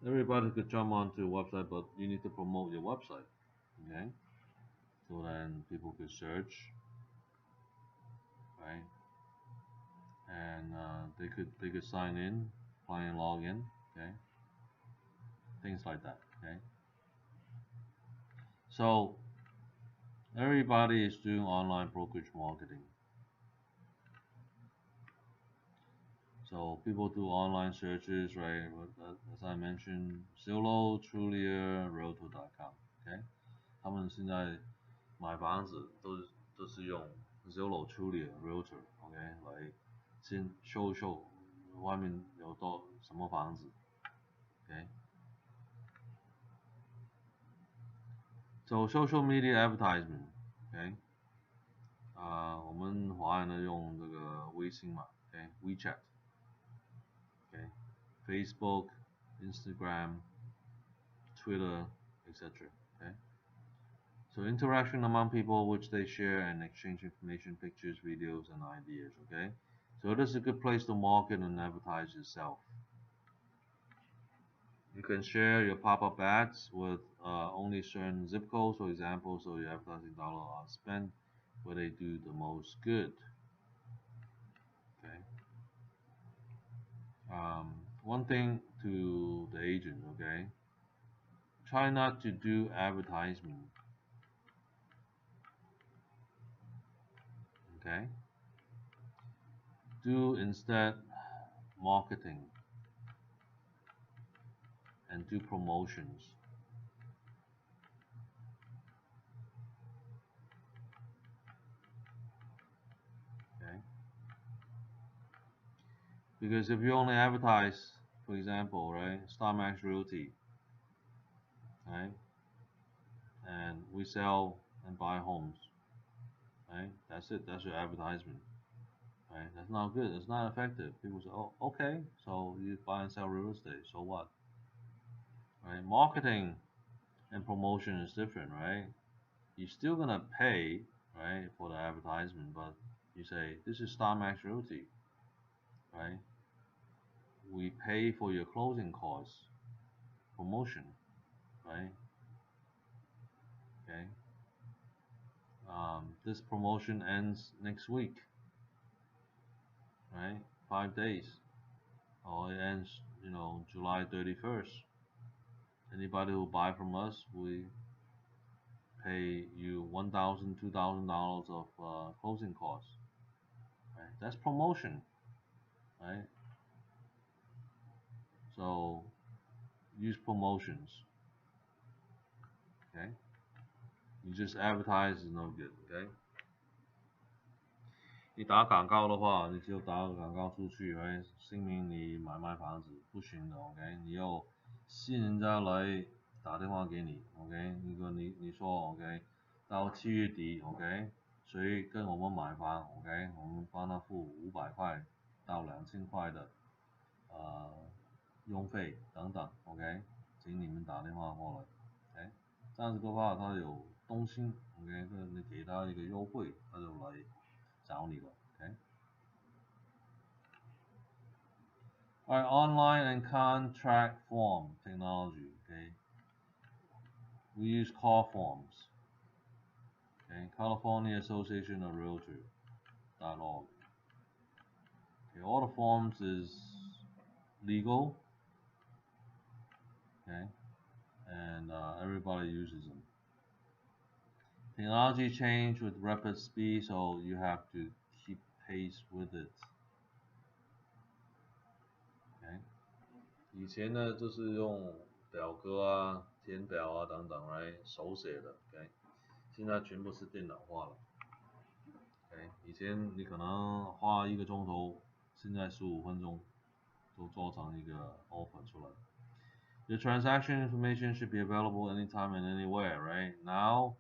everybody could jump onto your website, but you need to promote your website. Okay. So then people could search, right? And they could sign in, client login, okay? Things like that. Okay, so everybody is doing online brokerage marketing. So people do online searches, right? As I mentioned, Zillow, Trulia, Realtor.com. OK， 他们现在买房子都是用 Zillow、Trulia、Realtor，OK， 来先秀一秀外面有多什么房子。OK， so social media advertisement，OK， 我们华人呢用这个微信嘛 ，OK，WeChat。Okay, Facebook, Instagram, Twitter, etc. Okay, so interaction among people which they share and exchange information, pictures, videos, and ideas. Okay, so this is a good place to market and advertise yourself. You can share your pop-up ads with only certain zip codes, for example, so your advertising dollar are spent where they do the most good. Okay. One thing to the agent, okay, try not to do advertisement, okay, do instead marketing and do promotions. Okay, because if you only advertise, for example, right, StarMax Realty, right, and we sell and buy homes, right, that's it, that's your advertisement, right, that's not good, it's not effective. People say, oh, okay, so you buy and sell real estate, so what, right? Marketing and promotion is different, right? You're still gonna pay, right, for the advertisement, but you say this is StarMax Realty, right? We pay for your closing costs, promotion, right? Okay. This promotion ends next week, right? 5 days, or it ends, July 31st. Anybody who buy from us, we pay you $1,000, $2,000 of closing costs, right? That's promotion, right? So use promotions, okay? You just advertise is no good, okay? 你打广告的话，你就打个广告出去，哎，声明你买卖房子不行的 ，OK？ 你要吸引人家来打电话给你 ，OK？ 如果你说 OK， 到7月底 ，OK？ 谁跟我们买房 ，OK？ 我们帮他付500块到2000块的佣费等等 ，OK？ 请你们打电话过来 ，OK？ 这样子的话，他有动心 ，OK？ 你给他一个优惠，他就来找你了 ，OK？ Alright, online and contract form technology, okay? We use call forms, okay? California Association of Realtors.org. Okay, all the forms is legal, okay? And everybody uses them. Technology change with rapid speed, so you have to keep pace with it. Okay? 以前呢，就是用表格啊、填表啊等等来手写的 ，OK？ 现在全部是电脑化了 ，OK？ 以前你可能花1个钟头，现在15分钟都做成一个 offer 出来。The transaction information should be available anytime and anywhere, right? Now,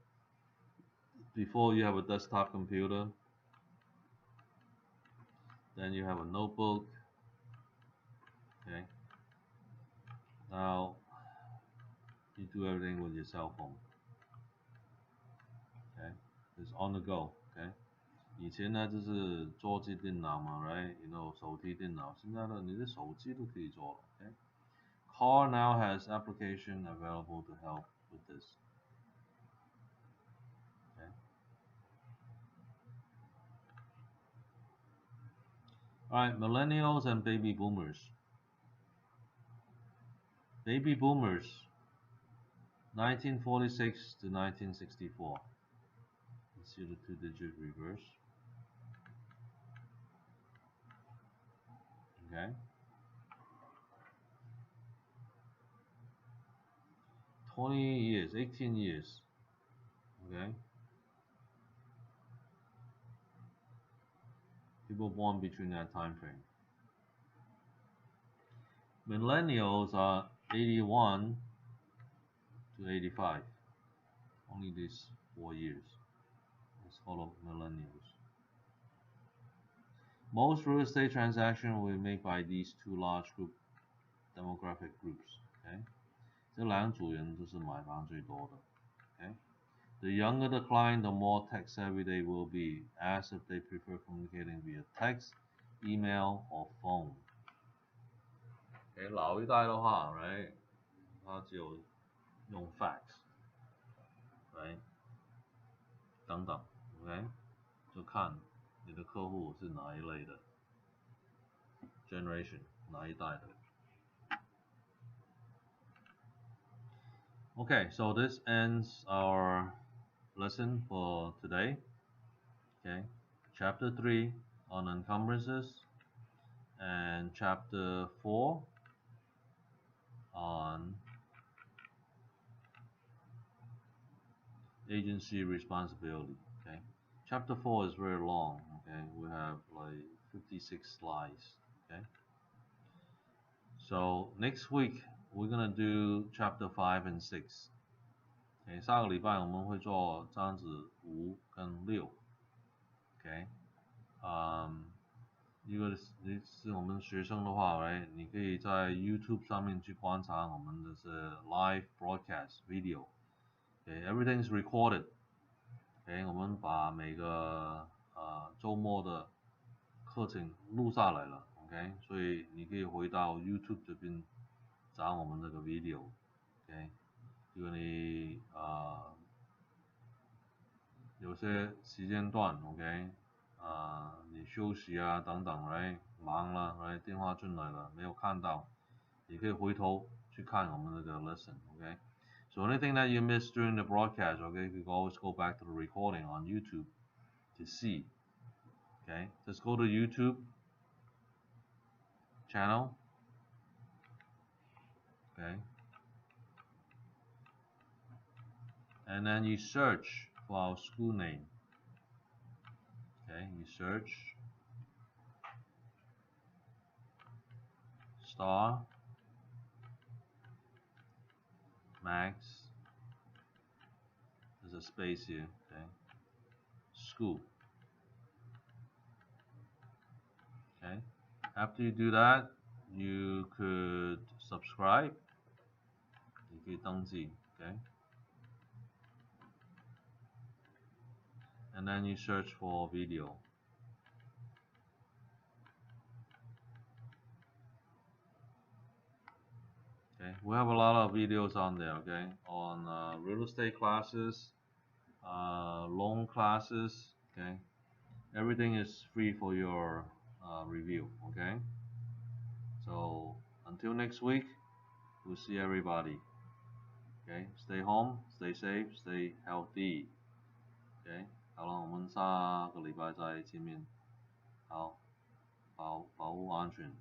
before you have a desktop computer, then you have a notebook, okay? Now, you do everything with your cell phone, okay? It's on the go, okay? 以前呢就是座机电脑嘛 ，right？ 手提电脑，现在呢你的手机都可以做了 ，OK？ Car now has application available to help with this. Okay. Alright, millennials and baby boomers. Baby boomers 1946 to 1964. Let's see the 2-digit reverse. Okay. 20 years, 18 years. Okay. People born between that time frame. Millennials are 81 to 85. Only these 4 years. It's called millennials. Most real estate transactions will be made by these two large demographic groups. Okay. 这两组人就是买房最多的。Okay. The younger the client, the more tech-savvy they will be, as if they prefer communicating via text, email, or phone. 老一代的话 ，right， 他只有用 fax，right， 等等 ，OK， 就看你的客户是哪一类的 generation， 哪一代的。Okay, so this ends our lesson for today. Okay, chapter 3 on encumbrances and chapter 4 on agency responsibility. Okay, chapter 4 is very long. Okay, we have like 56 slides. Okay, so next week we're gonna do chapter 5 and 6. Okay, 下个礼拜我们会做章子5跟6。Okay， 如果你是我们学生的话 ，right， 你可以在 YouTube 上面去观察我们的是 live broadcast video。Okay, everything is recorded. Okay， 我们把每个周末的课程录下来了。OK， 所以你可以回到 YouTube 这边找我们这个 video。OK， 如果你有些时间段 ，OK， 你休息啊等等 ，right， 忙了 ，right， 电话进来了没有看到，你可以回头去看我们这个 lesson，OK。So anything that you missed during the broadcast, okay, you can always go back to the recording on YouTube to see. Okay, just go to YouTube channel. Okay, and then you search for our school name. Okay, you search Star Max. There's a space here. Okay, school. Okay, after you do that, you could subscribe. You could 登记 okay, and then you search for video. Okay, we have a lot of videos on there. Okay, on real estate classes, loan classes. Okay, everything is free for your review. Okay, so until next week, we'll see everybody. Okay, stay home, stay safe, stay healthy. Okay， 好了，我们下个礼拜再见面。好，保护安全。